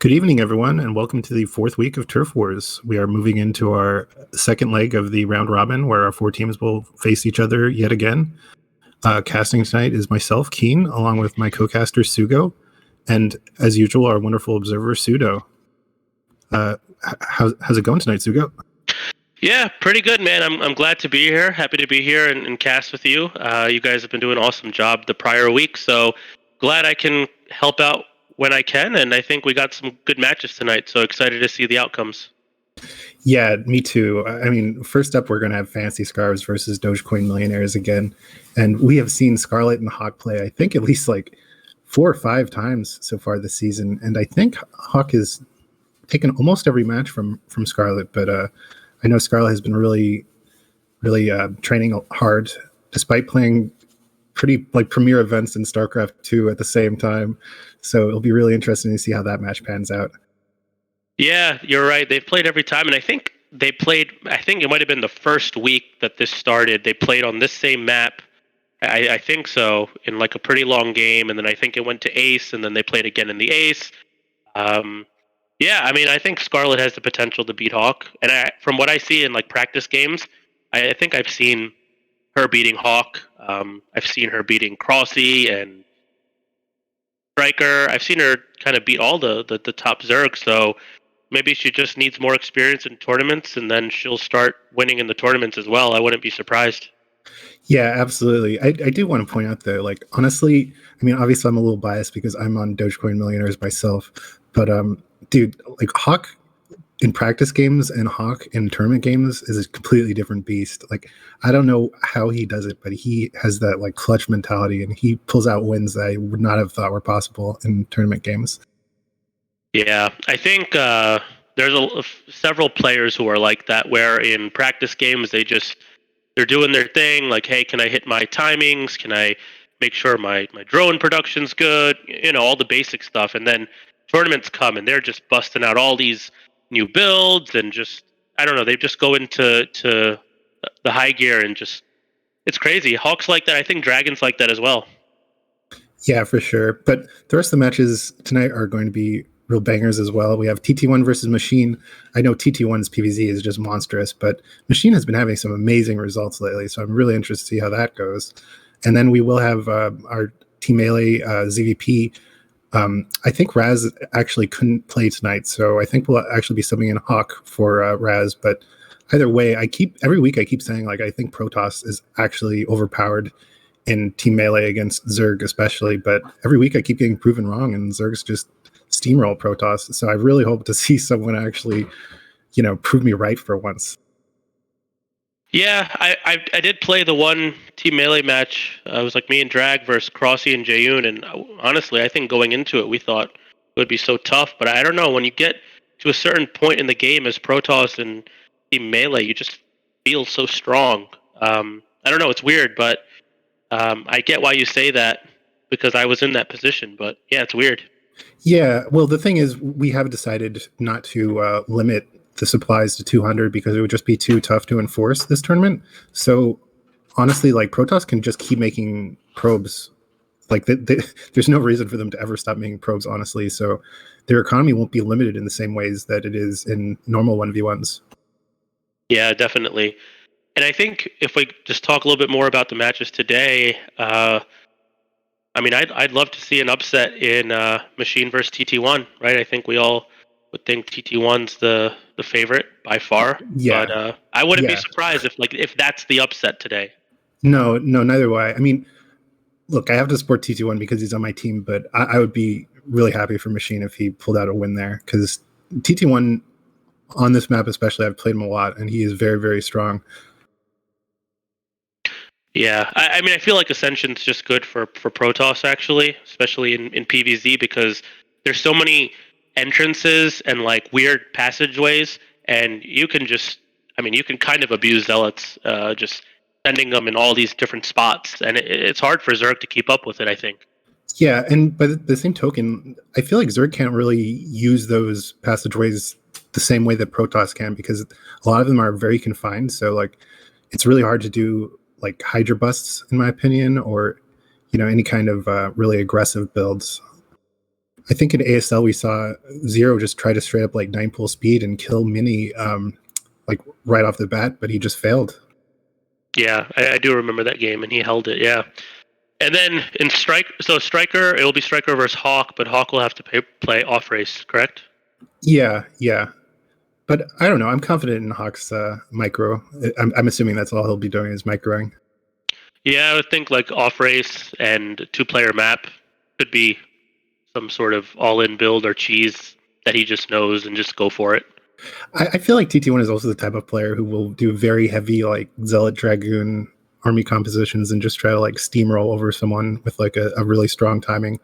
Good evening, everyone, and welcome to the fourth week of Turf Wars. We are moving into our second leg of the round robin, where our four teams will face each other yet again. Casting tonight is myself, Keen, along with my co-caster, Sugo, and as usual, our wonderful observer, Sudo. How's it going tonight, Sugo? Yeah, pretty good, man. I'm glad to be here. Happy to be here and cast with you. You guys have been doing an awesome job the prior week, so glad I can help out when I can. And I think we got some good matches tonight, so excited to see the outcomes. Yeah, me too. I mean, first up, we're going to have Fancy Scarves versus Dogecoin Millionaires again. And we have seen Scarlet and Hawk play, I think, at least like 4 or 5 times so far this season. And I think Hawk has taken almost every match from Scarlet, but I know Scarlet has been really training hard, despite playing pretty like premier events in StarCraft 2 at the same time. So it'll be really interesting to see how that match pans out. Yeah, you're right. They've played every time, and I think they played. I think it might have been the first week that this started. They played on this same map. I think so, in like a pretty long game, and then I think it went to Ace, and then they played again in the Ace. Um, yeah, I mean, I think Scarlet has the potential to beat Hawk, and from what I see in like practice games, I think I've seen her beating Hawk. I've seen her beating Crossy and Striker. I've seen her kind of beat all the top Zerg. So maybe she just needs more experience in tournaments, and then she'll start winning in the tournaments as well. I wouldn't be surprised. Yeah, absolutely. I do want to point out though, like honestly, I mean, obviously I'm a little biased because I'm on Dogecoin Millionaires myself, but dude, like Hawk in practice games and Hawk in tournament games is a completely different beast. Like I don't know how he does it, but he has that like clutch mentality and he pulls out wins that I would not have thought were possible in tournament games. Yeah, I think there's several players who are like that, where in practice games they're doing their thing. Like, hey, can I hit my timings? Can I make sure my drone production's good? You know, all the basic stuff. And then tournaments come and they're just busting out all these new builds and just I don't know. They just go into the high gear and just it's crazy. Hawks like that. I think Dragons like that as well. Yeah, for sure. But the rest of the matches tonight are going to be real bangers as well. We have TT1 versus Machine. I know TT1's PVZ is just monstrous, but Machine has been having some amazing results lately, so I'm really interested to see how that goes. And then we will have our Team Melee ZVP. I think Raz actually couldn't play tonight, so I think we'll actually be subbing in Hawk for Raz. But either way, every week I keep saying like I think Protoss is actually overpowered in Team Melee against Zerg especially, but every week I keep getting proven wrong and Zerg's just steamroll Protoss. So I really hope to see someone actually, prove me right for once. Yeah, I did play the one Team Melee match. It was like me and Drag versus Crossy and Jayoon, and honestly, I think going into it, we thought it would be so tough. But I don't know, when you get to a certain point in the game as Protoss and Team Melee, you just feel so strong. I don't know, it's weird, but I get why you say that because I was in that position. But yeah, it's weird. Yeah, well, the thing is, we have decided not to limit the supplies to 200 because it would just be too tough to enforce this tournament. So honestly, like Protoss can just keep making probes. Like there's no reason for them to ever stop making probes, honestly. So their economy won't be limited in the same ways that it is in normal 1v1s. Yeah, definitely. And I think if we just talk a little bit more about the matches today, I mean, I'd love to see an upset in Machine versus TT1, right? I think we all would think TT1's the favorite by far, Yeah, but I wouldn't be yeah. surprised if that's the upset today. No, neither way. I mean, look, I have to support TT1 because he's on my team, but I would be really happy for Machine if he pulled out a win there because TT1 on this map, especially, I've played him a lot and he is very, very strong. Yeah, I mean, I feel like Ascension's just good for Protoss actually, especially in PvZ because there's so many entrances and like weird passageways, and you can just, I mean, you can kind of abuse Zealots, just sending them in all these different spots, and it's hard for Zerg to keep up with it, I think. Yeah, and by the same token, I feel like Zerg can't really use those passageways the same way that Protoss can because a lot of them are very confined. So like, it's really hard to do like Hydra busts, in my opinion, or any kind of really aggressive builds. I think in ASL we saw Zero just try to straight up like 9-pull speed and kill Mini like right off the bat, but he just failed. Yeah, I do remember that game, and he held it. Yeah, and then in Striker, it will be Striker versus Hawk, but Hawk will have to play off race, correct? Yeah. But I don't know. I'm confident in Hawk's micro. I'm assuming that's all he'll be doing is microing. Yeah, I would think like off race and 2-player map could be some sort of all-in build or cheese that he just knows and just go for it. I feel like TT1 is also the type of player who will do very heavy like Zealot Dragoon army compositions and just try to like steamroll over someone with like a really strong timing.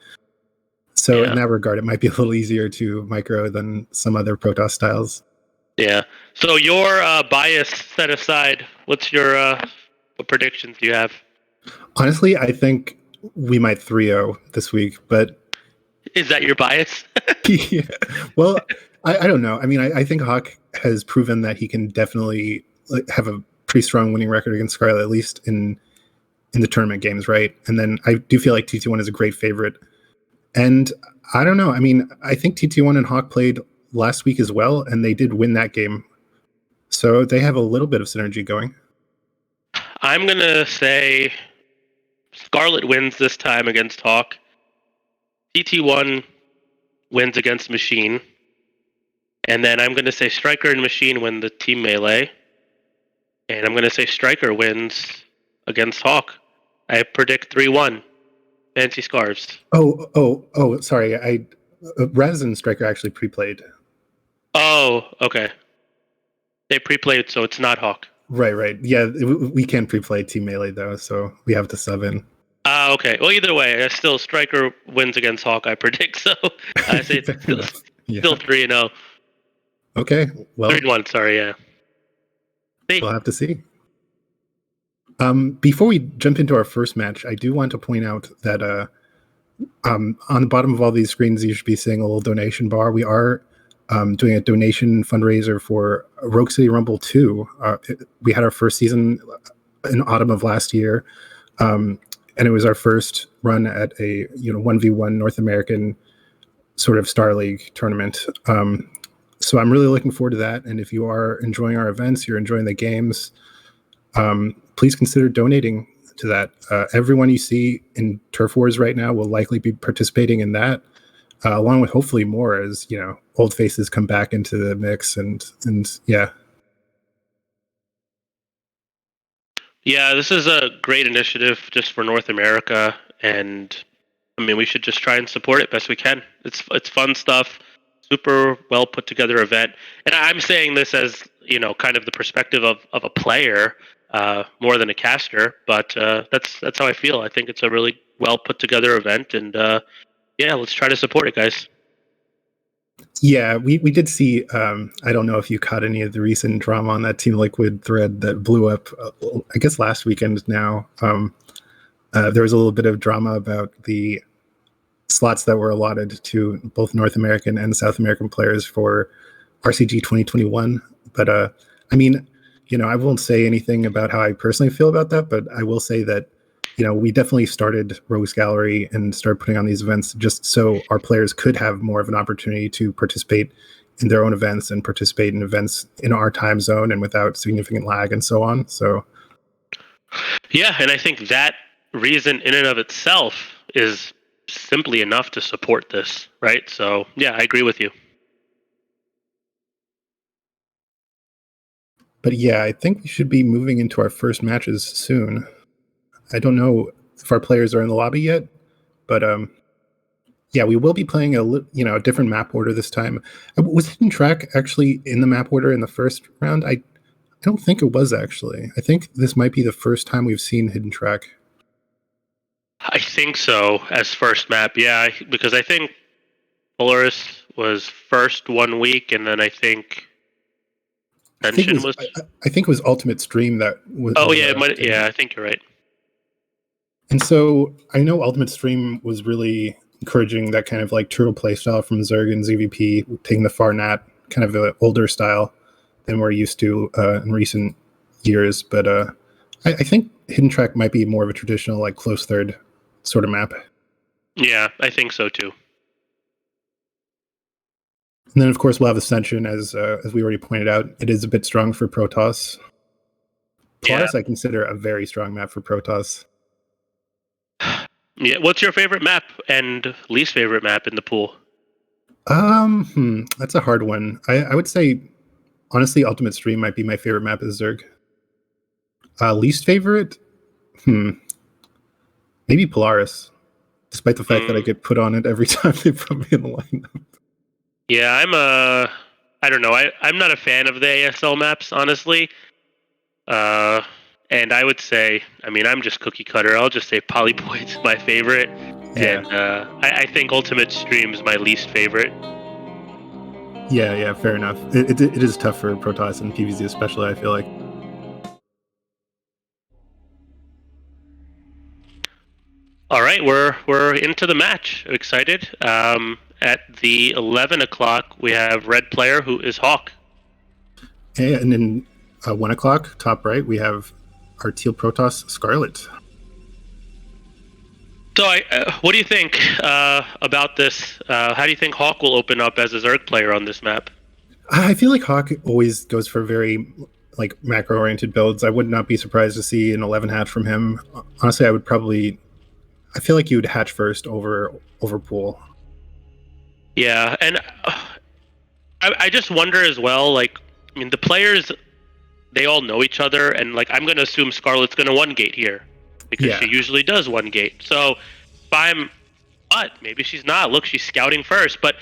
So in that regard, it might be a little easier to micro than some other Protoss styles. Yeah. So your bias set aside, what's your what predictions do you have? Honestly, I think we might 3-0 this week, but is that your bias? yeah. Well, I don't know. I mean, I think Hawk has proven that he can definitely have a pretty strong winning record against Scarlet, at least in the tournament games, right? And then I do feel like TT1 is a great favorite. And I don't know. I mean, I think TT1 and Hawk played last week as well, and they did win that game. So they have a little bit of synergy going. I'm going to say Scarlet wins this time against Hawk. TT1 wins against Machine. And then I'm going to say Striker and Machine win the team melee. And I'm going to say Striker wins against Hawk. I predict 3-1. Fancy Scarves. Oh, sorry. Raz and Striker actually pre-played. Oh, okay. They pre-played, so it's not Hawk. Right. Yeah, we can pre-play team melee though, so we have to sub in. Okay. Well, either way, still Striker wins against Hawk. I predict so. I say it's still 3-0. Okay. Well, 3-1. Sorry. Yeah. We'll have to see. Before we jump into our first match, I do want to point out that on the bottom of all these screens, you should be seeing a little donation bar. We are doing a donation fundraiser for Rogue City Rumble 2. We had our first season in autumn of last year, and it was our first run at a 1v1 North American sort of Star League tournament. So I'm really looking forward to that. And if you are enjoying our events, you're enjoying the games, please consider donating to that. Everyone you see in Turf Wars right now will likely be participating in that, along with hopefully more as old faces come back into the mix and yeah. Yeah, this is a great initiative just for North America, and I mean we should just try and support it best we can. It's fun stuff, super well put together event, and I'm saying this as kind of the perspective of a player more than a caster, but that's how I feel. I think it's a really well put together event, and yeah, let's try to support it, guys. Yeah, we did see, I don't know if you caught any of the recent drama on that Team Liquid thread that blew up, I guess last weekend now. There was a little bit of drama about the slots that were allotted to both North American and South American players for RCG 2021. But I mean, I won't say anything about how I personally feel about that, but I will say that we definitely started Rogues Gallery and started putting on these events just so our players could have more of an opportunity to participate in their own events and participate in events in our time zone and without significant lag and so on. So, yeah, and I think that reason in and of itself is simply enough to support this, right? So, yeah, I agree with you. But yeah, I think we should be moving into our first matches soon. I don't know if our players are in the lobby yet, but yeah, we will be playing a different map order this time. Was Hidden Track actually in the map order in the first round? I don't think it was actually. I think this might be the first time we've seen Hidden Track. I think so, as first map, yeah, because I think Polaris was first 1 week, and then I think Ascension was. I think it was Ultimate Stream that was. Oh yeah, yeah, I think you're right. And so I know Ultimate Stream was really encouraging that kind of like turtle playstyle from Zerg and ZVP, taking the far nat, kind of an older style than we're used to in recent years. But I think Hidden Track might be more of a traditional like close third sort of map. Yeah, I think so too. And then, of course, we'll have Ascension, as we already pointed out. It is a bit strong for Protoss. Yeah. Polaris, I consider a very strong map for Protoss. Yeah. What's your favorite map and least favorite map in the pool? That's a hard one. I would say, honestly, Ultimate Stream might be my favorite map as Zerg. Least favorite? Maybe Polaris, despite the fact that I get put on it every time they put me in the lineup. Yeah, I don't know. I'm not a fan of the ASL maps, honestly. And I would say, I mean, I'm just cookie cutter. I'll just say Polypoid's my favorite, Yeah. and I think Ultimate Stream is my least favorite. Yeah, fair enough. It is tough for Protoss and PvZ especially, I feel like. All right, we're into the match. Excited. At the 11 o'clock, we have red player who is Hawk. And then 1 o'clock, top right, we have our Teal Protoss Scarlet. So, what do you think about this? How do you think Hawk will open up as a Zerg player on this map? I feel like Hawk always goes for very macro-oriented builds. I would not be surprised to see an 11 hatch from him. Honestly, I feel like you would hatch first over pool. Yeah, and I just wonder as well. Like, I mean, the players, they all know each other, and I'm going to assume Scarlet's going to one gate here because she usually does one gate. So, but maybe she's not. Look, she's scouting first, but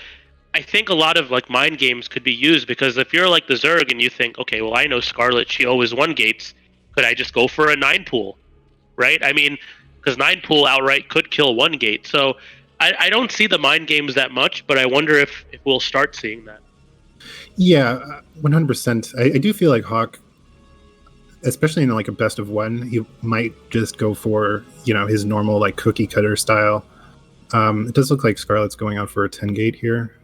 I think a lot of mind games could be used because if you're like the Zerg and you think, okay, well, I know Scarlet, she always one gates. Could I just go for a 9 pool, right? I mean, because 9 pool outright could kill one gate. So I don't see the mind games that much, but I wonder if we'll start seeing that. Yeah, 100%. I do feel like Hawk, especially in a best of one, he might just go for his normal cookie cutter style. It does look like Scarlet's going out for a 10 gate here.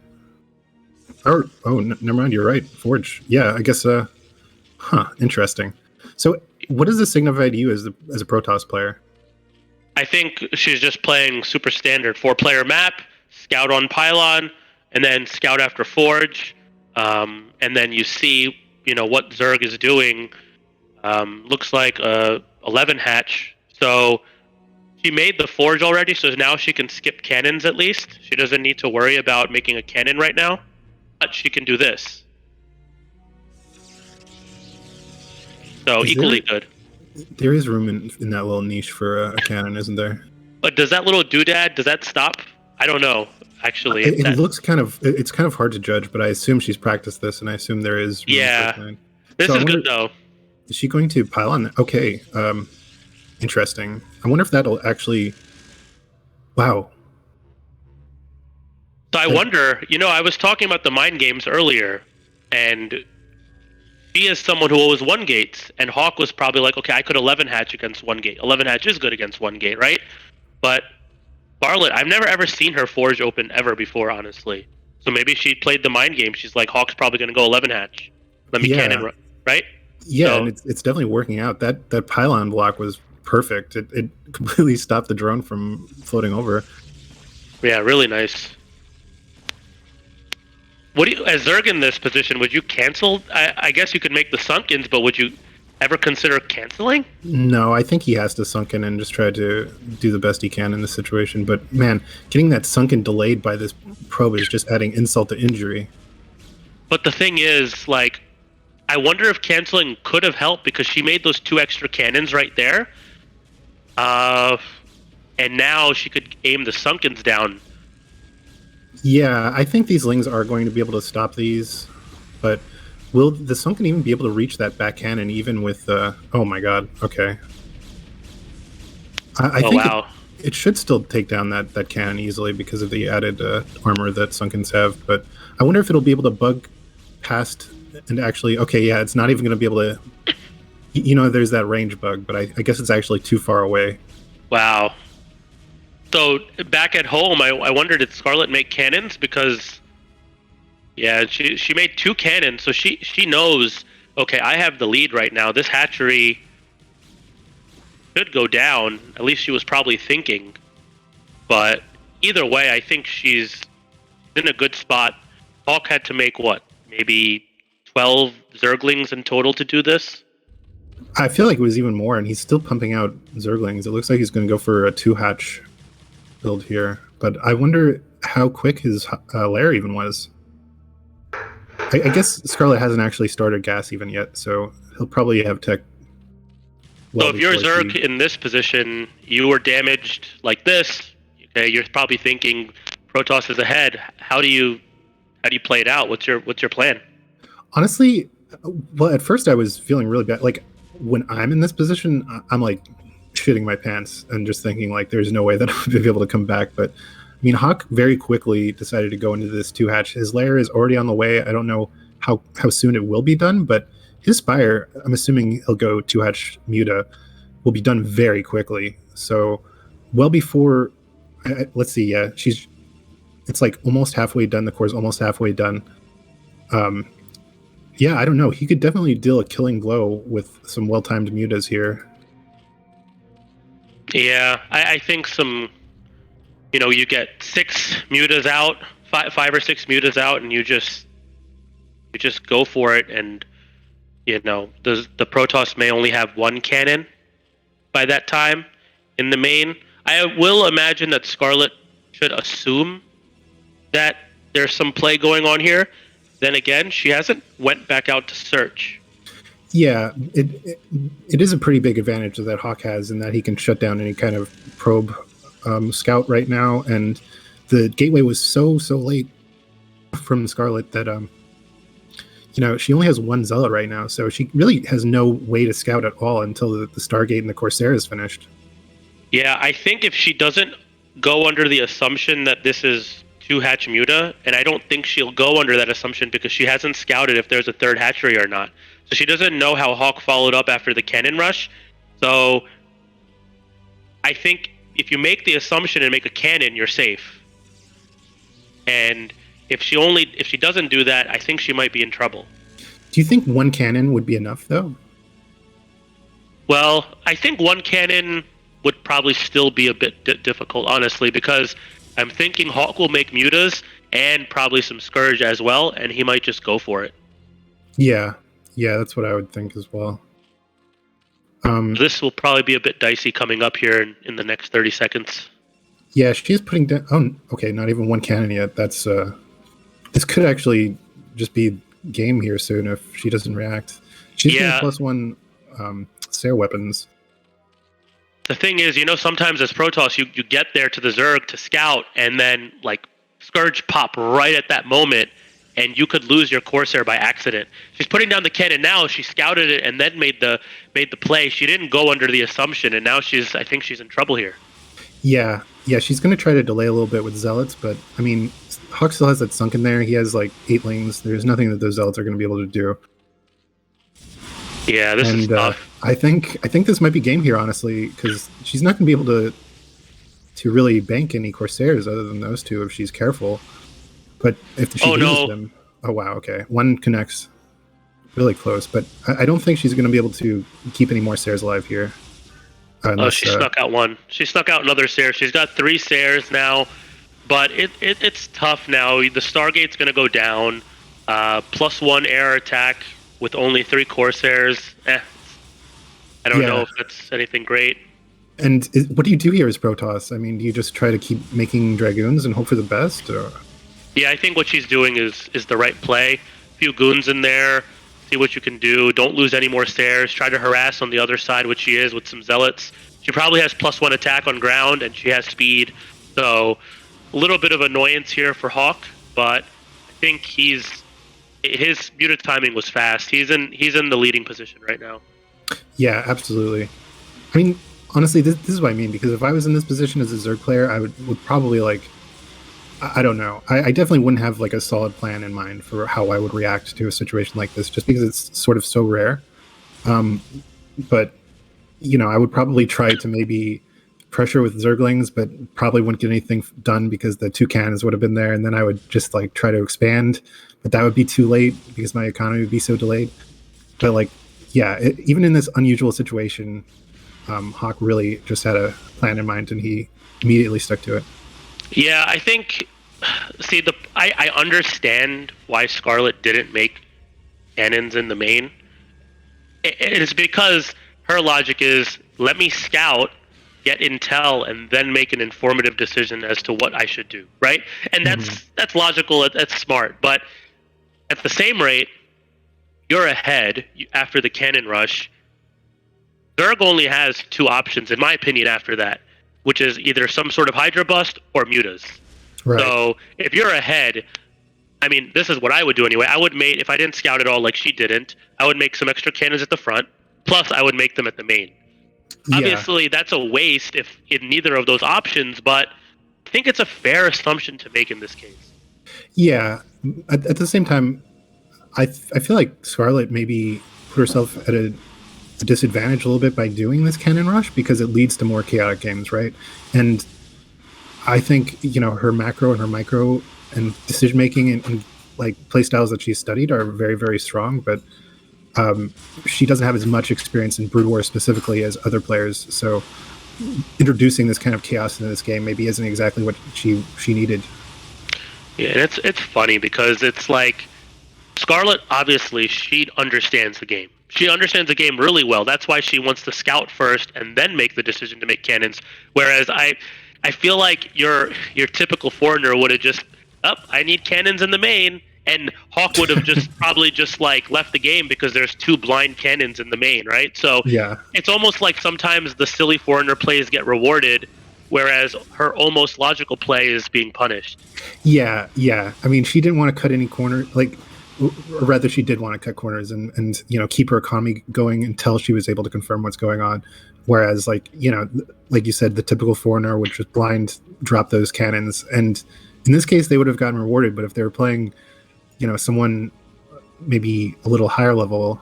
Never mind. You're right. Forge. Yeah, I guess. Interesting. So, what does this signify to you as a Protoss player? I think she's just playing super standard 4-player map, scout on pylon, and then scout after Forge, and then you see what Zerg is doing. Looks like a 11 hatch. So she made the Forge already, so now she can skip cannons at least. She doesn't need to worry about making a cannon right now. But she can do this. So equally good. There is room in that little niche for a cannon, isn't there? But does that little doodad, does that stop? I don't know, actually. It looks it's kind of hard to judge, but I assume she's practiced this, and I assume there is room for a cannon. This is good, though. Is she going to pylon? Okay. Interesting. I wonder if that'll actually... Wow. So I wonder, I was talking about the mind games earlier, and she is someone who always one gates, and Hawk was probably like, okay, I could 11 hatch against one gate. 11 hatch is good against one gate, right? But Scarlet, I've never ever seen her Forge open ever before, honestly. So maybe she played the mind game. She's like, Hawk's probably going to go 11 hatch. Let me cannon, right? Yeah, so, and it's definitely working out. That pylon block was perfect. It completely stopped the drone from floating over. Yeah, really nice. What do you, as Zerg in this position, would you cancel? I guess you could make the Sunkens, but would you ever consider canceling? No, I think he has to Sunken and just try to do the best he can in this situation. But man, getting that Sunken delayed by this probe is just adding insult to injury. But the thing is, I wonder if canceling could have helped because she made those 2 extra cannons right there. And now she could aim the Sunkens down. Yeah, I think these Lings are going to be able to stop these, but will the Sunken even be able to reach that back cannon even with oh my god, okay. I think it should still take down that cannon easily because of the added armor that Sunkens have, but I wonder if it'll be able to bug past and actually, okay, yeah, it's not even going to be able to, there's that range bug, but I guess it's actually too far away. Wow. So back at home, I wondered, did Scarlet make cannons? Because, yeah, she made 2 cannons, so she knows, okay, I have the lead right now. This hatchery should go down. At least she was probably thinking. But either way, I think she's in a good spot. Hawk had to make what, maybe 12 Zerglings in total to do this. I feel like it was even more, and he's still pumping out Zerglings. It looks like he's going to go for a 2-hatch build here, but I wonder how quick his lair even was. I guess Scarlet hasn't actually started gas even yet, so he'll probably have tech. So if you're Zerg in this position, you were damaged like this. Okay, you're probably thinking Protoss is ahead. How do you play it out? What's your plan? Honestly, well, at first I was feeling really bad. Like when I'm in this position, I'm like shitting my pants and just thinking like there's no way that I'll be able to come back. But I mean, Hawk very quickly decided to go into this 2-hatch. His lair is already on the way. I don't know how soon it will be done, but his Spire, I'm assuming he'll go 2-hatch Muta, will be done very quickly. So well before, let's see, yeah, it's like almost halfway done. The core's almost halfway done. Yeah, I don't know. He could definitely deal a killing blow with some well-timed mutas here. Yeah, I think some, you get 6 mutas out, five or 6 mutas out, and you just go for it. And the Protoss may only have 1 cannon by that time in the main. I will imagine that Scarlet should assume that there's some play going on here. Then again, she hasn't went back out to search. Yeah, it is a pretty big advantage that Hawk has in that he can shut down any kind of probe scout right now. And the gateway was so late from Scarlet that she only has 1 zealot right now, so she really has no way to scout at all until the Stargate and the Corsair is finished. Yeah, I think if she doesn't go under the assumption that this is 2-hatch Muta, and I don't think she'll go under that assumption because she hasn't scouted if there's a 3rd hatchery or not. So she doesn't know how Hawk followed up after the cannon rush. So I think if you make the assumption and make a cannon, you're safe. And if she doesn't do that, I think she might be in trouble. Do you think 1 cannon would be enough, though? Well, I think 1 cannon would probably still be a bit difficult, honestly, because I'm thinking Hawk will make mutas and probably some Scourge as well, and he might just go for it. Yeah, that's what I would think as well. This will probably be a bit dicey coming up here in the next 30 seconds. Yeah, she's putting down... Oh, okay, not even 1 cannon yet. That's... This could actually just be game here soon if she doesn't react. She's getting +1 Sair weapons. The thing is, sometimes as Protoss, you get there to the Zerg to scout, and then, like, Scourge pop right at that moment, and you could lose your Corsair by accident. She's putting down the cannon now. She scouted it and then made the play. She didn't go under the assumption, and now I think she's in trouble here. Yeah, she's going to try to delay a little bit with Zealots, but, I mean, Hawk still has that sunken there. He has, like, 8lings. There's nothing that those Zealots are going to be able to do. Yeah, this is tough. I think this might be game here, honestly, because she's not going to be able to really bank any Corsairs other than those 2 if she's careful. But if she loses them... Oh, wow, okay. 1 connects really close, but I don't think she's going to be able to keep any more Sairs alive here. Unless, she snuck out 1. She snuck out another Sair. She's got 3 Sairs now, but it's tough now. The Stargate's going to go down. +1 air attack with only 3 Corsairs. I don't know if that's anything great. And what do you do here as Protoss? I mean, do you just try to keep making Dragoons and hope for the best? Or? Yeah, I think what she's doing is the right play. A few Goons in there. See what you can do. Don't lose any more Sairs. Try to harass on the other side, which she is with some Zealots. She probably has +1 attack on ground, and she has speed. So a little bit of annoyance here for Hawk, but I think his muta timing was fast. He's in the leading position right now. Yeah, absolutely. I mean, honestly, this is what I mean, because if I was in this position as a Zerg player, I would probably, like, I don't know. I definitely wouldn't have, like, a solid plan in mind for how I would react to a situation like this, just because it's sort of so rare. But, I would probably try to maybe pressure with Zerglings, but probably wouldn't get anything done because the 2 cannons would have been there, and then I would just, like, try to expand, but that would be too late because my economy would be so delayed. But, like, yeah, even in this unusual situation, Hawk really just had a plan in mind, and he immediately stuck to it. Yeah, I think See, I understand why Scarlet didn't make cannons in the main. It is because her logic is let me scout, get intel, and then make an informative decision as to what I should do, right? And Hmm. that's logical. That's smart. But at the same rate, you're ahead after the cannon rush. Zerg only has two options, in my opinion, after that, which is either some sort of Hydra bust or mutas. Right. So if you're ahead, I mean, this is what I would do anyway. I would make, if I didn't scout at all like she didn't, I would make some extra cannons at the front. Plus, I would make them at the main. Yeah. Obviously, that's a waste if in neither of those options, but I think it's a fair assumption to make in this case. Yeah. At the same time, I feel like Scarlet maybe put herself at a disadvantage a little bit by doing this cannon rush because it leads to more chaotic games, right? And I think her macro and her micro and decision making and like play styles that she's studied are very very strong, but she doesn't have as much experience in Brood War specifically as other players. So introducing this kind of chaos into this game maybe isn't exactly what she needed. Yeah, and it's funny because it's like Scarlet obviously she understands the game. She understands the game really well. That's why she wants to scout first and then make the decision to make cannons. Whereas I feel like your typical foreigner would have just I need cannons in the main, and Hawk would have just probably just like left the game because there's two blind cannons in the main, right? So Yeah. it's almost like sometimes the silly foreigner plays get rewarded, whereas her almost logical play is being punished. Yeah, yeah. I mean, she didn't want to cut any corner, like, or rather, she did want to cut corners and keep her economy going until she was able to confirm what's going on. Whereas, like like you said, the typical foreigner would just blind drop those cannons, and in this case, they would have gotten rewarded. But if they were playing, someone maybe a little higher level,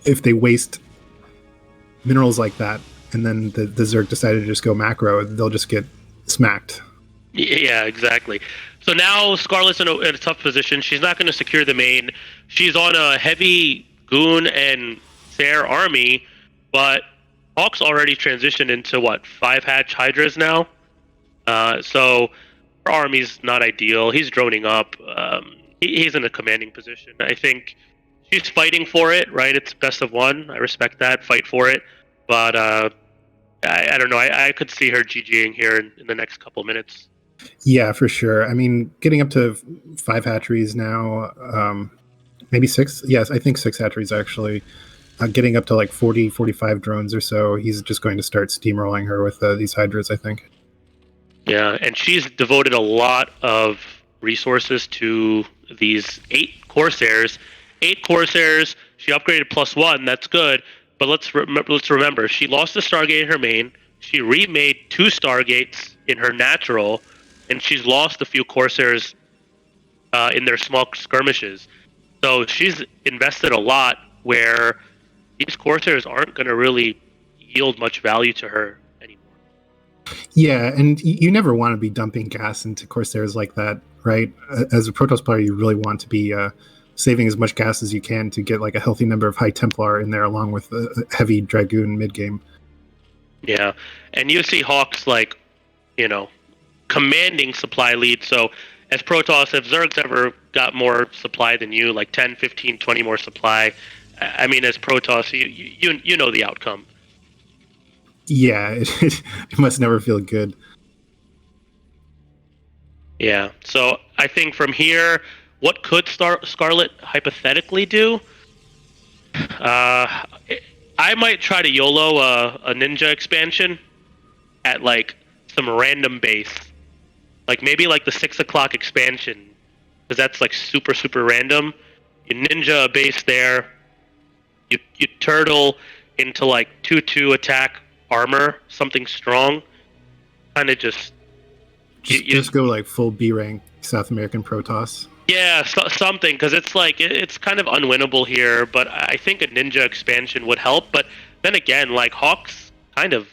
if they waste minerals like that, and then the Zerg decided to just go macro, they'll just get smacked. Yeah, exactly. So now Scarlet's in a tough position. She's not going to secure the main. She's on a heavy Goon and Fair army, but Hawk's already transitioned into what, 5 hatch Hydras now? So her army's not ideal. He's droning up. He's in a commanding position. I think she's fighting for it, right? It's best of one. I respect that. Fight for it. But I don't know. I could see her GGing here in the next couple of minutes. Yeah, for sure. I mean, getting up to 5 hatcheries now, maybe 6. Yes, I think 6 hatcheries actually. Getting up to like 40, 45 drones or so. He's just going to start steamrolling her with these hydras, I think. Yeah, and she's devoted a lot of resources to these 8 Corsairs. 8 Corsairs. She upgraded +1. That's good. But let's remember, she lost a Stargate in her main. She remade 2 Stargates in her natural, and she's lost a few Corsairs in their small skirmishes. So she's invested a lot where these Corsairs aren't going to really yield much value to her anymore. Yeah, and you never want to be dumping gas into Corsairs like that, right? As a Protoss player, you really want to be saving as much gas as you can to get like a healthy number of High Templar in there, along with a heavy Dragoon mid game. Yeah, and you see Hawks like, commanding supply lead. So as Protoss, if Zerg's ever got more supply than you, like 10, 15, 20 more supply, I mean, as Protoss, you know the outcome. Yeah, it must never feel good. Yeah, so I think from here, what could Scarlet hypothetically do? I might try to YOLO a ninja expansion at like some random base, like maybe like the 6 o'clock expansion, because that's like super super random. You ninja a base there. You turtle into like 2/2 attack armor, something strong. Kind of just Just go like full B rank South American Protoss. yeah, something, because it's like it's kind of unwinnable here. But I think a ninja expansion would help. But then again, like Hawks kind of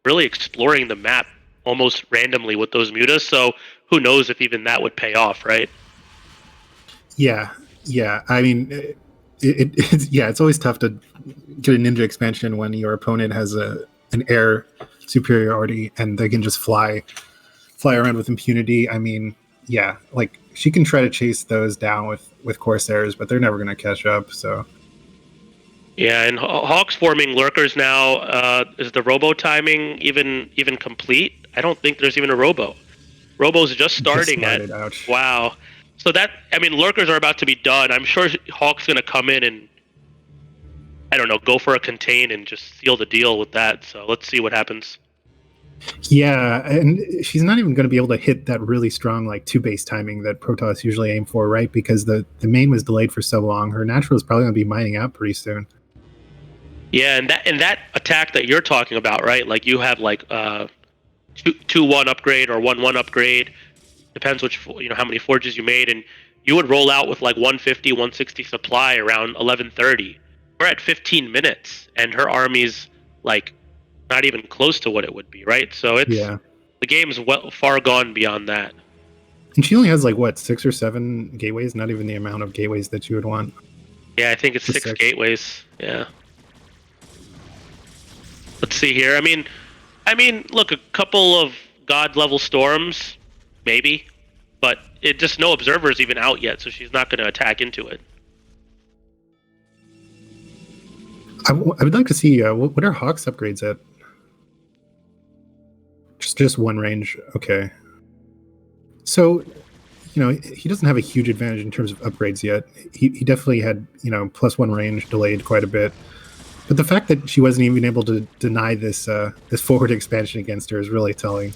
really exploring the map almost randomly with those mutas. So who knows if even that would pay off, right? Yeah, yeah. I mean, it's always tough to get a ninja expansion when your opponent has an air superiority and they can just fly fly around with impunity. I mean, yeah, like she can try to chase those down with Corsairs, but they're never going to catch up. So Yeah, and Hawk's forming lurkers now. Is the robo timing even complete? I don't think there's even a robo. Robo's just just starting at started. Ouch. wow. So that I mean, lurkers are about to be done. I'm sure Hawk's gonna come in and I don't know, go for a contain and just seal the deal with that. So let's see what happens. Yeah, and she's not even going to be able to hit that really strong like two base timing that Protoss usually aim for, right? Because the main was delayed for so long. Her natural is probably going to be mining out pretty soon. Yeah, and that attack that you're talking about, right? Like you have like 2-1 upgrade or 1-1 upgrade, depends which how many forges you made, and you would roll out with like 150, 160 supply around 11:30. We're at 15 minutes, and her army's like not even close to what it would be, right? So it's Yeah, the game's far gone beyond that. and she only has like what 6 or 7 gateways, not even the amount of gateways that you would want. Yeah, I think it's Just six six. gateways. Yeah. Let's see here. I mean, look, a couple of god level storms, maybe, but it just no observers even out yet, so she's not going to attack into it. I would like to see what are Hawk's upgrades at? Just one range. Okay. So, he doesn't have a huge advantage in terms of upgrades yet. He definitely had, +1 range delayed quite a bit. But the fact that she wasn't even able to deny this this forward expansion against her is really telling.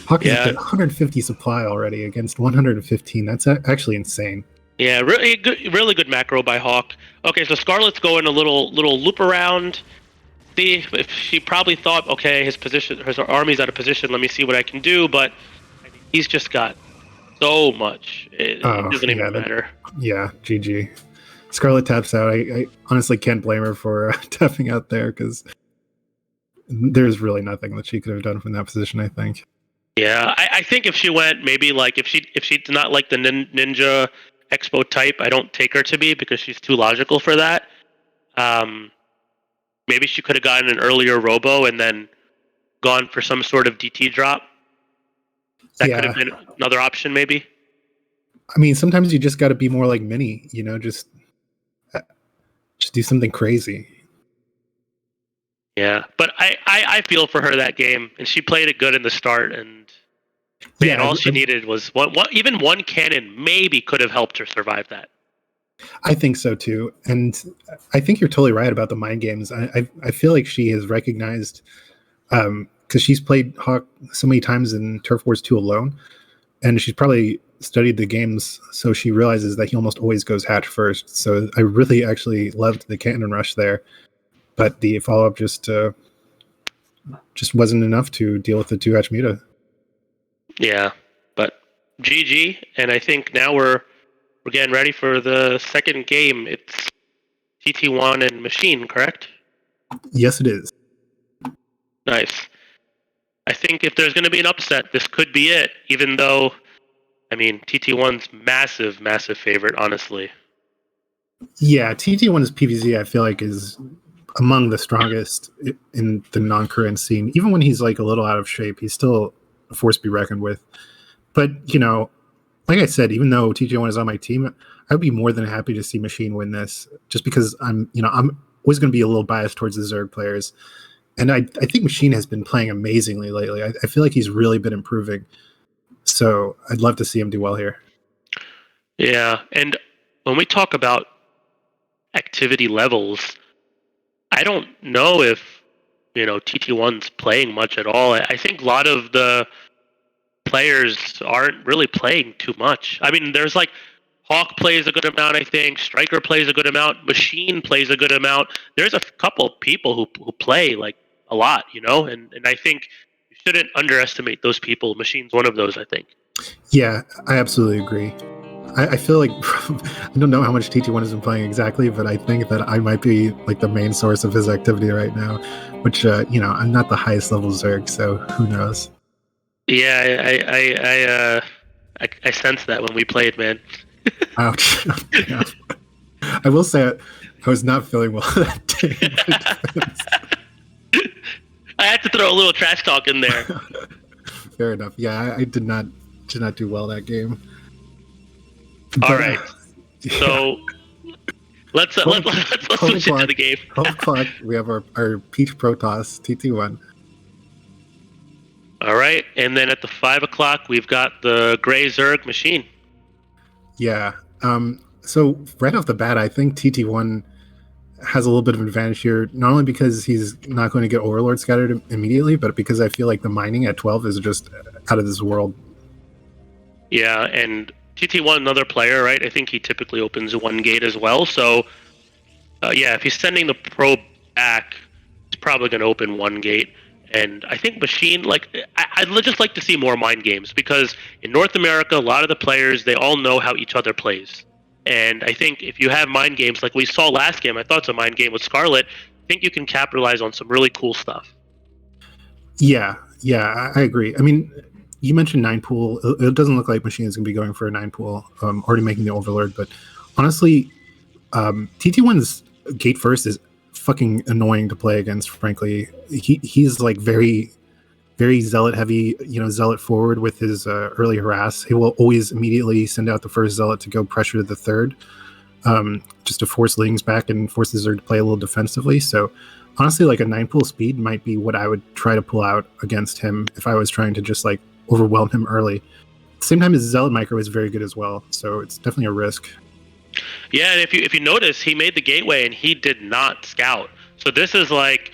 Hawk is at 150 supply already against 115. That's actually insane. Yeah, really good macro by Hawk. Okay, so Scarlet's going a little loop around. See if she probably thought, okay, his army's out of position. Let me see what I can do. But he's just got so much. It doesn't even matter. Yeah, GG. Scarlet taps out. I honestly can't blame her for tapping out there because there's really nothing that she could have done from that position, I think. Yeah, I think if she went maybe like if she did not like the ninja expo type, I don't take her to be because she's too logical for that. Maybe she could have gotten an earlier robo and then gone for some sort of DT drop. That could have been another option, maybe. I mean, sometimes you just got to be more like Mini, just do something crazy. Yeah, but I feel for her that game, and she played it good in the start, and man, all she needed was even one cannon maybe could have helped her survive that. I think so too, and I think you're totally right about the mind games. I feel like she has recognized, because she's played Hawk so many times in Turf Wars 2 alone, and she's probably studied the games, so she realizes that he almost always goes hatch first. So I really actually loved the cannon rush there, but the follow-up just wasn't enough to deal with the 2-hatch meta. Yeah, but GG, and I think now we're getting ready for the second game. It's TT1 and Machine, correct? Yes, it is. Nice. I think if there's going to be an upset, this could be it, even though, I mean, TT1's massive, massive favorite, honestly. Yeah, TT1's PVZ, I feel like, is among the strongest in the non-Korean scene. Even when he's like a little out of shape, he's still a force to be reckoned with. But, like I said, even though TT1 is on my team, I'd be more than happy to see Machine win this, just because I'm always going to be a little biased towards the Zerg players. And I think Machine has been playing amazingly lately. I feel like he's really been improving. So I'd love to see him do well here. Yeah, and when we talk about activity levels, I don't know if, TT1's playing much at all. I think a lot of the players aren't really playing too much. I mean, there's like Hawk plays a good amount, I think. Striker plays a good amount. Machine plays a good amount. There's a couple people who play like a lot, and I think you shouldn't underestimate those people. Machine's one of those, I think. Yeah, I absolutely agree. I feel like I don't know how much TT1 has been playing exactly, but I think that I might be like the main source of his activity right now, which I'm not the highest level Zerg, so who knows? Yeah, I sensed that when we played, man. Ouch. Yeah. I will say I was not feeling well that day. I had to throw a little trash talk in there. Fair enough. Yeah, I did not do well that game. All But right, yeah, so let's uh, 12, let, let's 12 switch into o'clock. the game. 12 o'clock. We have our Peach Protoss TT1. All right, and then at the 5 o'clock we've got the Gray Zerg machine. Yeah. So right off the bat, I think TT1 has a little bit of an advantage here, not only because he's not going to get Overlord scattered immediately, but because I feel like the mining at 12 is just out of this world. Yeah, and TT1 another player, right? I think he typically opens one gate as well. So yeah, if he's sending the probe back, he's probably going to open one gate. And I think Machine, like, I'd just like to see more mind games because in North America, a lot of the players, they all know how each other plays. And I think if you have mind games like we saw last game, I thought it's a mind game with Scarlet, I think you can capitalize on some really cool stuff. Yeah, I agree. I mean, you mentioned 9 pool. It doesn't look like Machine is going to be going for a 9 pool, already making the Overlord. But honestly, TT1's gate first is fucking annoying to play against. Frankly, he's like very zealot heavy. Zealot forward with his early harass. He will always immediately send out the first zealot to go pressure the third, just to force Lings back and force the Zerg to play a little defensively. So honestly, like a 9 pool speed might be what I would try to pull out against him if I was trying to just like overwhelm him early. At the same time, his zealot micro is very good as well, so it's definitely a risk. Yeah, and if you notice, he made the gateway and he did not scout. So this is like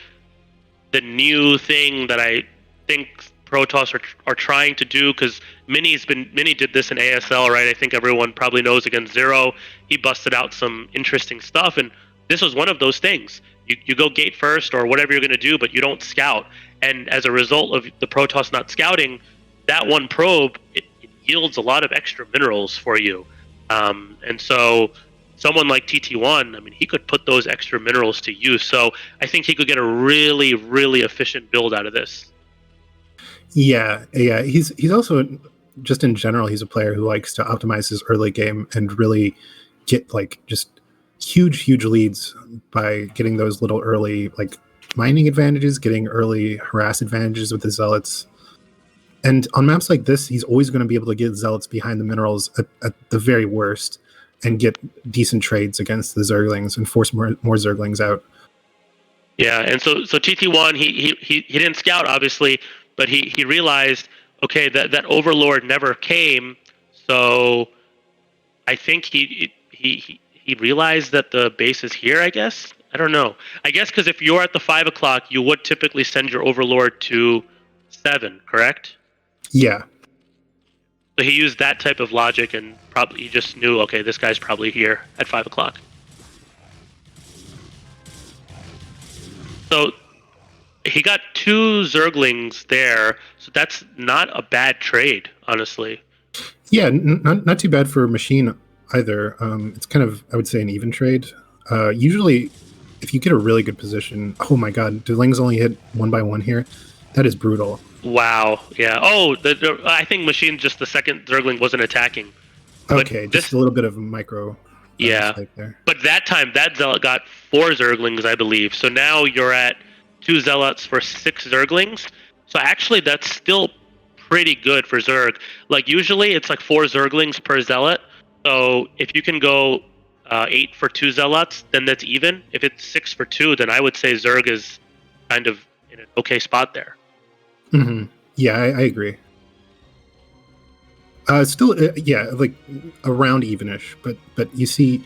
the new thing that I think Protoss are trying to do because Mini did this in ASL, right? I think everyone probably knows against Zero. He busted out some interesting stuff, and this was one of those things. You go gate first or whatever you're going to do, but you don't scout. And as a result of the Protoss not scouting, that one probe it yields a lot of extra minerals for you. And so someone like TT1, I mean, he could put those extra minerals to use. So I think he could get a really, really efficient build out of this. Yeah. He's also, just in general, he's a player who likes to optimize his early game and really get like just huge leads by getting those little early like mining advantages, getting early harass advantages with the zealots. And on maps like this, he's always going to be able to get zealots behind the minerals at the very worst and get decent trades against the Zerglings and force more Zerglings out. Yeah, and so TT1 he didn't scout obviously, but he realized okay that Overlord never came, so I think he realized that the base is here. I guess I don't know. I guess because if you're at the 5 o'clock, you would typically send your Overlord to 7, correct? Yeah. So he used that type of logic and probably he just knew okay this guy's probably here at 5 o'clock. So he got 2 Zerglings there, so that's not a bad trade, honestly. Yeah, not too bad for a Machine either. It's kind of, I would say, an even trade. Usually, if you get a really good position, oh my god, do Lings only hit 1 by 1 here? That is brutal. Wow, yeah. Oh, I think Machine just the second Zergling wasn't attacking. Okay, just a little bit of a micro mistake there. But that time, that Zealot got 4 Zerglings, I believe. So now you're at 2 Zealots for 6 Zerglings. So actually, that's still pretty good for Zerg. Like, usually it's like 4 Zerglings per Zealot. So if you can go 8 for 2 Zealots, then that's even. If it's 6 for 2, then I would say Zerg is kind of in an okay spot there. Mm-hmm. Yeah, I agree. Still, yeah, like around evenish, but you see,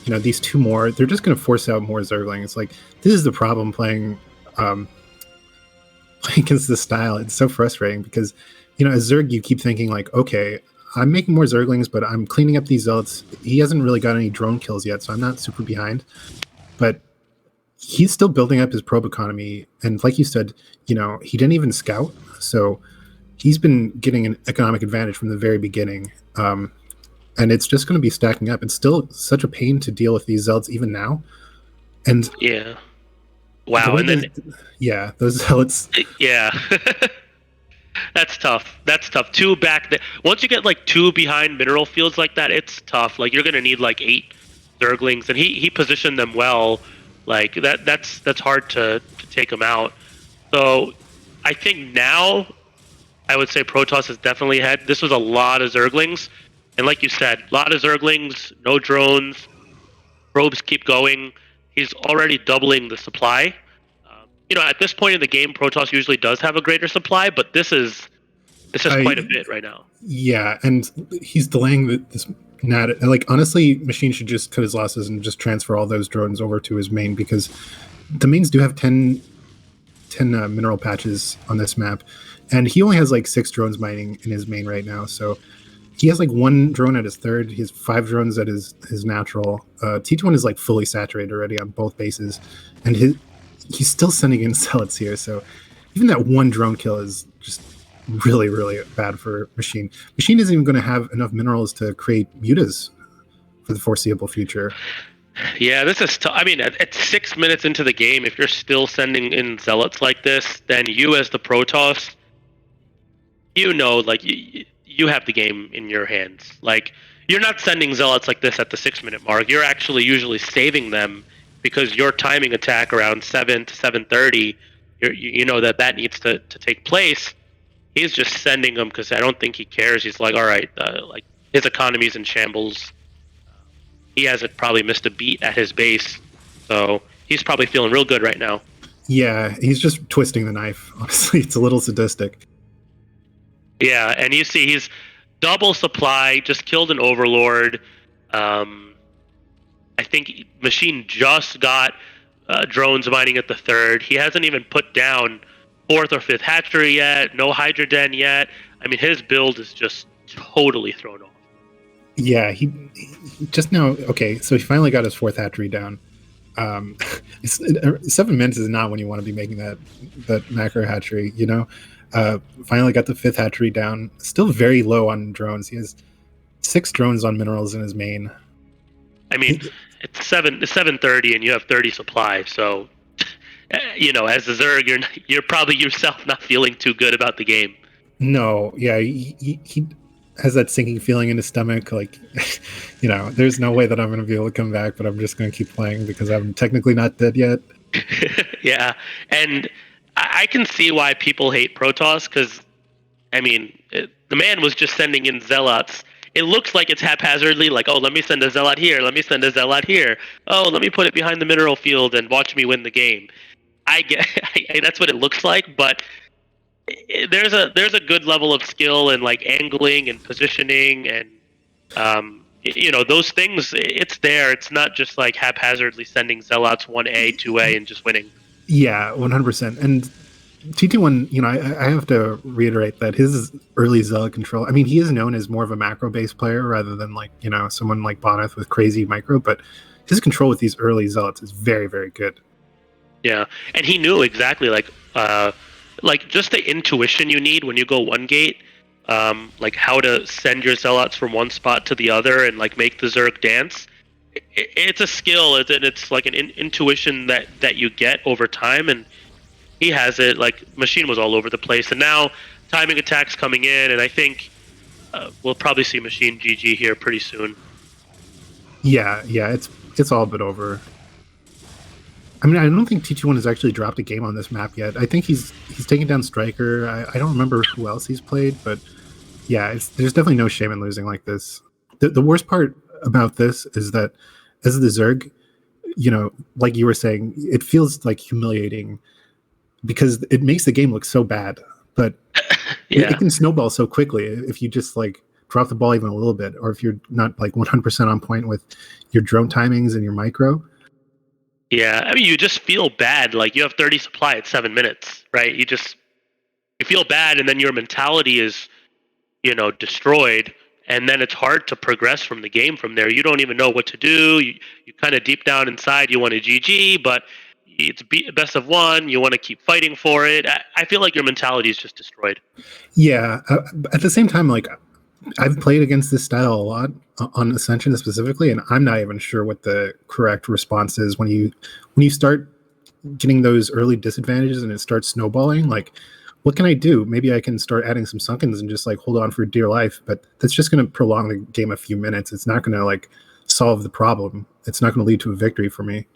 these 2 more, they're just going to force out more Zergling. It's like this is the problem playing against this style. It's so frustrating because, as Zerg, you keep thinking like, okay, I'm making more Zerglings, but I'm cleaning up these zealots. He hasn't really got any drone kills yet, so I'm not super behind. But he's still building up his probe economy, and like you said, he didn't even scout, so he's been getting an economic advantage from the very beginning, and it's just going to be stacking up. It's still such a pain to deal with these zealots even now, and yeah, wow, and then those zealots, yeah. That's tough. 2 back there. Once you get like 2 behind mineral fields like that, it's tough. Like you're gonna need like 8 Zerglings, and he positioned them well. Like that's hard to take him out. So I think now I would say Protoss has definitely had. This was a lot of Zerglings, and like you said, a lot of Zerglings, no drones, probes keep going. He's already doubling the supply. At this point in the game, Protoss usually does have a greater supply, but this is quite a I bit right now. Yeah, and he's delaying this. Not like honestly, Machine should just cut his losses and just transfer all those drones over to his main because the mains do have 10 mineral patches on this map, and he only has like 6 drones mining in his main right now. So he has like 1 drone at his third. He has 5 drones at his natural. T1 is like fully saturated already on both bases, and he's still sending in zealots here. So even that 1 drone kill is just really really bad for Machine. Machine isn't even going to have enough minerals to create mutas for the foreseeable future. Yeah, this is. I mean, at 6 minutes into the game, if you're still sending in zealots like this, then you as the Protoss, like you have the game in your hands. Like you're not sending zealots like this at the 6 minute mark. You're actually usually saving them because your timing attack around 7 to 7:30, you know that needs to take place. He's just sending them because I don't think he cares. He's like, all right, like his economy's in shambles. He hasn't probably missed a beat at his base, so he's probably feeling real good right now. Yeah, he's just twisting the knife. Honestly, it's a little sadistic. Yeah, and you see he's double supply, just killed an overlord. Um, I think Machine just got drones mining at the third. He hasn't even put down fourth or fifth hatchery yet. No Hydra Den yet. I mean, his build is just totally thrown off. Yeah, he just now. Okay, so he finally got his fourth hatchery down. 7 minutes is not when you want to be making that macro hatchery. Finally got the fifth hatchery down. Still very low on drones. He has 6 drones on minerals in his main. I mean, it's 7:30, and you have 30 supply. So, as a Zerg, you're probably yourself not feeling too good about the game. No, yeah, he has that sinking feeling in his stomach. Like, there's no way that I'm going to be able to come back, but I'm just going to keep playing because I'm technically not dead yet. Yeah, and I can see why people hate Protoss because, I mean, the man was just sending in zealots. It looks like it's haphazardly, like, oh, let me send a zealot here, let me send a zealot here. Oh, let me put it behind the mineral field and watch me win the game. I get that's what it looks like, but there's a good level of skill and like angling and positioning and those things. It's there. It's not just like haphazardly sending zealots 1A, 2A, and just winning. Yeah, 100%. And TT1, I have to reiterate that his early zealot control, I mean, he is known as more of a macro-based player rather than like, someone like Boneth with crazy micro, but his control with these early zealots is very, very good. Yeah, and he knew exactly like just the intuition you need when you go one gate, like how to send your zealots from one spot to the other and like make the Zerg dance. It's a skill, and it's like an intuition that you get over time, and he has it. Like Machine was all over the place, and now timing attacks coming in, and I think we'll probably see Machine GG here pretty soon. Yeah, it's all but over. I mean, I don't think TT1 has actually dropped a game on this map yet. I think he's taken down Striker. I don't remember who else he's played, but yeah, there's definitely no shame in losing like this. The worst part about this is that as the Zerg, like you were saying, it feels like humiliating because it makes the game look so bad, but Yeah. it can snowball so quickly if you just like drop the ball even a little bit, or if you're not like 100% on point with your drone timings and your micro. Yeah, I mean, you just feel bad. Like you have 30 supply at 7 minutes, right? You feel bad, and then your mentality is, destroyed, and then it's hard to progress from the game from there. You don't even know what to do. You kind of deep down inside, you want to GG, but it's best of one. You want to keep fighting for it. I feel like your mentality is just destroyed. Yeah. At the same time, like I've played against this style a lot on Ascension specifically, and I'm not even sure what the correct response is when you start getting those early disadvantages and it starts snowballing. Like, what can I do? Maybe I can start adding some sunkens and just like hold on for dear life, but that's just going to prolong the game a few minutes. It's not going to like solve the problem. It's not going to lead to a victory for me.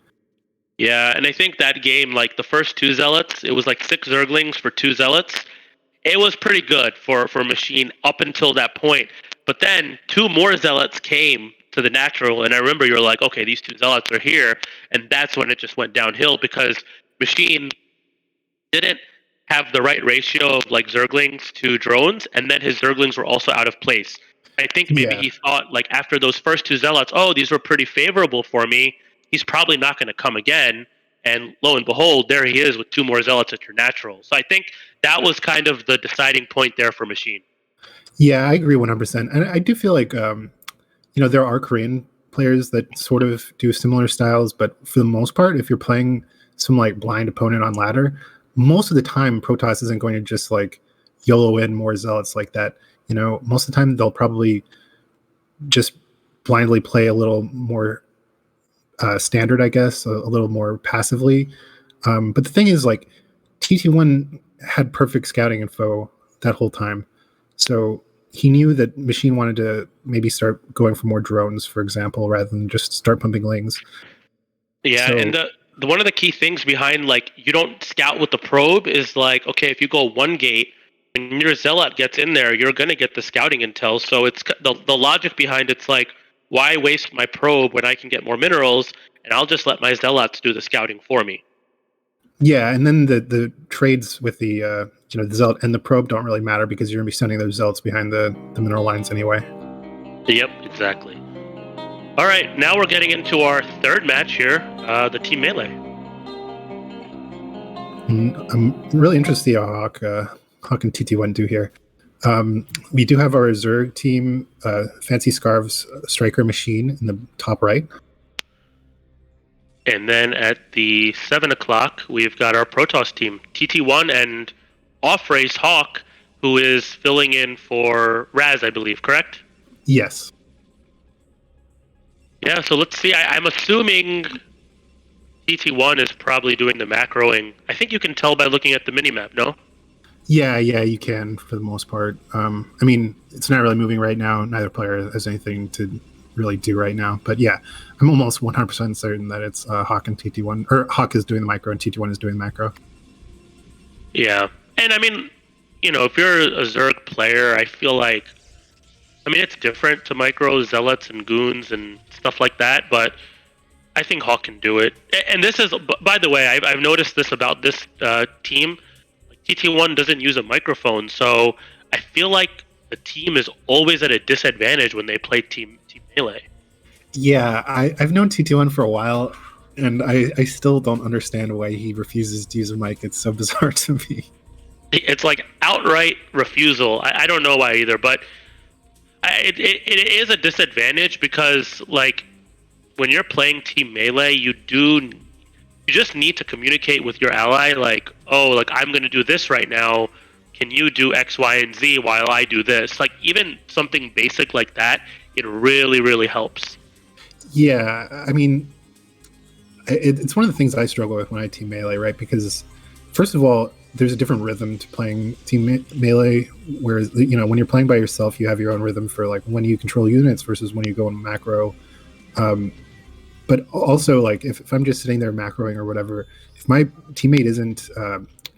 Yeah, and I think that game, like the first two zealots, it was like 6 Zerglings for 2 zealots. It was pretty good for Machine up until that point. But then two more zealots came to the natural, and I remember you were like, okay, these two zealots are here, and that's when it just went downhill because Machine didn't have the right ratio of like Zerglings to drones, and then his Zerglings were also out of place. I think maybe Yeah. he thought like after those first two zealots, oh, these were pretty favorable for me. He's probably not going to come again. And lo and behold, there he is with two more zealots at your natural. So I think that was kind of the deciding point there for Machine. Yeah, I agree 100%. And I do feel like, there are Korean players that sort of do similar styles, but for the most part, if you're playing some like blind opponent on ladder, most of the time Protoss isn't going to just like YOLO in more zealots like that. Most of the time they'll probably just blindly play a little more standard, I guess, a little more passively. But the thing is, like, TT1 had perfect scouting info that whole time. So he knew that Machine wanted to maybe start going for more drones, for example, rather than just start pumping lings. Yeah, and So, the one of the key things behind like you don't scout with the probe is like okay, if you go one gate and your zealot gets in there, you're gonna get the scouting intel. So it's the logic behind it's like why waste my probe when I can get more minerals and I'll just let my zealots do the scouting for me. yeah, and then the trades with the zealot and the probe don't really matter because you're going to be sending those zealots behind the mineral lines anyway. Yep, exactly. All right, now we're getting into our third match here, the team melee. And I'm really interested to see how Hawk and TT1 do here. We do have our Zerg team, Fancy Scarves Striker Machine in the top right. And then at the 7 o'clock, we've got our Protoss team, TT1 and off race Hawk, who is filling in for Raz, I believe, correct? Yes. Yeah, so let's see. I'm assuming TT1 is probably doing the macroing. I think you can tell by looking at the minimap, no? Yeah, you can for the most part. I mean, it's not really moving right now. Neither player has anything to really do right now. But yeah, I'm almost 100% certain that it's Hawk and TT1, or Hawk is doing the micro and TT1 is doing the macro. Yeah. And I mean, if you're a Zerg player, I feel like, it's different to micro zealots and goons and stuff like that, but I think Hawk can do it. And this is, by the way, I've noticed this about this team. TT1 doesn't use a microphone, so I feel like the team is always at a disadvantage when they play team melee. Yeah, I've known TT1 for a while, and I still don't understand why he refuses to use a mic. It's so bizarre to me. It's like outright refusal. I don't know why either, but it is a disadvantage because like when you're playing team melee, you just need to communicate with your ally like, oh, like I'm going to do this right now. Can you do X, Y, and Z while I do this? Like even something basic like that, it really, really helps. Yeah, I mean, it's one of the things I struggle with when I team melee, right? Because first of all, there's a different rhythm to playing team melee. Whereas when you're playing by yourself, you have your own rhythm for like when you control units versus when you go in macro. But also, like if I'm just sitting there macroing or whatever, if my teammate isn't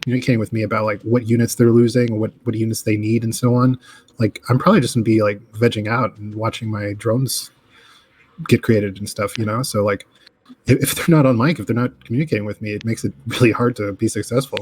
communicating with me about like what units they're losing, what units they need, and so on, like I'm probably just gonna be like vegging out and watching my drones get created and stuff. So like if they're not on mic, if they're not communicating with me, it makes it really hard to be successful.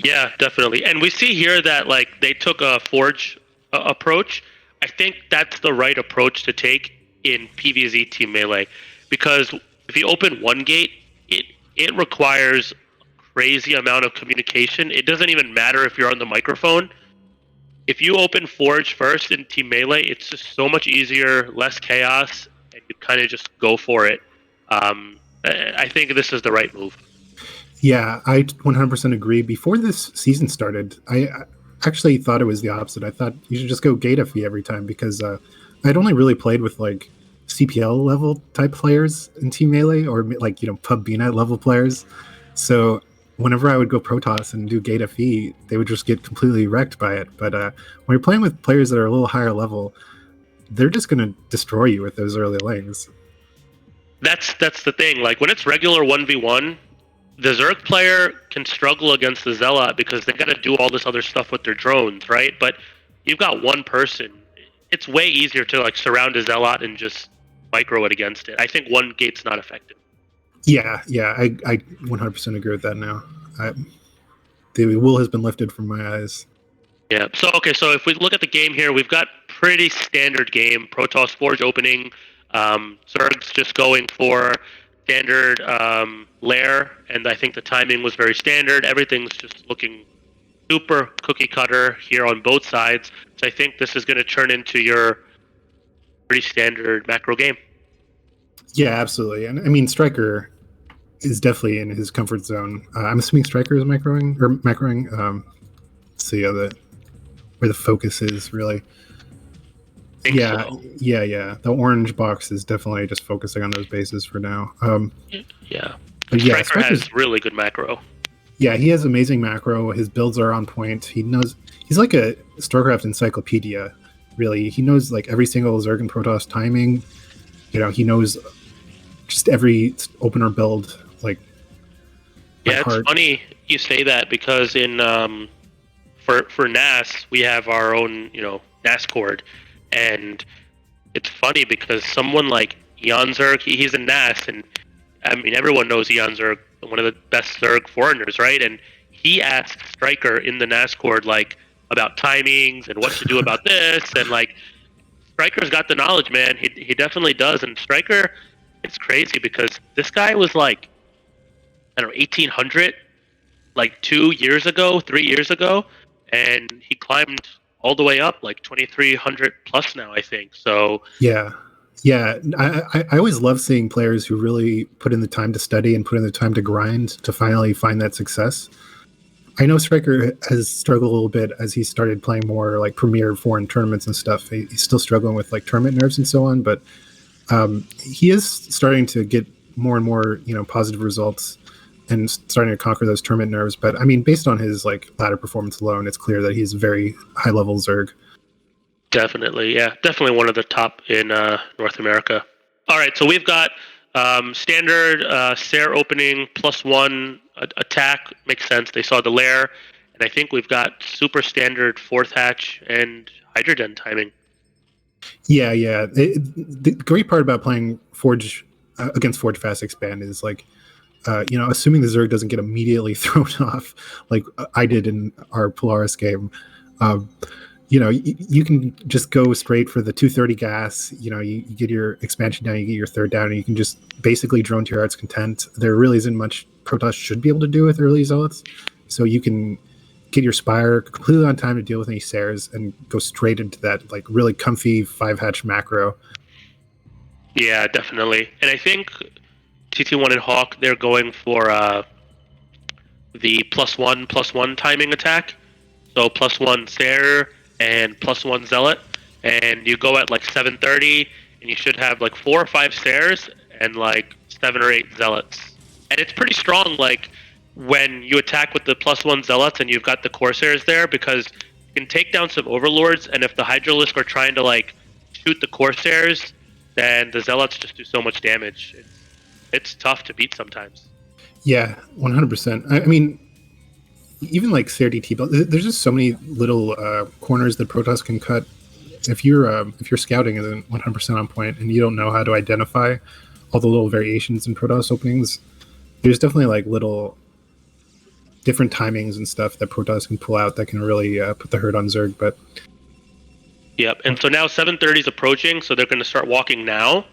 Yeah, definitely. And we see here that like they took a forge approach. I think that's the right approach to take in PvZ team melee because if you open one gate, it requires a crazy amount of communication. It doesn't even matter if you're on the microphone. If you open forge first in team melee, it's just so much easier, less chaos, and you kind of just go for it. I think this is the right move. Yeah, I 100% agree. Before this season started, I actually thought it was the opposite. I thought you should just go gate FE every time because I'd only really played with like CPL level type players in Team Melee or like, Pub BNet level players. So whenever I would go Protoss and do gate FE, they would just get completely wrecked by it. But when you're playing with players that are a little higher level, they're just going to destroy you with those early lanes. That's the thing. Like when it's regular 1v1, the Zerg player can struggle against the Zealot because they got to do all this other stuff with their drones, right? But you've got one person. It's way easier to like surround a Zealot and just micro it against it. I think one gate's not effective. Yeah, I 100% agree with that now. The wool has been lifted from my eyes. Yeah. So okay. So if we look at the game here, we've got pretty standard game. Protoss Forge opening. Zerg's just going for standard lair, and I think the timing was very standard. Everything's just looking super cookie cutter here on both sides. So I think this is going to turn into your pretty standard macro game. Yeah, absolutely. And I mean, Striker is definitely in his comfort zone. I'm assuming Striker is macroing. So yeah, where the focus is really. Yeah, So. yeah. The orange box is definitely just focusing on those bases for now. Yeah. But yeah, Striker has really good macro. Yeah, he has amazing macro. His builds are on point. He knows he's like a StarCraft encyclopedia. Really, he knows like every single Zerg and Protoss timing. He knows just every opener build. Like, yeah, it's funny you say that because in for NAS we have our own NAS cord, and it's funny because someone like Jan Zerg, he's a NAS, and I mean everyone knows Jan Zerg, one of the best Zerg foreigners, right? And he asked Striker in the NAS cord like about timings and what to do about this, and like Striker's got the knowledge, man. He definitely does, and Striker, it's crazy because this guy was like, I don't know, 1800 like 2 years ago, 3 years ago, and he climbed all the way up like 2300 plus now, I think. So yeah. I always love seeing players who really put in the time to study and put in the time to grind to finally find that success. I know Striker has struggled a little bit as he started playing more like premier foreign tournaments and stuff. He's still struggling with like tournament nerves and so on, but he is starting to get more and more, positive results and starting to conquer those tournament nerves. But I mean, based on his like ladder performance alone, it's clear that he's very high level Zerg. definitely, yeah, definitely one of the top in North America. All right, so we've got standard Sair opening +1 attack. Makes sense. They saw the lair, and I think we've got super standard fourth hatch and hydrogen timing. Yeah. The great part about playing Forge against Forge Fast Expand is like, assuming the Zerg doesn't get immediately thrown off, like I did in our Polaris game. You can just go straight for the 230 gas. You get your expansion down, you get your third down, and you can just basically drone to your heart's content. There really isn't much Protoss should be able to do with early Zealots. So you can get your Spire completely on time to deal with any Sairs and go straight into that like really comfy 5-hatch macro. Yeah, definitely. And I think TT1 and Hawk, they're going for the +1/+1 timing attack. So +1 Sair and +1 Zealot. And you go at like 730, and you should have like 4 or 5 Sairs and like 7 or 8 Zealots. And it's pretty strong, like when you attack with the +1 Zealots and you've got the Corsairs there, because you can take down some Overlords, and if the Hydralisk are trying to like shoot the Corsairs, then the Zealots just do so much damage. It's tough to beat sometimes. Yeah, 100%. I mean, even like CRDT, but there's just so many little corners that Protoss can cut. If your scouting isn't 100% on point and you don't know how to identify all the little variations in Protoss openings, there's definitely like little different timings and stuff that Protoss can pull out that can really put the hurt on Zerg. But yep, and so now 7:30 is approaching, so they're going to start walking now.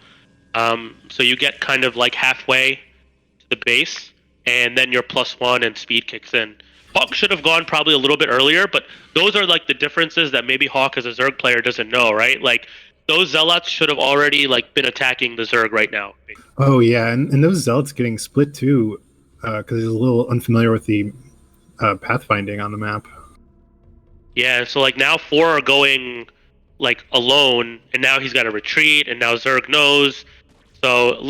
So you get kind of like halfway to the base, and then your +1 and speed kicks in. Hawk should have gone probably a little bit earlier, but those are like the differences that maybe Hawk as a Zerg player doesn't know, right? Like those Zealots should have already like been attacking the Zerg right now. Oh yeah, and those Zealots getting split too, because he's a little unfamiliar with the pathfinding on the map. Yeah, so like now 4 are going like alone, and now he's got to retreat, and now Zerg knows. So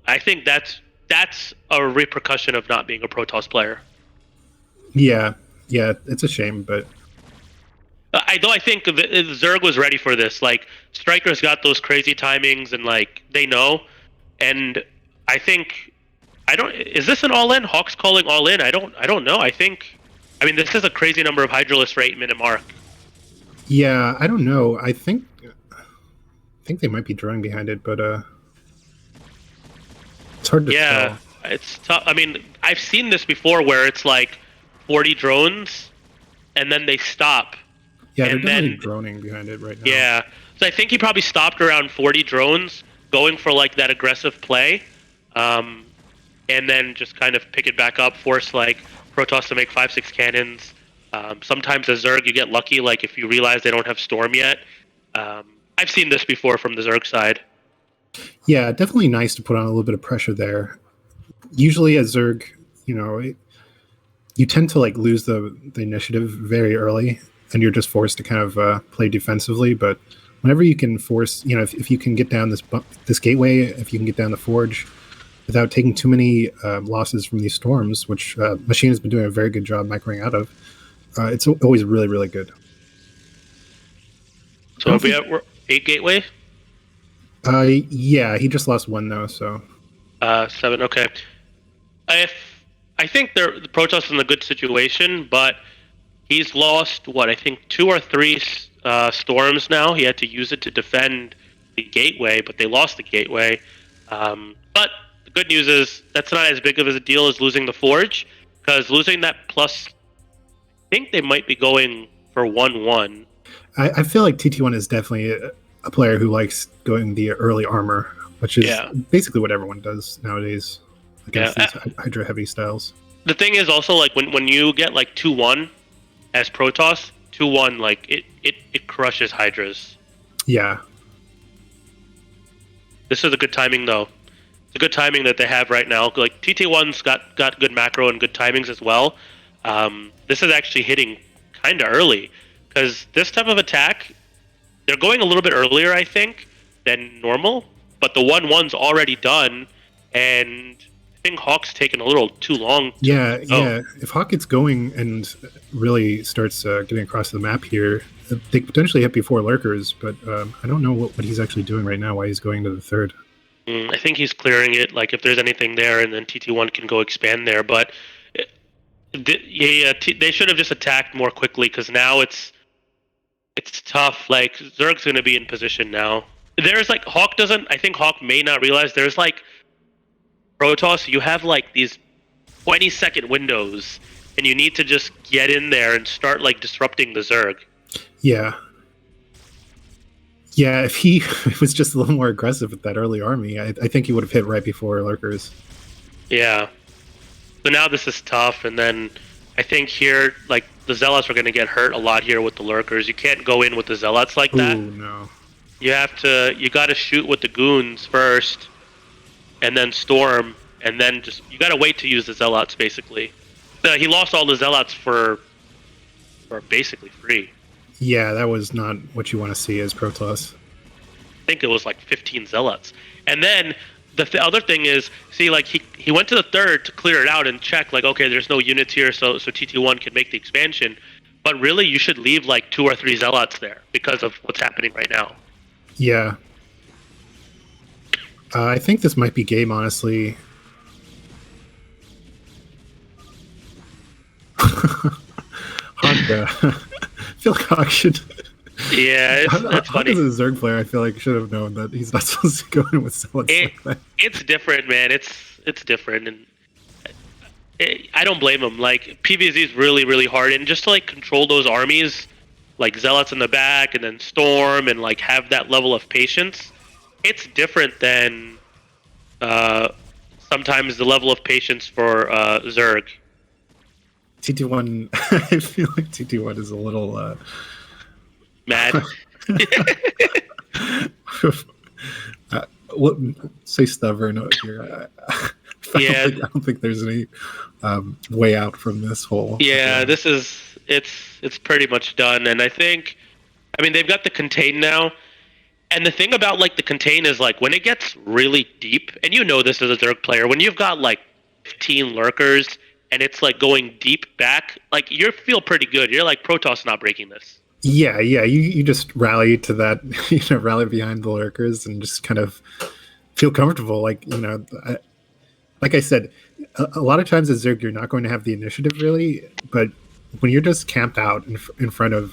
I think that's a repercussion of not being a Protoss player. Yeah, it's a shame, but I think Zerg was ready for this. Like Striker's got those crazy timings, and like they know, and I think I don't. Is this an all in? Hawks calling all in? I don't know. I think. I mean, this is a crazy number of Hydralisk for 8-minute mark. Yeah, I don't know. I think they might be drawing behind it, but it's hard to Yeah, tell. it's tough. I mean, I've seen this before where it's like 40 drones and then they stop. Yeah, they're And definitely then, droning behind it right now. yeah. So I think he probably stopped around 40 drones going for like that aggressive play. Um, and then just kind of pick it back up, force like Protoss to make 5-6 cannons. Sometimes as Zerg, you get lucky, like if you realize they don't have Storm yet. I've seen this before from the Zerg side. Yeah, definitely nice to put on a little bit of pressure there. Usually, as Zerg, you know, you tend to like lose the initiative very early, and you're just forced to kind of play defensively. But whenever you can force, you know, if you can get down this gateway, if you can get down the forge without taking too many losses from these storms, which Machine has been doing a very good job microing out of, it's always really, really good. So are we at 8 gateway? Yeah, he just lost one though, so 7. Okay. If I think the Protoss is in a good situation, but he's lost what I think 2 or 3 storms now. He had to use it to defend the gateway, but they lost the gateway. But the good news is that's not as big of a deal as losing the forge, because losing that plus, I think they might be going for 1-1. I feel like TT1 is definitely a player who likes going the early armor, which is Yeah. basically what everyone does nowadays against Yeah. these Hydra heavy styles. The thing is also like when you get like 2-1 as Protoss, 2-1 like it crushes Hydras. Yeah, This is a good timing though. It's a good timing that they have right now. Like TT1's got good macro and good timings as well. This is actually hitting kind of early because this type of attack, they're going a little bit earlier, I think, than normal. But the 1-1's already done, and I think Hawk's taken a little too long. yeah. If Hawk gets going and really starts getting across the map here, they could potentially hit before lurkers. But I don't know what he's actually doing right now. Why he's going to the third? I think he's clearing it. Like if there's anything there, and then TT1 can go expand there. But they should have just attacked more quickly because now it's tough. Like Zerg's gonna be in position now. There's like Hawk doesn't. I think Hawk may not realize there's like Protoss. You have like these 20-second windows, and you need to just get in there and start like disrupting the Zerg. Yeah. Yeah, if he was just a little more aggressive with that early army, I think he would have hit right before lurkers. Yeah. So now this is tough, and then I think here, like the Zealots are going to get hurt a lot here with the lurkers. You can't go in with the Zealots like that. Ooh, no. You got to shoot with the goons first, and then storm, and then you got to wait to use the Zealots basically. He lost all the Zealots for basically free. Yeah, that was not what you want to see as Protoss. I think it was like 15 Zealots. And then the other thing is, see, like he went to the third to clear it out and check, like, okay, there's no units here, so TT1 can make the expansion. But really, you should leave like 2 or 3 Zealots there because of what's happening right now. Yeah. I think this might be game, honestly. Hawk, I feel like Hawk should. Yeah, it's Hawk funny. as a Zerg player, I feel like should have known that he's not supposed to go in with Zealots like that. It's different, man. It's different, and I don't blame him. Like PvZ is really, really hard, and just to like control those armies, like Zealots in the back, and then Storm, and like have that level of patience. It's different than sometimes the level of patience for Zerg. TT1, I feel like TT1 is a little Mad. What, say stubborn here. I don't think there's any way out from this hole. Yeah, it's pretty much done, and I mean they've got the contain now, and the thing about like the contain is like when it gets really deep, and you know this as a Zerg player, when you've got like 15 lurkers and it's like going deep back, like you feel pretty good. You're like Protoss not breaking this. Yeah. You just rally to that, rally behind the lurkers and just kind of feel comfortable. Like, like I said, a lot of times as Zerg, you're not going to have the initiative really, but when you're just camped out in front of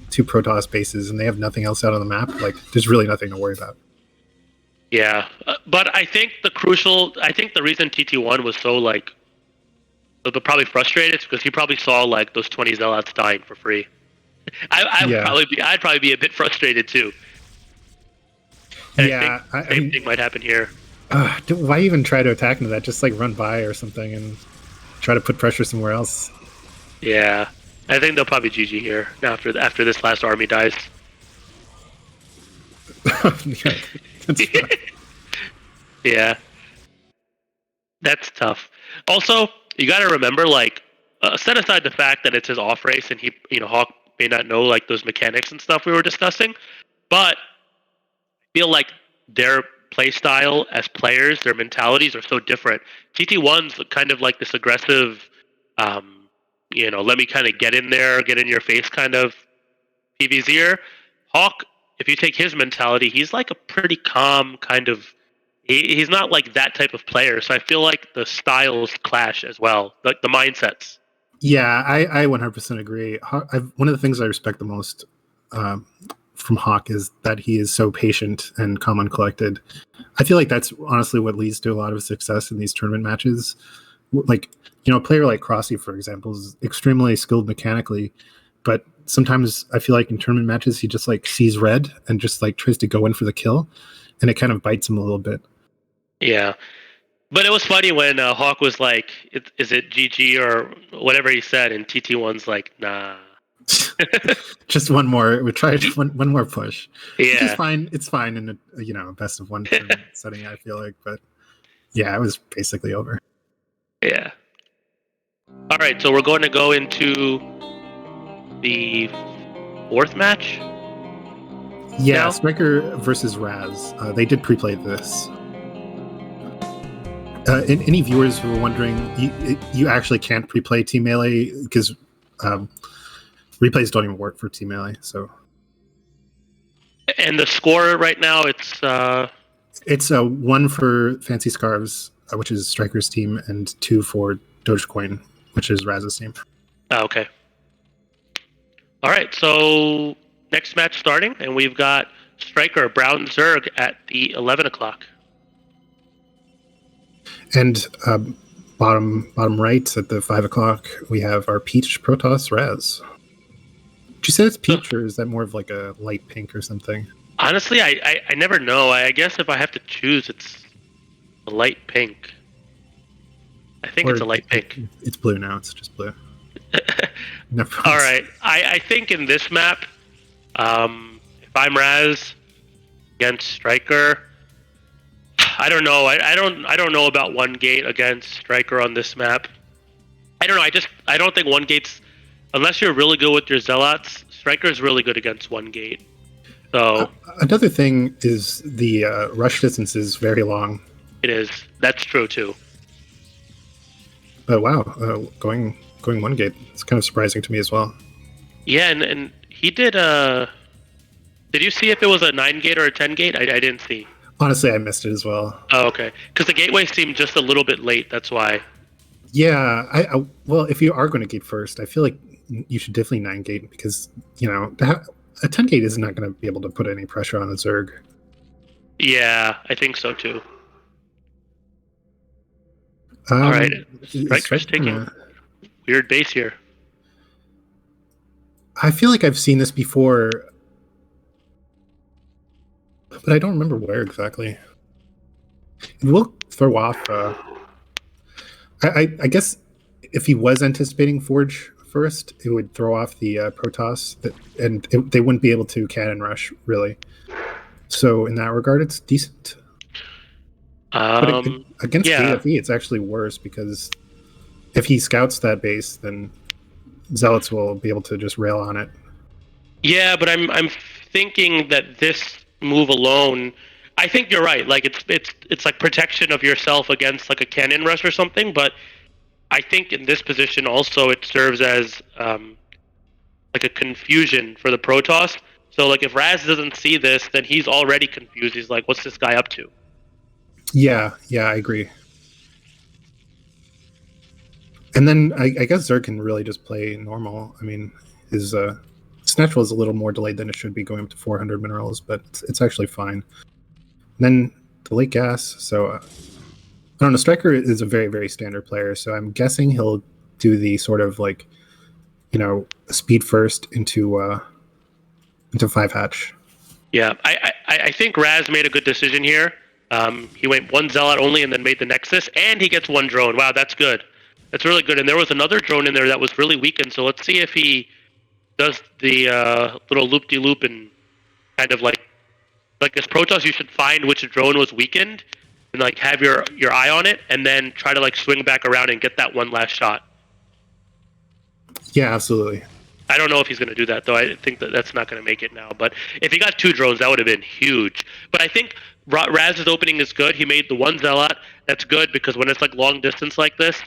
two Protoss bases and they have nothing else out on the map, like there's really nothing to worry about. Yeah, but I think the reason TT1 was so like, probably frustrated is because he probably saw like those 20 zealots dying for free. Yeah, I'd probably be a bit frustrated too. And yeah. I think the same thing might happen here. Why even try to attack into that? Just like run by or something and try to put pressure somewhere else. Yeah, I think they'll probably GG here after this last army dies. Yeah, that's Yeah, that's tough. Also, you got to remember, like, set aside the fact that it's his off race and Hawk may not know like those mechanics and stuff we were discussing, but I feel like their play style as players, their mentalities are so different. TT1's kind of like this aggressive, let me kind of get in there, get in your face kind of PVZer. Hawk, if you take his mentality, he's like a pretty calm kind of. He's not like that type of player, so I feel like the styles clash as well, like the mindsets. Yeah, I 100% agree. One of the things I respect the most um, from Hawk is that he is so patient and calm and collected. I feel like that's honestly what leads to a lot of success in these tournament matches. Like, a player like Crossy, for example, is extremely skilled mechanically, but sometimes I feel like in tournament matches he just like sees red and just like tries to go in for the kill, and it kind of bites him a little bit. Yeah. But it was funny when Hawk was like, "Is it GG or whatever he said?" And TT1's like, "Nah." Just one more. We tried one more push. Yeah, Which is fine. It's fine in a best of one setting. I feel like, but yeah, it was basically over. yeah. All right, so we're going to go into the fourth match. Yeah, now? Striker versus Raz. They did pre-play this. And any viewers who are wondering, you actually can't pre-play Team Melee because replays don't even work for Team Melee. So, and the score right now, it's 1 for Fancy Scarves, which is Striker's team, and 2 for Dogecoin, which is Raz's team. Okay. All right, so next match starting, and we've got Striker Brown Zerg at the 11 o'clock. And bottom right at the 5 o'clock, we have our Peach Protoss Raz. Did you say it's peach, or is that more of like a light pink or something? Honestly, I never know. I guess if I have to choose, it's a light pink. I think it's a light pink. It's blue now. It's just blue. No All right. I think in this map, if I'm Raz against Striker, I don't know. I don't know about one gate against Striker on this map. I don't know. I don't think one gate's, unless you're really good with your zealots. Striker's really good against one gate. So another thing is the rush distance is very long. It is. That's true too. But wow, going one gate, it's kind of surprising to me as well. Yeah, and he did. Did you see if it was a 9 gate or a 10 gate? I didn't see. Honestly, I missed it as well. Oh, okay. Because the gateway seemed just a little bit late. That's why. Yeah, well, if you are going to gate first, I feel like you should definitely 9 gate because a 10 gate is not going to be able to put any pressure on the Zerg. Yeah, I think so too. All right, Striker's taking weird base here. I feel like I've seen this before, but I don't remember where exactly. It will throw off. I guess if he was anticipating Forge first, it would throw off the Protoss, and they wouldn't be able to cannon rush really. So in that regard, it's decent. But against KFE, it's actually worse because if he scouts that base, then Zealots will be able to just rail on it. Yeah, but I'm thinking that this move alone, I think you're right. Like it's like protection of yourself against like a cannon rush or something. But I think in this position also it serves as like a confusion for the Protoss. So like if Raz doesn't see this, then he's already confused. He's like, what's this guy up to? Yeah, I agree. And then I guess Zerg can really just play normal. I mean, his snatch is a little more delayed than it should be, going up to 400 minerals, but it's actually fine. And then the late gas. So I don't know. Striker is a very very standard player, so I'm guessing he'll do the sort of like speed first into 5 hatch. Yeah, I think Raz made a good decision here. He went one zealot only and then made the nexus, and he gets one drone. Wow, that's good. That's really good. And there was another drone in there that was really weakened. So let's see if he does the little loop de loop and kind of like this Protoss. You should find which drone was weakened and like have your eye on it, and then try to like swing back around and get that one last shot. Yeah, absolutely. I don't know if he's going to do that, though. I think that's not going to make it now. But if he got 2 drones, that would have been huge. But I think Raz's opening is good. He made the one zealot. That's good because when it's like long distance like this,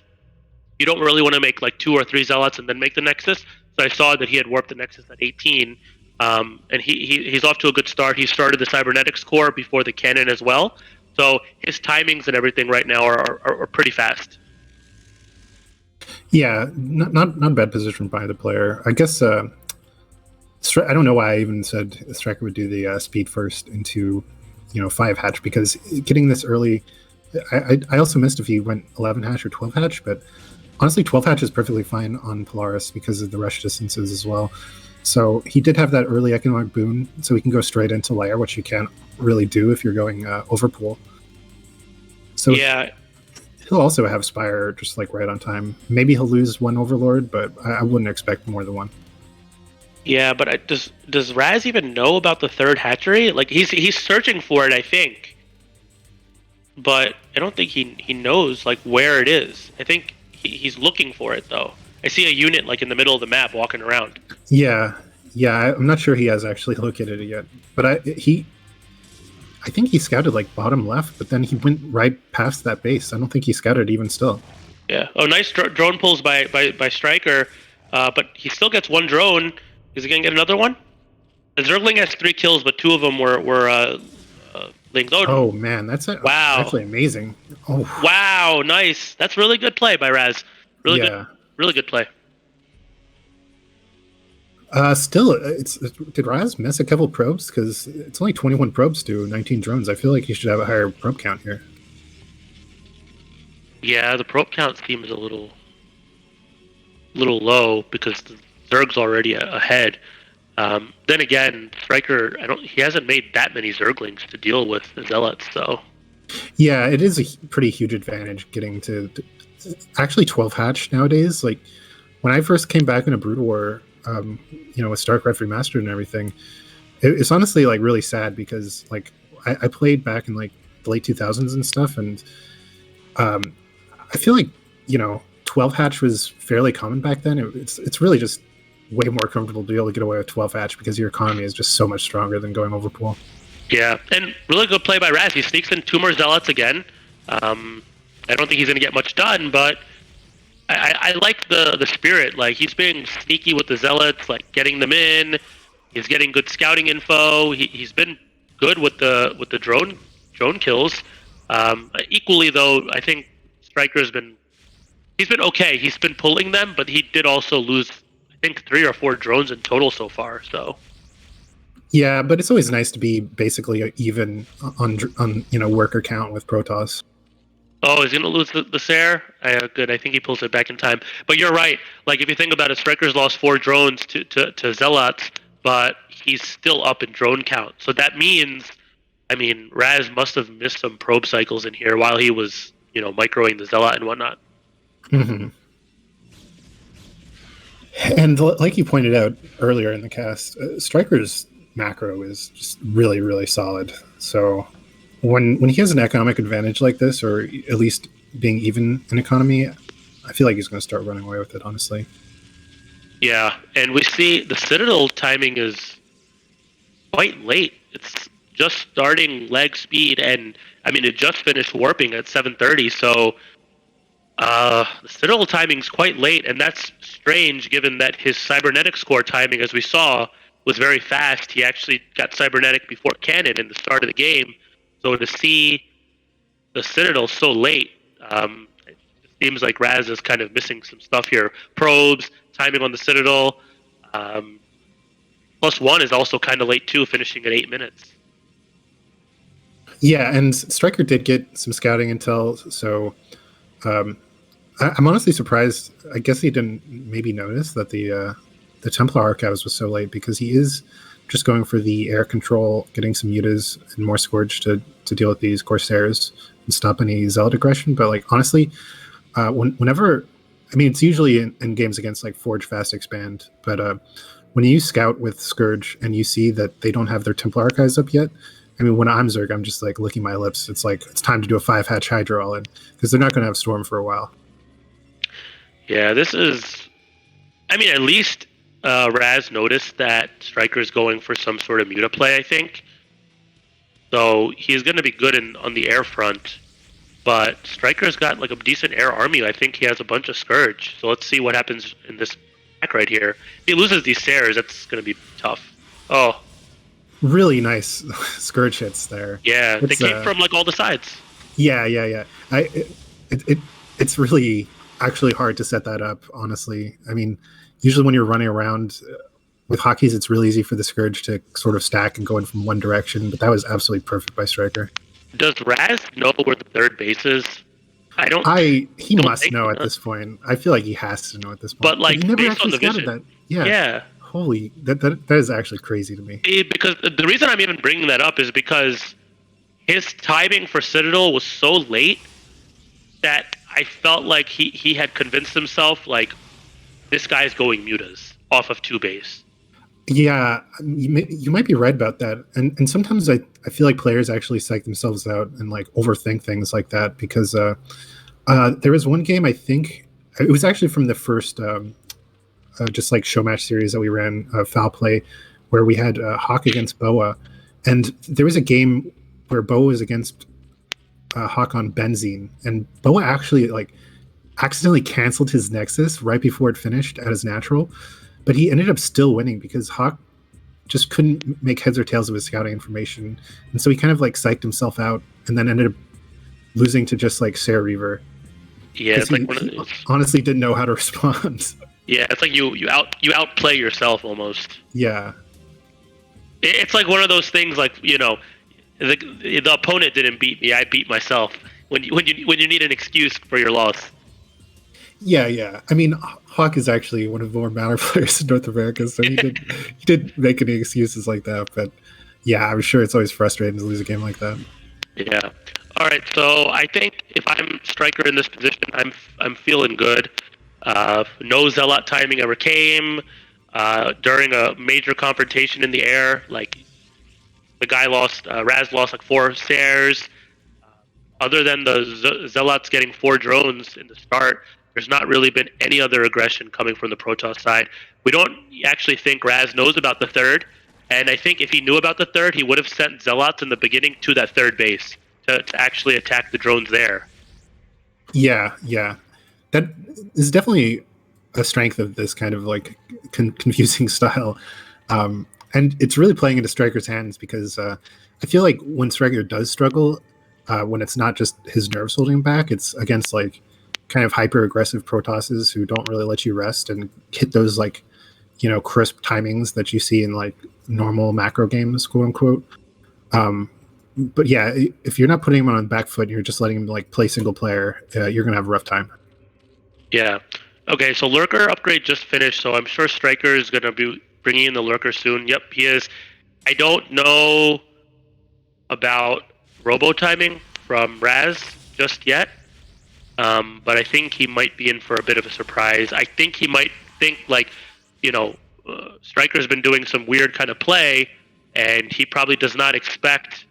you don't really want to make like 2 or 3 zealots and then make the nexus. So I saw that he had warped the nexus at 18, and he's off to a good start. He started the cybernetics core before the cannon as well. So his timings and everything right now are pretty fast. Yeah, not a bad position by the player. I guess I don't know why I even said Striker would do the speed first into 5 hatch, because getting this early. I also missed if he went 11 hatch or 12 hatch, but honestly 12 hatch is perfectly fine on Polaris because of the rush distances as well. So he did have that early economic boon, so he can go straight into layer, which you can't really do if you're going overpool. So yeah. He'll also have Spire just like right on time. Maybe he'll lose one Overlord, but I wouldn't expect more than one. Yeah, but does Raz even know about the third hatchery? Like he's searching for it, I think, but I don't think he knows like where it is. I think he's looking for it though. I see a unit like in the middle of the map walking around. Yeah, I'm not sure he has actually located it yet, but I think he scouted like bottom left, but then he went right past that base. I don't think he scouted even still. Yeah. Oh, nice drone pulls by Striker, but he still gets one drone. Is he gonna get another one? The Zergling has 3 kills, but 2 of them were Lings. Oh man, that's actually amazing. Oh wow, nice. That's really good play by Raz. Really good, really good play. Still, did Raz miss a couple probes? Because it's only 21 probes to 19 drones. I feel like he should have a higher probe count here. Yeah, the probe count seems a little low because the Zerg's already ahead. Then again, Striker, he hasn't made that many Zerglings to deal with the Zealots, so. Yeah, it is a pretty huge advantage getting to actually 12 hatch nowadays. Like when I first came back in a Brood War, with StarCraft Remastered and everything, it's honestly like really sad because like I played back in like the late 2000s and stuff, and I feel like 12 hatch was fairly common back then. It's really just way more comfortable to be able to get away with 12 hatch because your economy is just so much stronger than going overpool. Yeah, and really good play by Raz. He sneaks in 2 more Zealots again. I don't think he's going to get much done, but I like the spirit. Like he's being sneaky with the Zealots, like getting them in. He's getting good scouting info. He's been good with the drone kills. Equally though, I think Striker's been okay. He's been pulling them, but he did also lose I think 3 or 4 drones in total so far. So yeah, but it's always nice to be basically even on worker count with Protoss. Oh, he's gonna lose the Sare? Good. I think he pulls it back in time. But you're right. Like if you think about it, Striker's lost 4 drones to Zealots, but he's still up in drone count. So that means, Raz must have missed some probe cycles in here while he was, microing the Zealot and whatnot. Mm-hmm. And like you pointed out earlier in the cast, Striker's macro is just really, really solid. So when he has an economic advantage like this, or at least being even in economy, I feel like he's going to start running away with it, honestly. Yeah, and we see the Citadel timing is quite late. It's just starting leg speed, and it just finished warping at 7:30. So the Citadel timing's quite late, and that's strange given that his cybernetic score timing, as we saw, was very fast. He actually got cybernetic before cannon in the start of the game. So to see the Citadel so late, it seems like Raz is kind of missing some stuff here. Probes, timing on the Citadel. Um, +1 is also kind of late too, finishing at 8 minutes. Yeah, and Striker did get some scouting intel, so um, I'm honestly surprised. I guess he didn't maybe notice that the Templar Archives was so late, because he is just going for the air control, getting some mutas and more Scourge to deal with these Corsairs and stop any Zealot aggression. But like honestly, whenever, I mean, it's usually in games against like Forge, Fast Expand, but when you scout with Scourge and you see that they don't have their Templar Archives up yet, I mean, when I'm Zerg, I'm just like licking my lips. It's like it's time to do a 5-hatch Hydra all in, because they're not going to have Storm for a while. Yeah, this is. I mean, at least Raz noticed that Striker is going for some sort of muta play, I think. So he's going to be good on the air front. But Striker's got like a decent air army. I think he has a bunch of Scourge. So let's see what happens in this pack right here. If he loses these Sares, that's going to be tough. Oh. Really nice Scourge hits there. Yeah, they came from like all the sides. Yeah. It's really actually hard to set that up, honestly. I mean, usually when you're running around with hotkeys, it's really easy for the Scourge to sort of stack and go in from one direction, but that was absolutely perfect by Striker. Does Raz know where the third base is? He must know at this point. I feel like he has to know at this point. But like, he never based actually on the scouted vision. that. Yeah. Holy, that is actually crazy to me. Because the reason I'm even bringing that up is because his timing for Citadel was so late that I felt like he had convinced himself like this guy's going mutas off of 2 base. Yeah, you might be right about that. And sometimes I feel like players actually psych themselves out and like overthink things like that, because there was one game, I think it was actually from the first just like show match series that we ran, Foul Play, where we had Hawk against Boa, and there was a game where Boa was against Hawk on Benzene, and Boa actually like accidentally canceled his Nexus right before it finished at his natural, but he ended up still winning because Hawk just couldn't make heads or tails of his scouting information, and so he kind of like psyched himself out and then ended up losing to just like Sarah Reaver. Yeah, it's like he honestly didn't know how to respond. Yeah, it's like you outplay yourself almost. Yeah, it's like one of those things. Like, you know, the opponent didn't beat me; I beat myself. When you need an excuse for your loss. Yeah. I mean, Hawk is actually one of the more matter players in North America, so he did make any excuses like that. But yeah, I'm sure it's always frustrating to lose a game like that. Yeah. All right. So I think if I'm Striker in this position, I'm feeling good. No Zealot timing ever came during a major confrontation in the air. Like the guy Raz lost like 4 Sares. Other than the Zealots getting 4 drones in the start, there's not really been any other aggression coming from the Protoss side. We don't actually think Raz knows about the third, and I think if he knew about the third, he would have sent Zealots in the beginning to that third base to actually attack the drones there. Yeah. That is definitely a strength of this kind of like confusing style. And it's really playing into Striker's hands, because I feel like when Striker does struggle, when it's not just his nerves holding him back, it's against like kind of hyper aggressive Protosses who don't really let you rest and hit those like, you know, crisp timings that you see in like normal macro games, quote unquote. But yeah, if you're not putting him on the back foot, you're just letting him like play single player, you're gonna have a rough time. Yeah. Okay, so Lurker upgrade just finished, so I'm sure Striker is gonna be bringing in the Lurker soon. Yep, he is. I don't know about robo timing from Raz just yet, but I think he might be in for a bit of a surprise. I think he might think like, you know, Striker's been doing some weird kind of play, and he probably does not expect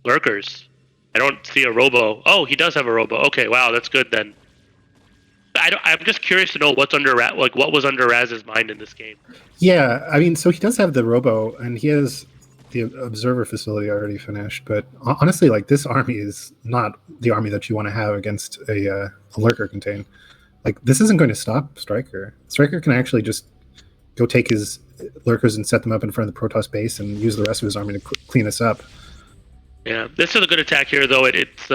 Lurkers. I don't see a robo. Oh, he does have a robo. Okay, wow, that's good then. I'm just curious to know what was under Raz's mind in this game. Yeah, I mean, so he does have the robo, and he has the observer facility already finished. But honestly, like this army is not the army that you want to have against a lurker contain. Like this isn't going to stop Striker. Striker can actually just go take his lurkers and set them up in front of the Protoss base and use the rest of his army to clean us up. Yeah, this is a good attack here, though. It's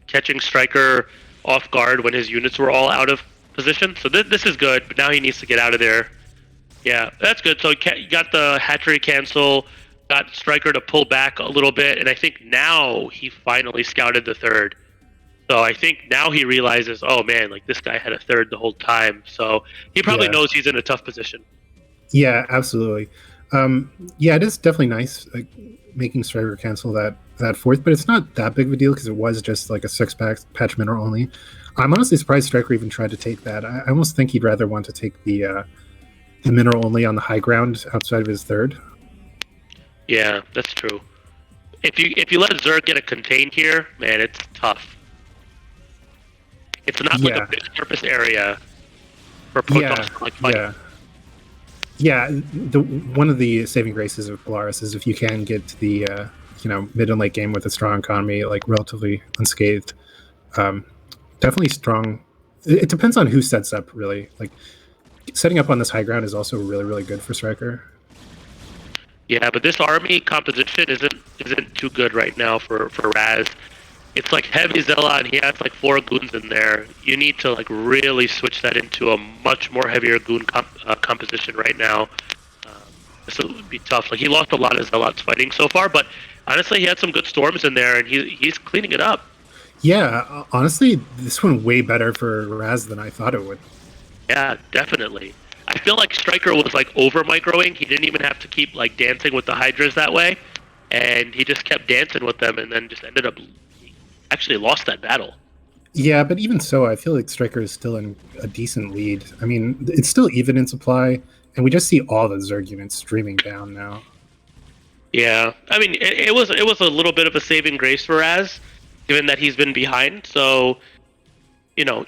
catching Striker off guard when his units were all out of position. So this is good, but now he needs to get out of there. Yeah, that's good. So he got the hatchery cancel, got Striker to pull back a little bit, and I think now he finally scouted the third. So I think now he realizes, oh man, like this guy had a third the whole time. So he probably Yeah. knows he's in a tough position. Yeah, absolutely. Yeah, it is definitely nice like, making Striker cancel that fourth, but it's not that big of a deal because it was just like a patch mineral only. I'm honestly surprised Striker even tried to take that. I almost think he'd rather want to take the mineral only on the high ground outside of his third. Yeah, that's true. If you let Zerg get a contain here, man, it's tough. It's not like a Yeah, big surface area for yeah, Protoss to like fight. yeah. Yeah, one of the saving graces of Polaris is if you can get to the mid and late game with a strong economy, like relatively unscathed. Um, Definitely strong. It depends on who sets up. Really, like setting up on this high ground is also really really good for Striker. Yeah, but this army composition isn't too good right now for Raz. It's like heavy Zella, and he has like 4 goons in there. You need to like really switch that into a much more heavier goon composition right now. This would be tough. Like he lost a lot of Zealots fighting so far, but honestly, he had some good storms in there, and he's cleaning it up. Yeah, honestly, this one way better for Raz than I thought it would. Yeah, definitely. I feel like Striker was like over microing. He didn't even have to keep like dancing with the Hydras that way, and he just kept dancing with them, and then just ended up actually lost that battle. Yeah, but even so, I feel like Striker is still in a decent lead. I mean, it's still even in supply, and we just see all the Zerg units streaming down now. Yeah, I mean it was a little bit of a saving grace for Raz, given that he's been behind. So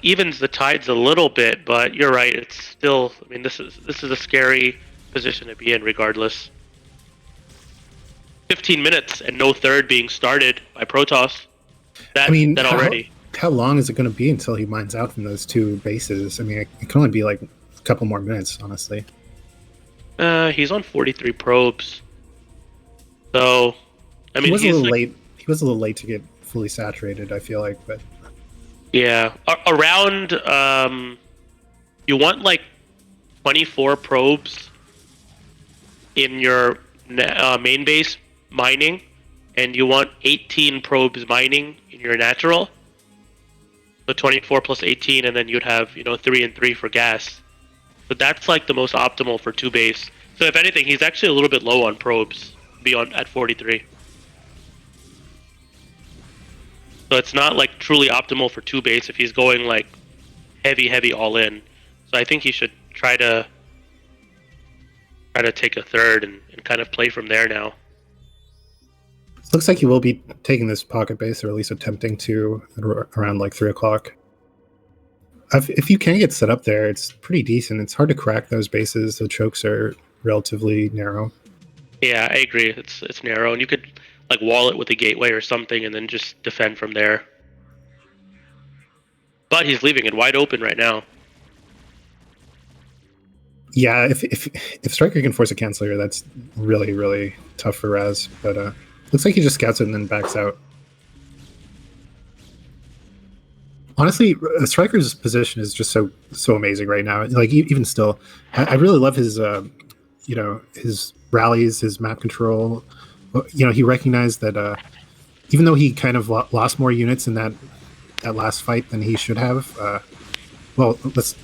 evens the tides a little bit. But you're right, it's still. I mean, this is a scary position to be in, regardless. 15 minutes and no third being started by Protoss. I mean, That already. how long is it going to be until he mines out from those 2 bases? I mean, it can only be like a couple more minutes, honestly. He's on 43 probes. So, I mean, He was a he's little like, late. He was a little late to get fully saturated, I feel like, but yeah, around. You want like 24 probes in your main base mining, and you want 18 probes mining in your natural. So 24 plus 18, and then you'd have 3 and 3 for gas. But that's like the most optimal for 2 base. So if anything, he's actually a little bit low on probes, beyond at 43. So it's not like truly optimal for 2 base if he's going like heavy all in. So I think he should try to take a third and kind of play from there now. looks like he will be taking this pocket base, or at least attempting to, around like 3 o'clock. If you can get set up there, it's pretty decent. It's hard to crack those bases. The chokes are relatively narrow. Yeah, I agree. It's narrow, and you could like wall it with a gateway or something, and then just defend from there. But he's leaving it wide open right now. Yeah, if Striker can force a cancel here, that's really really tough for Raz. But looks like he just scouts it and then backs out. Honestly, Striker's position is just so amazing right now. Like even still, I really love his his rallies, his map control. He recognized that even though he kind of lost more units in that last fight than he should have. Well, let's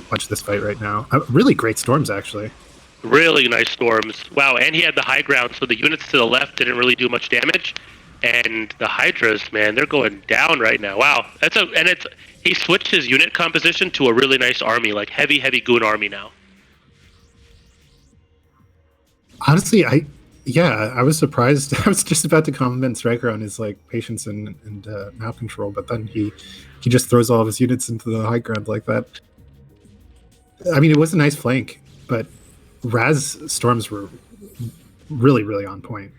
watch this fight right now. Really great storms, actually. Really nice storms. Wow, and he had the high ground, so the units to the left didn't really do much damage. And the Hydras, man, they're going down right now. Wow, he switched his unit composition to a really nice army, like heavy goon army now. Honestly, I was surprised. I was just about to compliment Striker on his like patience and map control, but then he just throws all of his units into the high ground like that. I mean, it was a nice flank, but Raz storms were really really on point,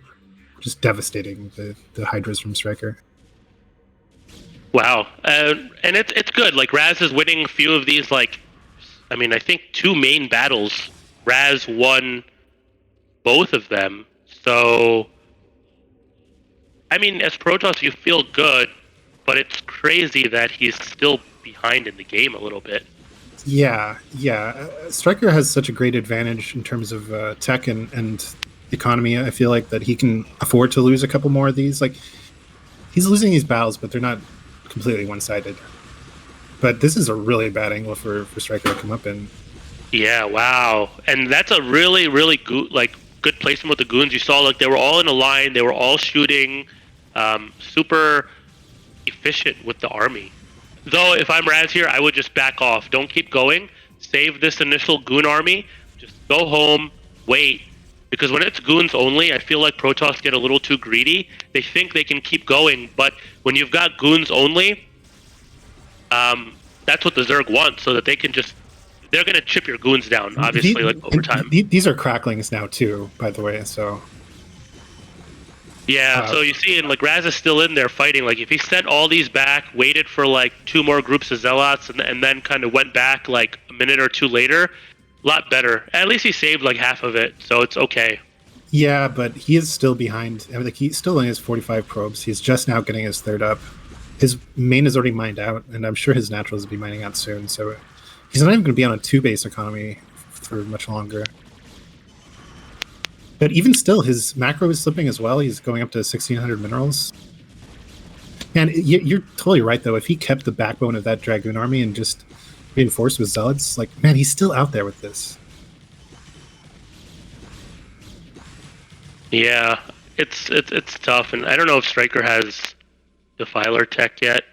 just devastating the Hydras from Striker. Wow, and it's good. Like Raz is winning a few of these. Like, I mean, I think 2 main battles, Raz won both of them. So, I mean, as Protoss, you feel good, but it's crazy that he's still behind in the game a little bit. Yeah, yeah. Striker has such a great advantage in terms of tech and economy. I feel like that he can afford to lose a couple more of these. Like he's losing these battles, but they're not completely one-sided. But this is a really bad angle for Striker to come up in. Yeah, wow. And that's a really, really good placement with the goons. You saw like they were all in a line, they were all shooting, super efficient with the army. Though if I'm Raz here, I would just back off. Don't keep going. Save this initial goon army. Just go home, wait. Because when it's goons only, I feel like Protoss get a little too greedy. They think they can keep going, but when you've got goons only, that's what the Zerg wants, so that they can just they're gonna chip your goons down, obviously, like over time. These are cracklings now too, by the way. So yeah, so you see, and like Raz is still in there fighting. Like if he sent all these back, waited for like 2 more groups of zealots, and then kind of went back like a minute or 2 later, a lot better. At least he saved like half of it, so it's okay. yeah, but he is still behind. I mean, like he still only has 45 probes. He's just now getting his third up. His main is already mined out, and I'm sure his naturals will be mining out soon. So he's not even going to be on a 2-base economy for much longer. But even still, his macro is slipping as well. He's going up to 1,600 minerals. And you're totally right, though. If he kept the backbone of that Dragoon army and just reinforced with Zealots, like, man, he's still out there with this. Yeah, it's tough, and I don't know if Striker has Defiler tech yet.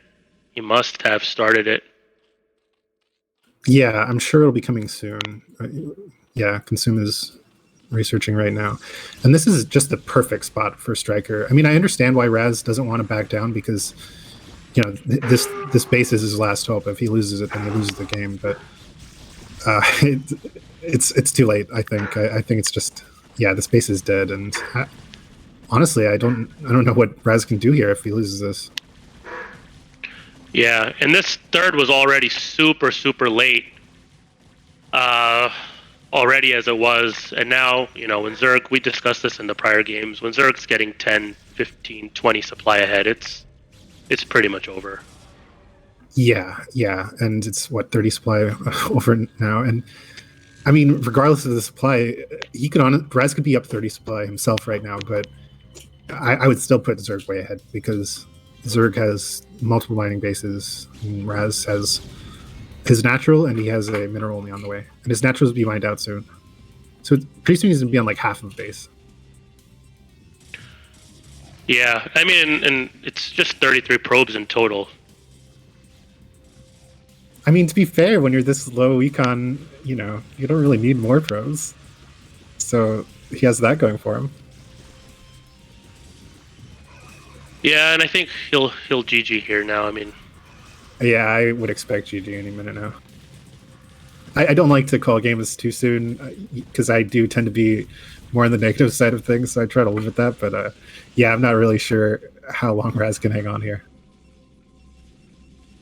He must have started it. Yeah, I'm sure it'll be coming soon. Yeah, Consume is researching right now. And this is just the perfect spot for Striker. I mean, I understand why Raz doesn't want to back down because, you know, this base is his last hope. If he loses it, then he loses the game. But it's too late, I think. I think it's just, yeah, this base is dead. And honestly, I don't know what Raz can do here if he loses this. Yeah, and this third was already super, super late. Already as it was, and now, you know, when Zerg, we discussed this in the prior games, when Zerg's getting 10, 15, 20 supply ahead, it's pretty much over. Yeah, and it's, what, 30 supply over now, and I mean, regardless of the supply, he could Raz could be up 30 supply himself right now, but I would still put Zerg way ahead because Zerg has multiple mining bases, and Raz has his natural, and he has a mineral only on the way. And his naturals will be mined out soon. So pretty soon he's going to be on like half of base. Yeah, I mean, and it's just 33 probes in total. I mean, to be fair, when you're this low econ, you know, you don't really need more probes. So he has that going for him. Yeah, and I think he'll GG here now. I mean, yeah, I would expect GG any minute now. I don't like to call games too soon because I do tend to be more on the negative side of things, so I try to limit that. But yeah, I'm not really sure how long Raz can hang on here.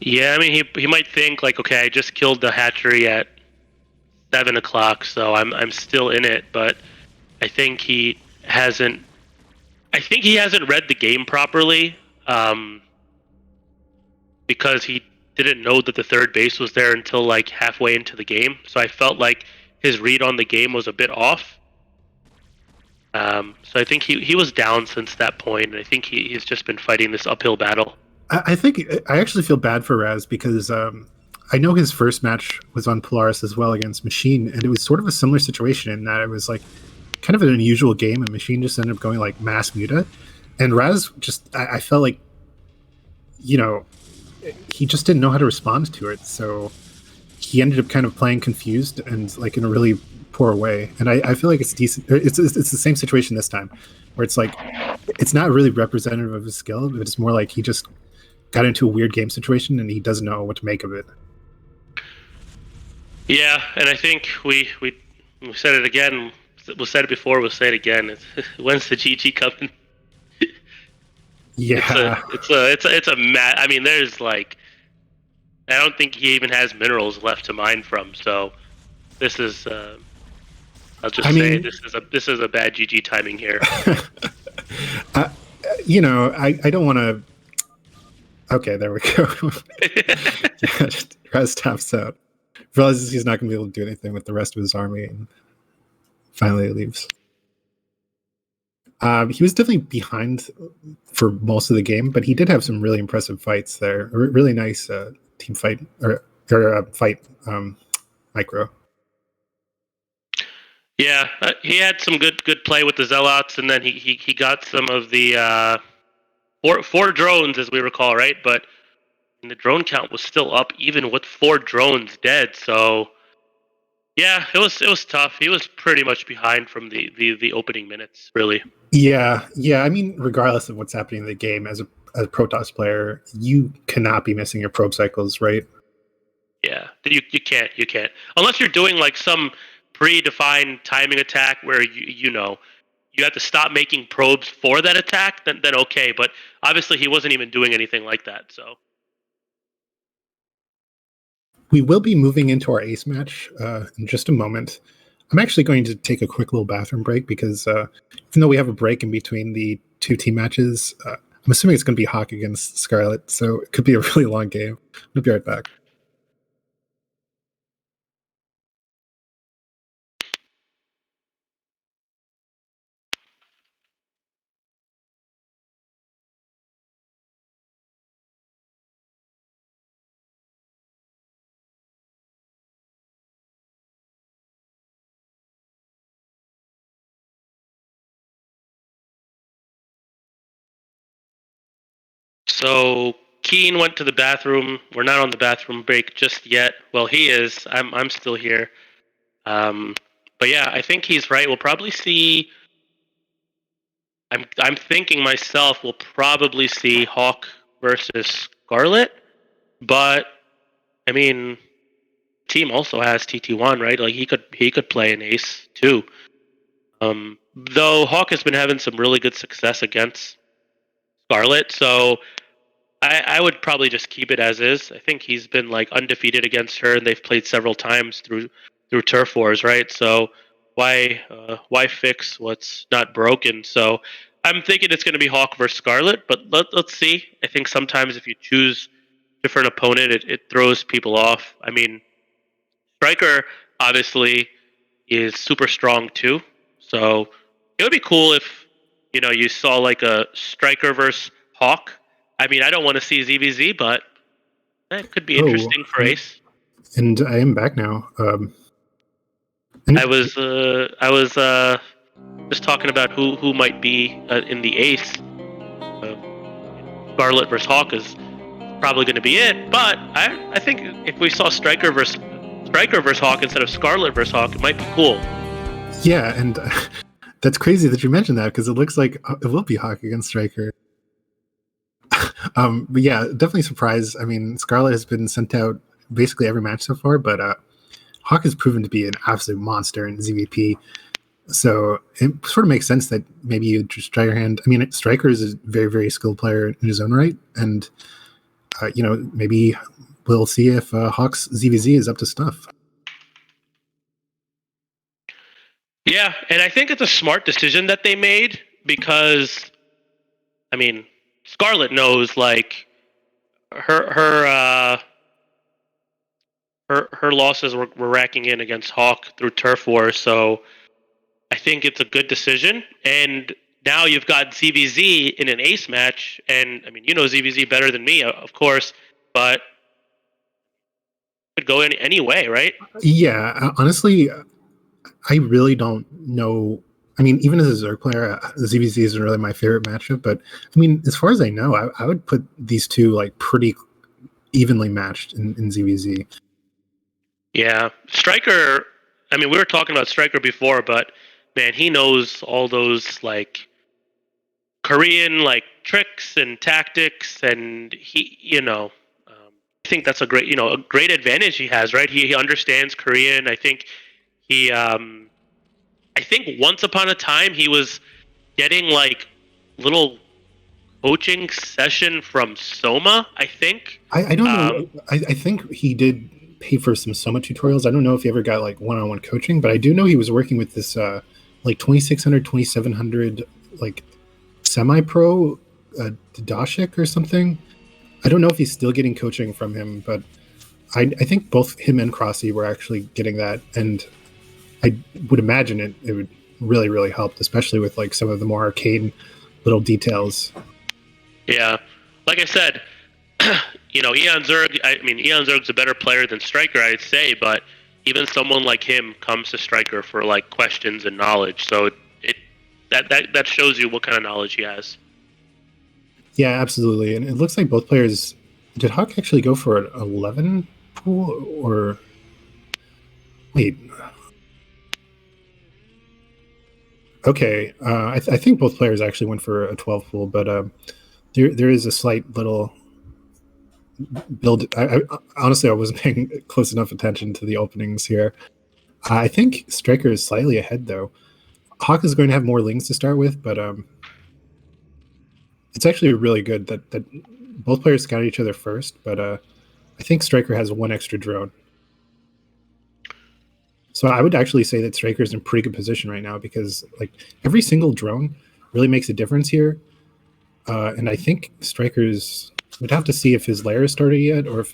Yeah, I mean, he might think like, okay, I just killed the hatchery at 7 o'clock, so I'm still in it. But I think he hasn't. I think he hasn't read the game properly, because he didn't know that the third base was there until like halfway into the game. So I felt like his read on the game was a bit off. So I think he was down since that point, and I think he's just been fighting this uphill battle. I think I actually feel bad for Raz because I know his first match was on Polaris as well against Machine, and it was sort of a similar situation in that it was like kind of an unusual game, and Machine just ended up going like mass muta, and Raz just I felt like, you know, he just didn't know how to respond to it, so he ended up kind of playing confused and like in a really poor way. And I feel like it's decent. It's the same situation this time, where it's like it's not really representative of his skill, but it's more like he just got into a weird game situation and he doesn't know what to make of it. Yeah, and I think we said it again. We'll said it before. We'll say it again. When's the GG coming? Yeah, it's a I mean, there's like, I don't think he even has minerals left to mine from. So this is, I'll just say this is a bad GG timing here. You know, I don't want to. Okay, there we go. Yeah, Raz taps out. Realizes he's not going to be able to do anything with the rest of his army, and finally leaves. He was definitely behind for most of the game, but he did have some really impressive fights there. Really nice team fight or fight micro. Yeah, he had some good play with the Zealots, and then he got some of the four drones, as we recall, right? But the drone count was still up, even with 4 drones dead. So yeah, it was tough. He was pretty much behind from the opening minutes, really. Yeah. I mean, regardless of what's happening in the game, as a Protoss player, you cannot be missing your probe cycles, right? Yeah, you can't unless you're doing like some predefined timing attack where you have to stop making probes for that attack. Then okay, but obviously he wasn't even doing anything like that. So We will be moving into our ace match in just a moment. I'm actually going to take a quick little bathroom break because even though we have a break in between the two team matches, I'm assuming it's going to be Hawk against Scarlet, so it could be a really long game. I'll be right back. so Keen went to the bathroom. We're not on the bathroom break just yet. Well, he is. I'm still here. Um, but yeah, I think he's right. We'll probably see. I'm thinking myself. We'll probably see Hawk versus Scarlet. But I mean, team also has TT1, right? Like he could play an ace too. Though Hawk has been having some really good success against Scarlet, so I would probably just keep it as is. I think he's been like undefeated against her, and they've played several times through turf wars, right? So why fix what's not broken? So I'm thinking it's going to be Hawk versus Scarlet, but let's see. I think sometimes if you choose different opponent, it throws people off. I mean, Striker obviously is super strong too. So it would be cool if you saw like a Striker versus Hawk. I mean, I don't want to see ZVZ, but that could be interesting for Ace. And I am back now. I was just talking about who might be in the Ace. Scarlet versus Hawk is probably going to be it, but I think if we saw Striker versus Hawk instead of Scarlet versus Hawk, it might be cool. Yeah, and that's crazy that you mentioned that because it looks like it will be Hawk against Striker. But yeah, definitely surprised. I mean, Scarlet has been sent out basically every match so far, but Hawk has proven to be an absolute monster in ZVP. So it sort of makes sense that maybe you just try your hand. I mean, Striker is a very, very skilled player in his own right, and maybe we'll see if Hawk's ZVZ is up to stuff. Yeah, and I think it's a smart decision that they made because, I mean, Scarlet knows like her losses were racking in against Hawk through turf war, so I think it's a good decision. And now you've got ZVZ in an ace match, and I mean, ZVZ better than me, of course, but it could go any way, right? Yeah, honestly, I really don't know. I mean, even as a Zerg player, ZVZ isn't really my favorite matchup. But I mean, as far as I know, I would put these two like pretty evenly matched in ZVZ. Yeah, Striker. I mean, we were talking about Striker before, but man, he knows all those like Korean like tricks and tactics, and I think that's a great advantage he has, right? He understands Korean. I think once upon a time he was getting like little coaching session from Soma. I think. I don't know. I think he did pay for some Soma tutorials. I don't know if he ever got like one-on-one coaching, but I do know he was working with this like 2600, 2700 like semi-pro Dashik or something. I don't know if he's still getting coaching from him, but I think both him and Crossy were actually getting that, and I would imagine it would really really help, especially with like some of the more arcane little details. Yeah, like I said, Eon Zerg. I mean, Eon Zerg's a better player than Striker, I'd say, but even someone like him comes to Striker for like questions and knowledge. So that shows you what kind of knowledge he has. Yeah, absolutely. And it looks like both players did Hawk actually go for an 11 pool or wait. Okay, I think both players actually went for a 12 pool, but there is a slight little build. Honestly, I wasn't paying close enough attention to the openings here. I think Striker is slightly ahead though. Hawk is going to have more lings to start with, but it's actually really good that both players scout each other first. But I think Striker has one extra drone. So I would actually say that Striker's in pretty good position right now because like every single drone really makes a difference here. And I think Striker's would have to see if his lair is started yet, or if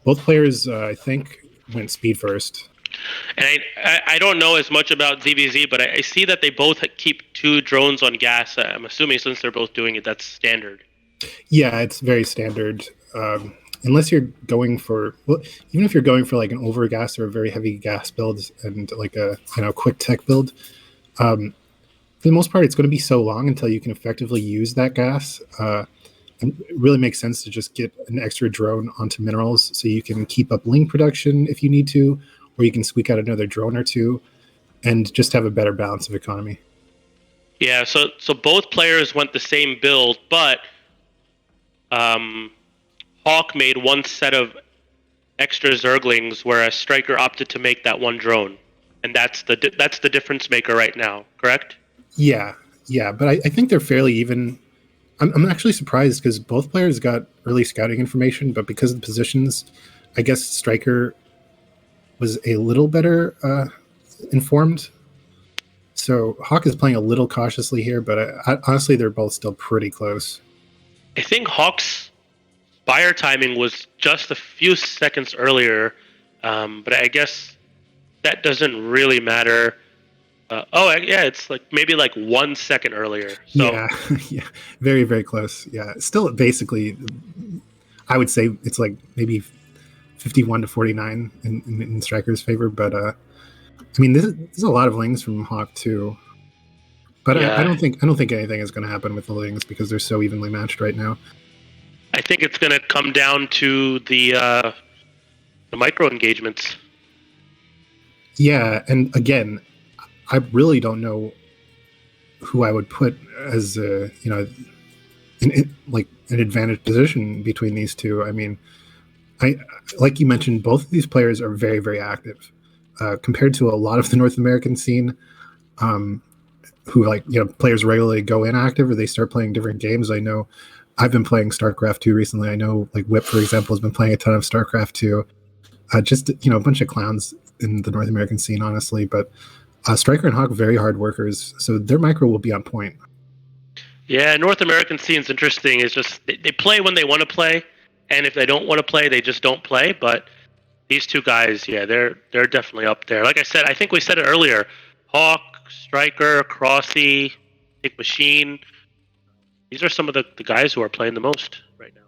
both players I think went speed first. And I don't know as much about ZVZ, but I see that they both keep 2 drones on gas. I'm assuming since they're both doing it, that's standard. Yeah, it's very standard. Unless you're going for, well, even if you're going for like an over gas or a very heavy gas build and like a quick tech build, for the most part, it's going to be so long until you can effectively use that gas. And it really makes sense to just get an extra drone onto minerals so you can keep up link production if you need to, or you can squeak out another drone or two and just have a better balance of economy. Yeah, so both players went the same build, but Hawk made one set of extra Zerglings, whereas Striker opted to make that one drone, and that's the difference maker right now. Correct? Yeah, but I think they're fairly even. I'm actually surprised because both players got early scouting information, but because of the positions, I guess Striker was a little better informed. So Hawk is playing a little cautiously here, but honestly, they're both still pretty close. I think Hawk's fire timing was just a few seconds earlier, but I guess that doesn't really matter. Yeah, it's like maybe like 1 second earlier. So. Yeah, yeah, very, very close. Yeah, still basically, I would say it's like maybe 51 to 49 in Striker's favor. But I mean, there's a lot of lings from Hawk too. But yeah. I don't think anything is going to happen with the lings because they're so evenly matched right now. I think it's going to come down to the micro engagements. Yeah, and again, I really don't know who I would put as like an advantage position between these two. I mean, I like you mentioned, both of these players are very, very active compared to a lot of the North American scene, who players regularly go inactive or they start playing different games. I know I've been playing StarCraft 2 recently. I know like Whip, for example, has been playing a ton of StarCraft 2. Just a bunch of clowns in the North American scene, honestly, but. Striker and Hawk, very hard workers, so their micro will be on point. Yeah, North American scene's interesting. It's just they play when they want to play, and if they don't want to play, they just don't play. But these two guys, yeah, they're definitely up there. Like I said, I think we said it earlier. Hawk, Striker, Crossy, Big Machine. These are some of the guys who are playing the most right now.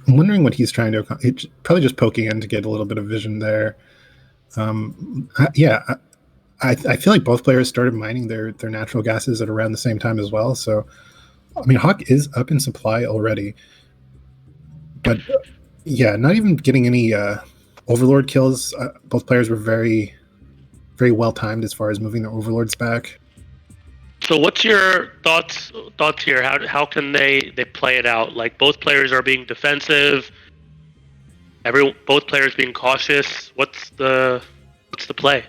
I'm wondering what he's trying to accomplish. Probably just poking in to get a little bit of vision there. I feel like both players started mining their natural gases at around the same time as well. So, I mean, Hawk is up in supply already. But, yeah, not even getting any Overlord kills. Both players were very, very well timed as far as moving their Overlords back. So what's your thoughts here? How can they play it out? Like both players are being defensive. Both players being cautious. What's the play?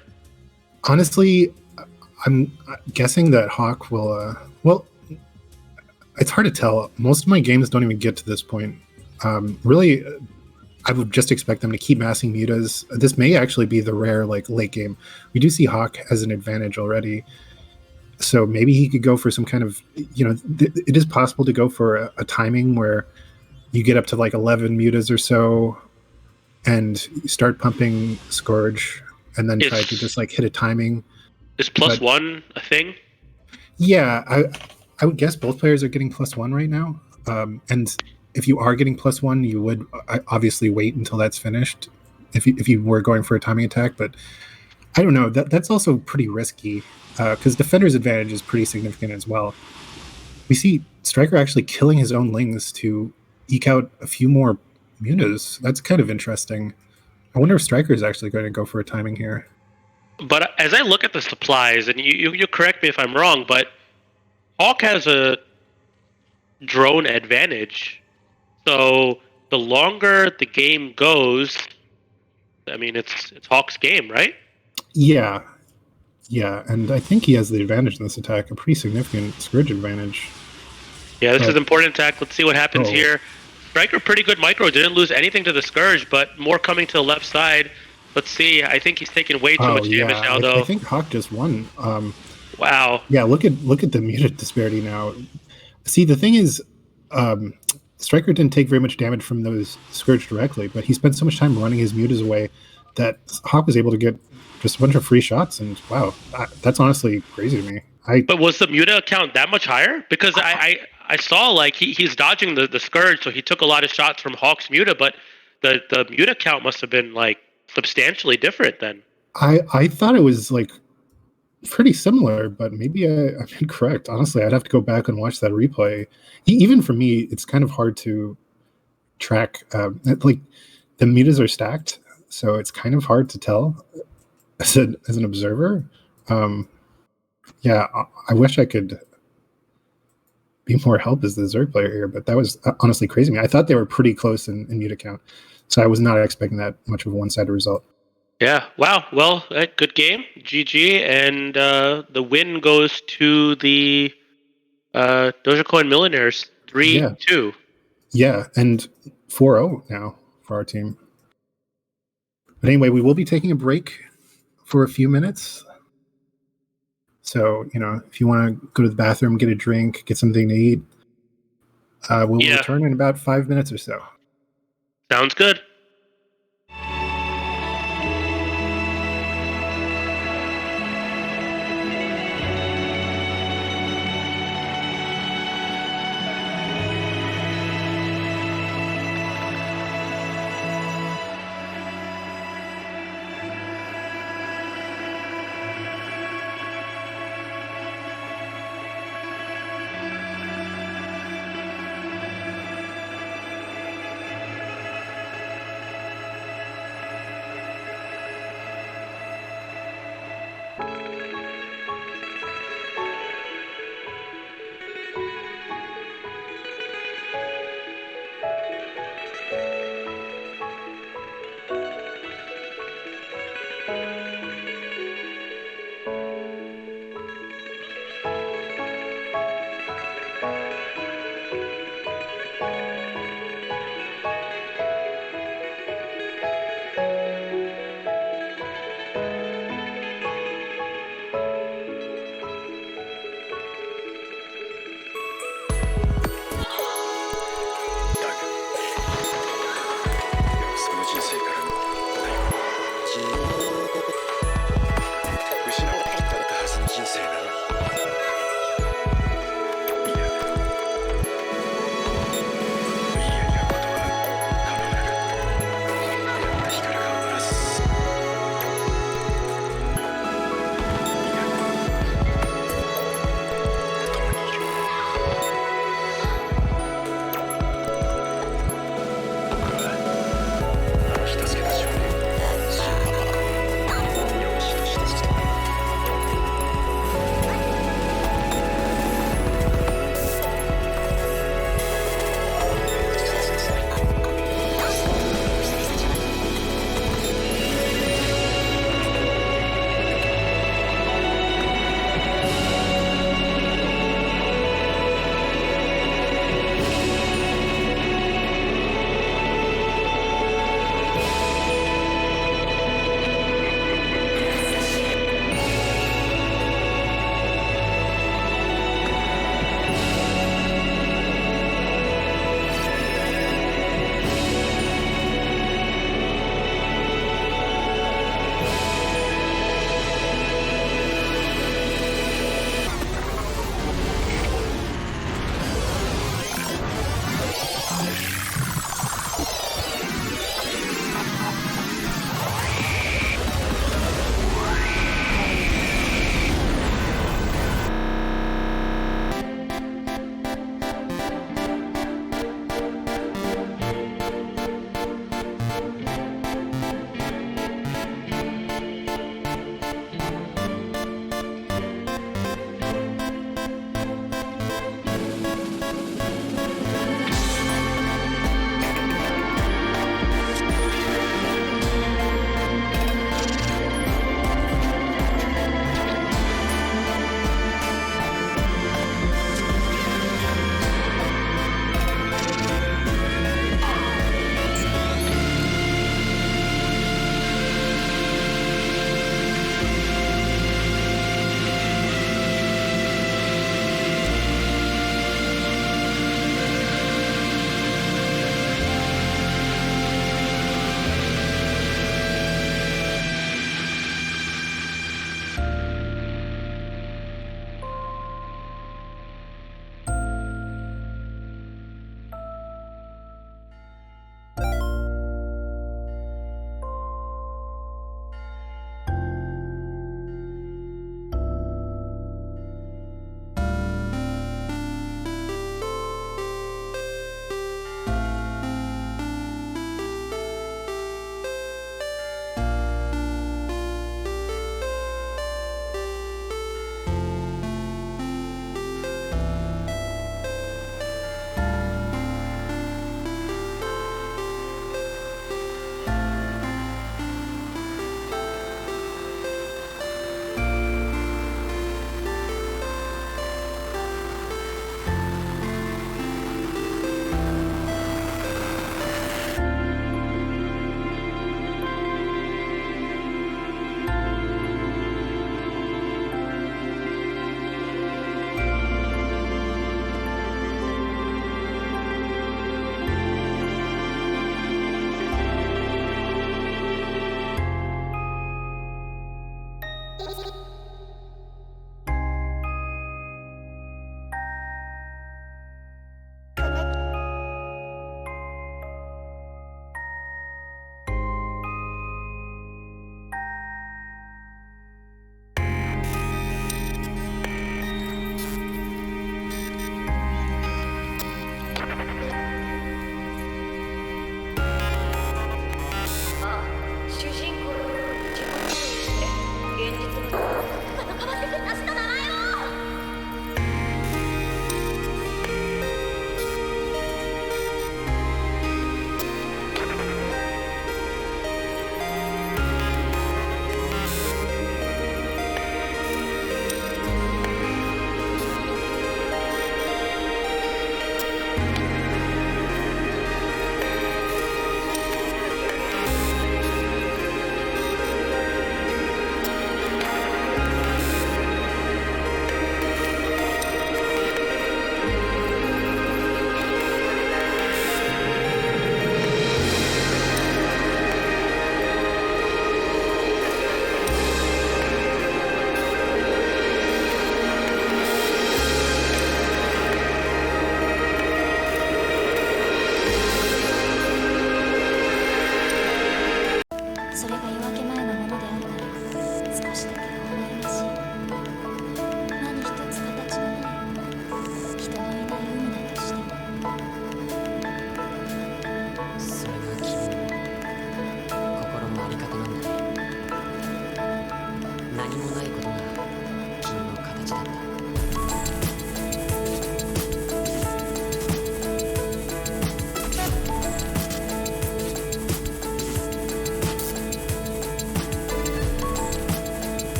Honestly, I'm guessing that Hawk will. Well, it's hard to tell. Most of my games don't even get to this point. Really, I would just expect them to keep massing mutas. This may actually be the rare like late game. We do see Hawk as an advantage already. So maybe he could go for some kind of, it is possible to go for a timing where you get up to like 11 mutas or so and start pumping Scourge and then try to just Is like hit a timing. is plus But one a thing? yeah, I would guess both players are getting +1 right now. And if you are getting +1, you would obviously wait until that's finished if you were going for a timing attack. But I don't know. That's also pretty risky because defender's advantage is pretty significant as well. We see Striker actually killing his own lings to eke out a few more mutas. That's kind of interesting. I wonder if Striker is actually going to go for a timing here. But as I look at the supplies, and you correct me if I'm wrong, but Hawk has a drone advantage. So the longer the game goes, I mean, it's Hawk's game, right? Yeah, yeah, and I think he has the advantage in this attack, a pretty significant Scourge advantage. Yeah, this is But important attack. Let's see what happens oh, here. Striker, pretty good micro. Didn't lose anything to the Scourge, but more coming to the left side. Let's see. I think he's taking way too oh much damage yeah, now, I though. think Hawk just won. Wow. Yeah, look at the muted disparity now. See, the thing is, um, Striker didn't take very much damage from those Scourge directly, but he spent so much time running his mutas away that Hawk was able to get just a bunch of free shots. And wow, that's honestly crazy to me. But was the Muta account that much higher? Because I saw like he's dodging the Scourge, so he took a lot of shots from Hawk's Muta, but the Muta count must have been like substantially different then. I thought it was like pretty similar, but maybe I'm incorrect. Honestly, I'd have to go back and watch that replay. Even for me, it's kind of hard to track. Like the mutas are stacked, so it's kind of hard to tell as an observer. Um, yeah, I wish I could be more help as the Zerg player here, but that was honestly crazy to me. I thought they were pretty close in muta count, so I was not expecting that much of a one-sided result. Yeah. Wow. Well, good game. GG, and the win goes to the Dogecoin Millionaires Yeah, 3-2. yeah, and 4-0 now for our team. But anyway, we will be taking a break for a few minutes. So, if you want to go to the bathroom, get a drink, get something to eat, we'll Yeah. return in about 5 minutes or so. Sounds good.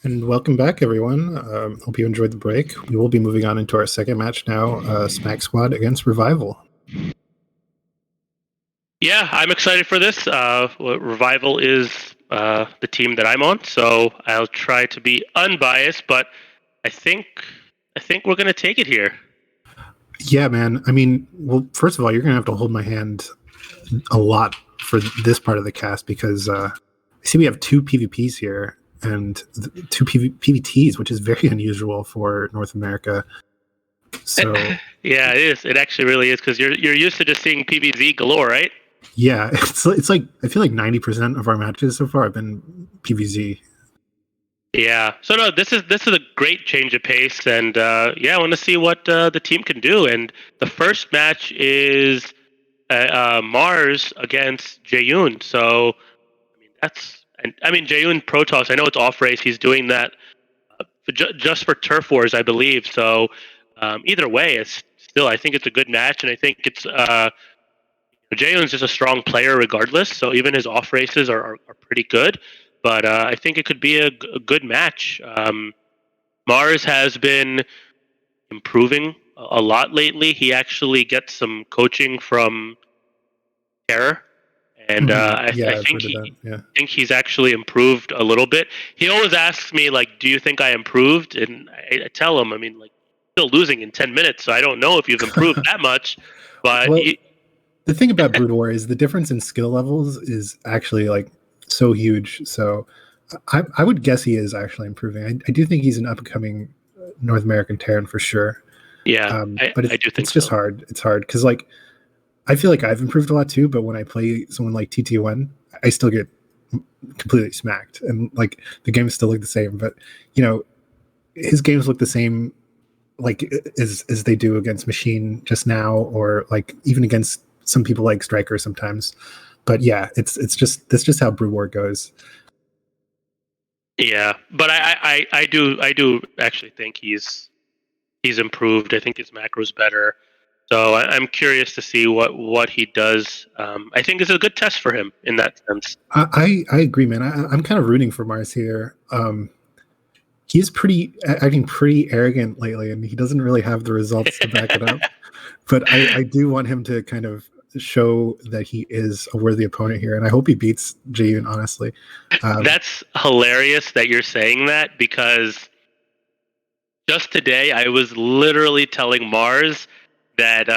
And welcome back, everyone. Hope you enjoyed the break. We will be moving on into our second match now, Smack Squad against Revival. Yeah, I'm excited for this. Revival is the team that I'm on, so I'll try to be unbiased, but I think we're gonna take it here. Yeah, man. I mean, well, first of all, you're going to have to hold my hand a lot for this part of the cast because I see we have two PvPs here and two PvTs, which is very unusual for North America. So Yeah, it is. It actually really is because you're used to just seeing PvZ galore, right? yeah, it's like I feel like 90% of our matches so far have been PvZ. Yeah. So no, this is a great change of pace, and yeah, I want to see what the team can do. And the first match is Mars against Jaeyoon. So I mean Jaeyoon Protoss. I know it's off race. He's doing that just for turf wars, I believe. So either way, it's still I think it's a good match, and I think it's Jaeyoon's just a strong player regardless. So even his off races are pretty good. But I think it could be a good match. Mars has been improving a lot lately. He actually gets some coaching from Terror, and Yeah, I I've think heard of that. Yeah. think he's actually improved a little bit. He always asks me like, "Do you think I improved?" And I tell him, I mean, like, still losing in 10 minutes, so I don't know if you've improved that much. But Well, the thing about Brood War is the difference in skill levels is actually like so huge. So I would guess he is actually improving. I do think he's an upcoming North American Terran for sure. yeah, But I do think it's just so. hard. It's hard because like I feel like I've improved a lot too. But when I play someone like TT1, I still get completely smacked, and like the games still look the same. But you know, his games look the same like as they do against Machine just now, or like even against some people like Striker sometimes. But yeah, it's just that's just how Brew War goes. Yeah, but I do actually think he's improved. I think his macro's better. So I'm curious to see what he does. I think it's a good test for him in that sense. I agree, man. I'm kind of rooting for Mars here. He's acting pretty arrogant lately, and he doesn't really have the results to back it up. But I do want him to kind of show that he is a worthy opponent here, and I hope he beats Jaeyoon, honestly. That's hilarious that you're saying that because just today I was literally telling Mars that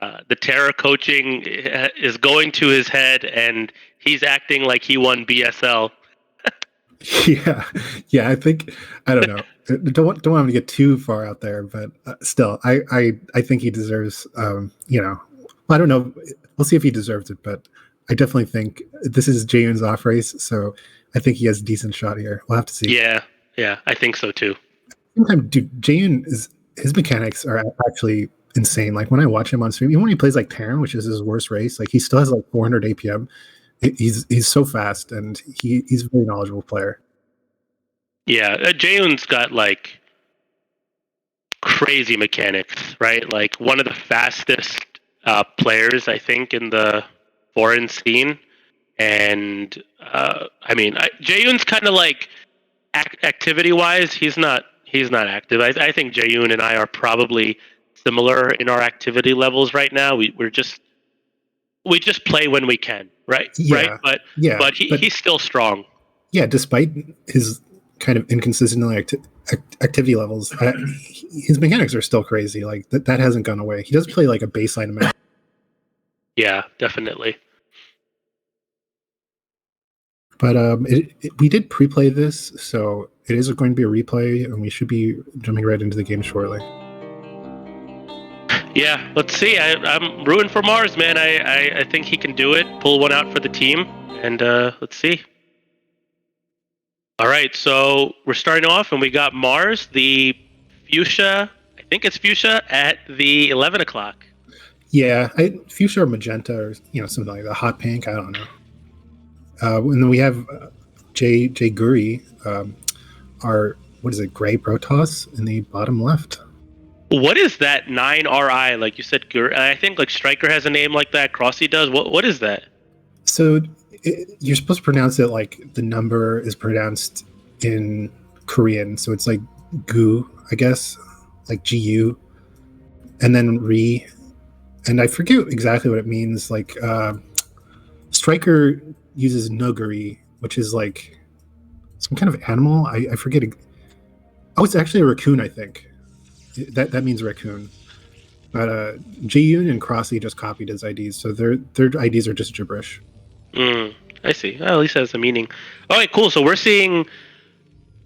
the Terra coaching is going to his head and he's acting like he won BSL. Yeah, yeah. I don't know. Don't want him to get too far out there, but still, I think he deserves. I don't know. We'll see if he deserves it, but I definitely think this is Jaeyoon's off race, so I think he has a decent shot here. We'll have to see. Yeah, I think so too. Sometimes, dude, Jaeyoon is his mechanics are actually insane. Like when I watch him on stream, even when he plays like Terran, which is his worst race, like he still has like 400 APM. He's so fast, and he's a very knowledgeable player. Yeah, Jaehoon's got like crazy mechanics, right? Like one of the fastest players, I think, in the foreign scene. And Jaehoon's kind of like activity-wise, he's not active. I think Jaehoon and I are probably similar in our activity levels right now. We just play when we can, right? Right, Yeah, yeah, but but he's still strong. yeah, despite his kind of inconsistent activity levels, his mechanics are still crazy. Like that hasn't gone away. He does play like a baseline amount. Yeah, definitely. But we did pre-play this, so it is going to be a replay, and we should be jumping right into the game shortly. Yeah, let's see. I'm rooting for Mars, man. I think he can do it. Pull one out for the team, and let's see. All right, so we're starting off, and we got Mars, the fuchsia. I think it's fuchsia at the 11 o'clock. Yeah, fuchsia or magenta, or something like that. Hot pink. I don't know. And then we have Jay Guri, our what is it? Gray Protoss in the bottom left. What is that 9RI? Like you said, I think like Striker has a name like that. Crossy does. What is that? So you're supposed to pronounce it like the number is pronounced in Korean, so it's like gu, I guess, like gu, and then re, and I forget exactly what it means. Like striker uses noguri, which is like some kind of animal. I forget. Oh, it's actually a raccoon. I think that means raccoon. But Jiyun and Crossy just copied his IDs, so their IDs are just gibberish. I see. Well, at least it has a meaning. All right, cool. So we're seeing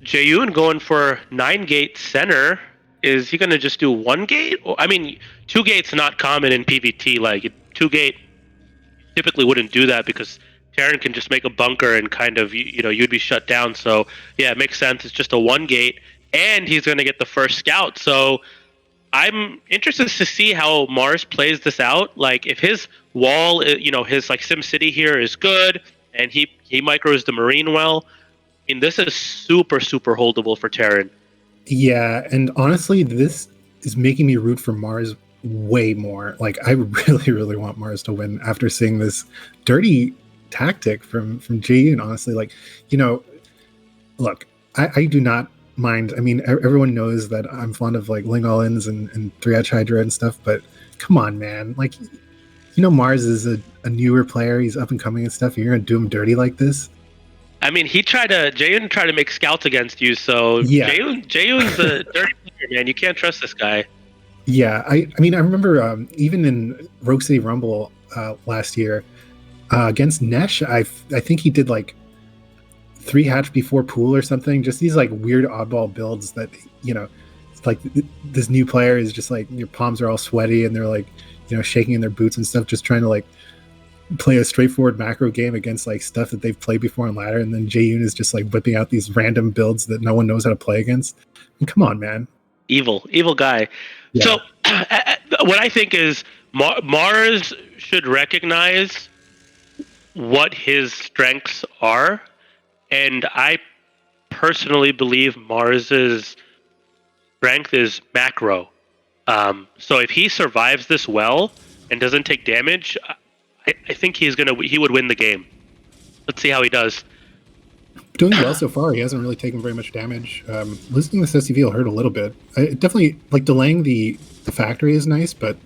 Jaeyoon going for 9 gate center. Is he going to just do 1 gate? I mean, 2 gates not common in PvT. Like 2 gate typically wouldn't do that because Terran can just make a bunker and kind of you'd be shut down. So yeah, it makes sense. It's just a 1 gate, and he's going to get the first scout. So I'm interested to see how Mars plays this out. Like if his wall, his like Sim City here is good, and he micros the Marine well. I mean, this is super super holdable for Terran. Yeah, and honestly, this is making me root for Mars way more. Like I really, really want Mars to win after seeing this dirty tactic from G. And honestly, like, look, I do not mind. I mean, everyone knows that I'm fond of like Ling All-ins and 3H Hydra and stuff, but come on, man. Like, Mars is a newer player. He's up and coming and stuff. You're gonna do him dirty like this? I mean, Jaeyoon tried to make scouts against you, so Yeah. Jaeyoon's a dirty player, man. You can't trust this guy. Yeah, I mean, I remember even in Rogue City Rumble last year against Nesh, I think he did like 3 hatch before pool or something. Just these like weird oddball builds that it's like this new player is just like your palms are all sweaty and they're like shaking in their boots and stuff, just trying to like play a straightforward macro game against like stuff that they've played before on ladder, and then Jaeyoon is just like whipping out these random builds that no one knows how to play against. And come on, man. Evil guy. Yeah. So what I think is Mars should recognize what his strengths are, and I personally believe Mars's strength is macro. So if he survives this well and doesn't take damage, I think he would win the game. Let's see how he does. Doing well so far. He hasn't really taken very much damage. Losing this SCV will hurt a little bit. Definitely, like delaying the factory is nice, but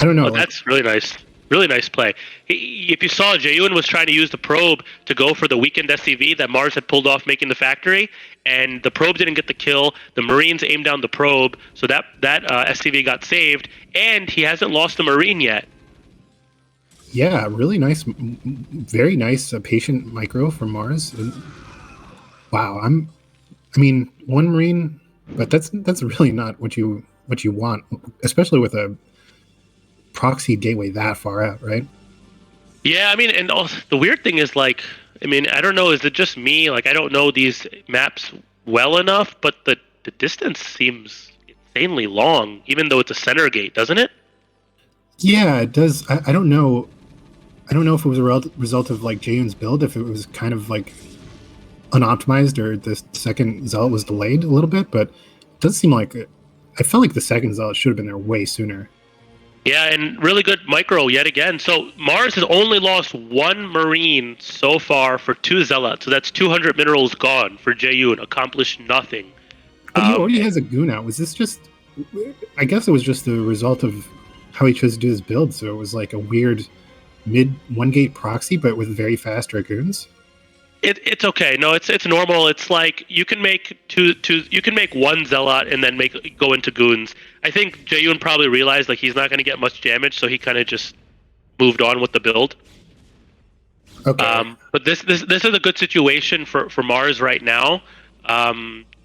I don't know. That's really nice. Really nice play. If you saw, Jaeyoon was trying to use the probe to go for the weakened SCV that Mars had pulled off making the factory, and the probe didn't get the kill. The Marines aimed down the probe, so that SCV got saved, and he hasn't lost the Marine yet. Yeah, really nice, very nice patient micro from Mars. Wow, I mean, 1 Marine, but that's really not what you want, especially with a proxy gateway that far out, right? Yeah, I mean, and also, the weird thing is, like, I mean, I don't know, is it just me? Like, I don't know these maps well enough, but the distance seems insanely long, even though it's a center gate, doesn't it? Yeah, it does. I don't know. I don't know if it was a result of like Jaeyoon's build, if it was kind of like unoptimized, or the second zealot was delayed a little bit, but it does seem like I felt like the second zealot should have been there way sooner. Yeah, and really good micro yet again. So Mars has only lost 1 Marine so far for 2 zealots, so that's 200 minerals gone for Jaeyoon. Accomplished nothing. But he already has a goon out. Was this just? I guess it was just the result of how he chose to do his build. So it was like a weird mid 1-gate proxy, but with very fast dragoons. It's okay. No, it's normal. It's like you can make you can make 1 zealot and then go into goons. I think Jaeyoon probably realized like he's not going to get much damage, so he kind of just moved on with the build. Okay. But this is a good situation for Mars right now.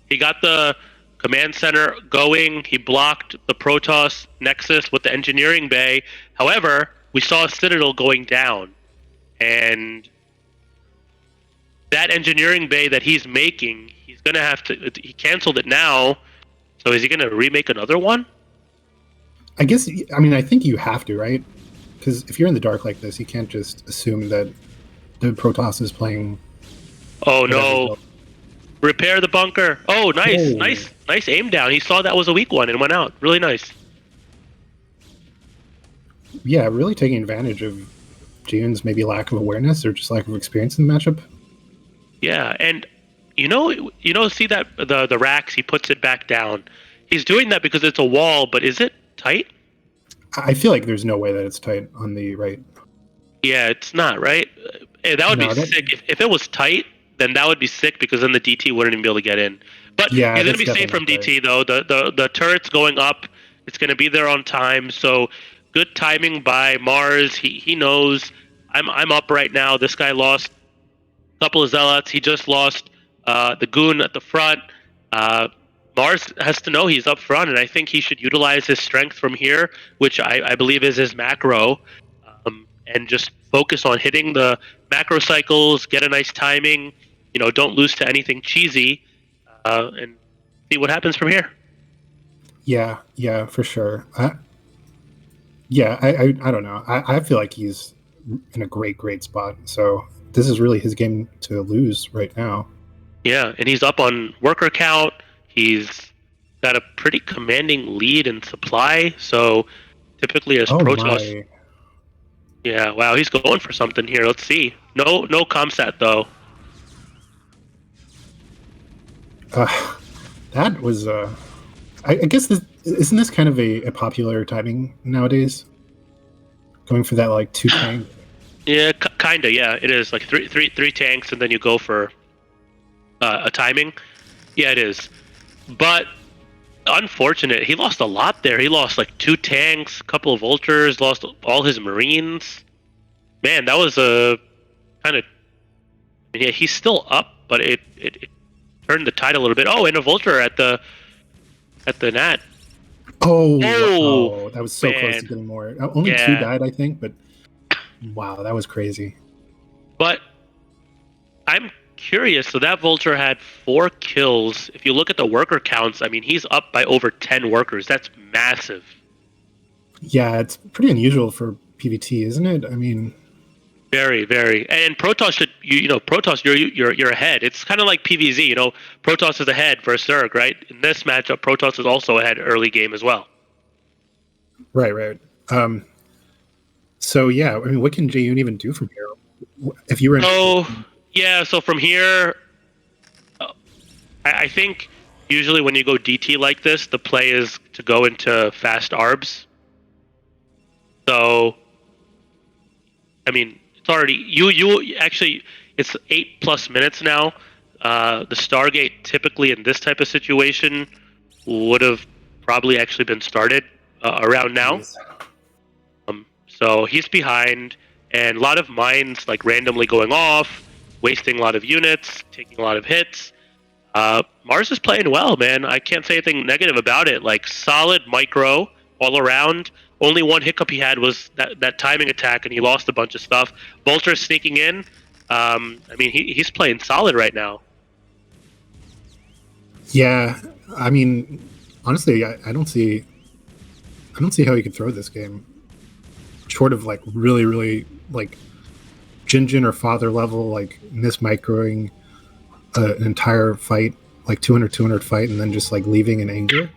He got the command center going. He blocked the Protoss Nexus with the engineering bay. However, we saw Citadel going down, and that engineering bay that he's making, he's gonna have to. He canceled it now, so is he gonna remake another one? I guess. I mean, I think you have to, right? Because if you're in the dark like this, you can't just assume that the Protoss is playing. Oh no! Repair the bunker. Oh, nice, nice aim down. He saw that was a weak one and went out. Really nice. Yeah, really taking advantage of Jaeyoon's maybe lack of awareness or just lack of experience in the matchup. Yeah, and see that the racks, he puts it back down. He's doing that because it's a wall, but is it tight? I feel like there's no way that it's tight on the right. Yeah, it's not, right? That would be No, that sick. If it was tight, then that would be sick because then the DT wouldn't even be able to get in. But yeah, he's gonna that's be safe definitely from not tight. DT though. The turret's going up. It's gonna be there on time. So good timing by Mars. He knows I'm up right now. This guy lost a couple of zealots. He just lost the goon at the front. Uh, Mars has to know he's up front, and I think he should utilize his strength from here, which I believe is his macro, and just focus on hitting the macro cycles, get a nice timing. Don't lose to anything cheesy, and see what happens from here. Yeah, yeah, for sure. I don't know. I feel like he's in a great spot. So this is really his game to lose right now. Yeah, and he's up on worker count. He's got a pretty commanding lead in supply. So typically, as Oh Protoss, my. yeah, wow, he's going for something here. Let's see. No comsat though. Uh, that was I guess isn't this kind of a popular timing nowadays? Going for that like two tank. Yeah, kinda. Yeah, it is like three tanks, and then you go for a timing. Yeah, it is. But unfortunate, he lost a lot there. He lost like two tanks, a couple of vultures, lost all his marines. Man, that was a kind of. Yeah, he's still up, but it turned the tide a little bit. Oh, and a vulture at the net. Oh Oh wow, that was so close to man, getting more. Only two yeah. died, I think, but wow, that was crazy. But I'm curious. So that vulture had 4 kills. If you look at the worker counts, I mean, he's up by over 10 workers. That's massive. Yeah, it's pretty unusual for PVT, isn't it? I mean, Very, very. And Protoss should Protoss you're ahead. It's kind of like PVZ. Protoss is ahead versus Zerg, right? In this matchup, Protoss is also ahead early game as well. right. So yeah, I mean, what can Jaeyoon even do from here? If you were in, So yeah, so from here, I think usually when you go DT like this, the play is to go into fast arbs. So I mean, it's already you actually it's 8+ minutes now. The Stargate typically in this type of situation would have probably actually been started around now. geez. So he's behind, and a lot of mines like randomly going off, wasting a lot of units, taking a lot of hits. Mars is playing well, man. I can't say anything negative about it. Like solid micro all around. Only one hiccup he had was that timing attack, and he lost a bunch of stuff. Vulture sneaking in. I mean, he's playing solid right now. Yeah, I mean, honestly, I don't see how he could throw this game, short of like really like Jinjin or father level, like mismicroing an entire fight, like 200 fight, and then just like leaving in anger.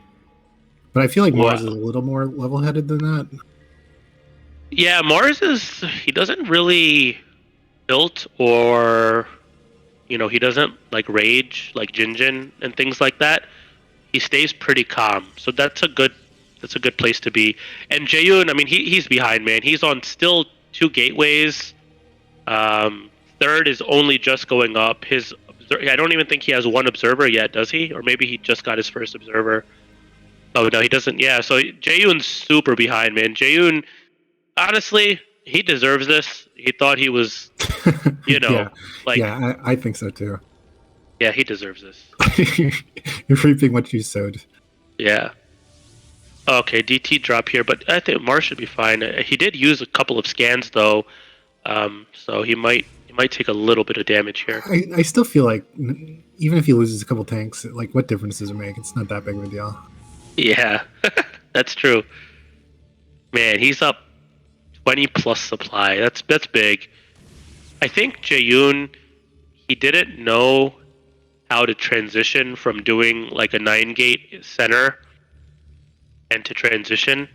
But I feel like Mars is a Wow. little more level headed than that. Yeah, Mars he doesn't really tilt or he doesn't like rage like Jinjin and things like that. He stays pretty calm, so that's a good place to be. And Jaeyoon, I mean, he's behind, man. He's on still 2 gateways. Third is only just going up. I don't even think he has one observer yet, does he? Or maybe he just got his first observer. Oh no, he doesn't. Yeah, so Jaeyoon's super behind, man. Jaeyoon, honestly, he deserves this. He thought he was, you know, Yeah, like, yeah, I think so too. yeah, he deserves this. You're reaping what you sowed. Yeah. Okay, DT drop here, but I think Mars should be fine. He did use a couple of scans though, so he might take a little bit of damage here. I still feel like even if he loses a couple tanks, like what difference does it make? It's not that big of a deal. Yeah, that's true. Man, he's up 20 plus supply. That's big. I think Jaeyoon, he didn't know how to transition from doing like a 9 gate center and to transition,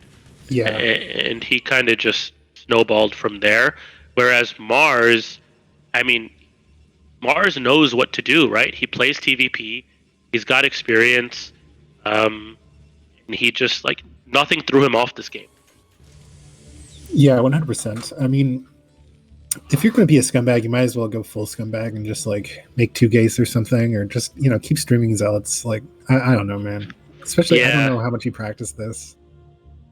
Yeah, and he kind of just snowballed from there. Whereas Mars, I mean, Mars knows what to do, right? He plays TVP. He's got experience. And he just like nothing threw him off this game. Yeah, 100%. I mean, if you're going to be a scumbag, you might as well go full scumbag and just like make 2 gates or something, or just keep streaming zealots. Like I don't know, man. Especially I don't know how much you practice this.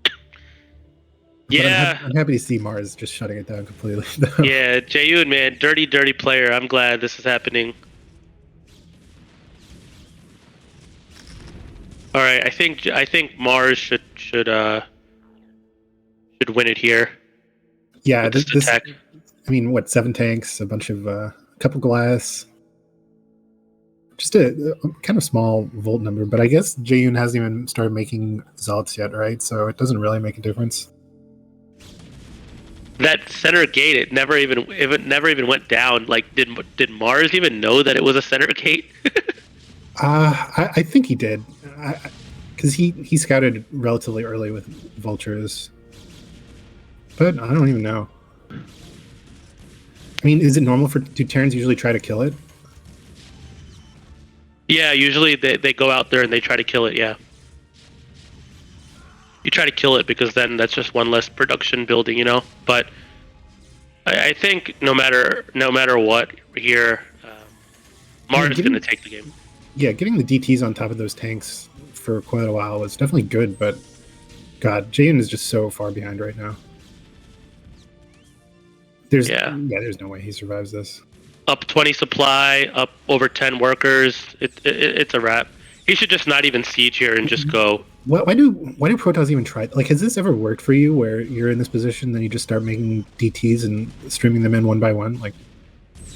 But I'm happy to see Mars just shutting it down completely. Yeah, Jaeyoon, man, dirty player. I'm glad this is happening. All right, I think Mars should win it here. Yeah, this attack. I mean, what, 7 tanks, a bunch of couple glass, just a kind of small volt number. But I guess Jaeyoon hasn't even started making zealots yet, right? So it doesn't really make a difference. That center gate, it never even went down. Like, did Mars even know that it was a center gate? I think he did, because he scouted relatively early with vultures. But I don't even know. I mean, is it normal for do Terrans usually try to kill it? Yeah, usually they go out there and they try to kill it. Yeah, you try to kill it because then that's just one less production building, But I think no matter what here, Mars is going to take the game. Yeah, getting the DTs on top of those tanks for quite a while was definitely good, but God, Jaeyoon is just so far behind right now. There's no way he survives this. Up 20 supply, up over 10 workers. It's a wrap. He should just not even siege here and just go. Why do Protoss even try? Like, has this ever worked for you where you're in this position, then you just start making DTs and streaming them in one by one? Like,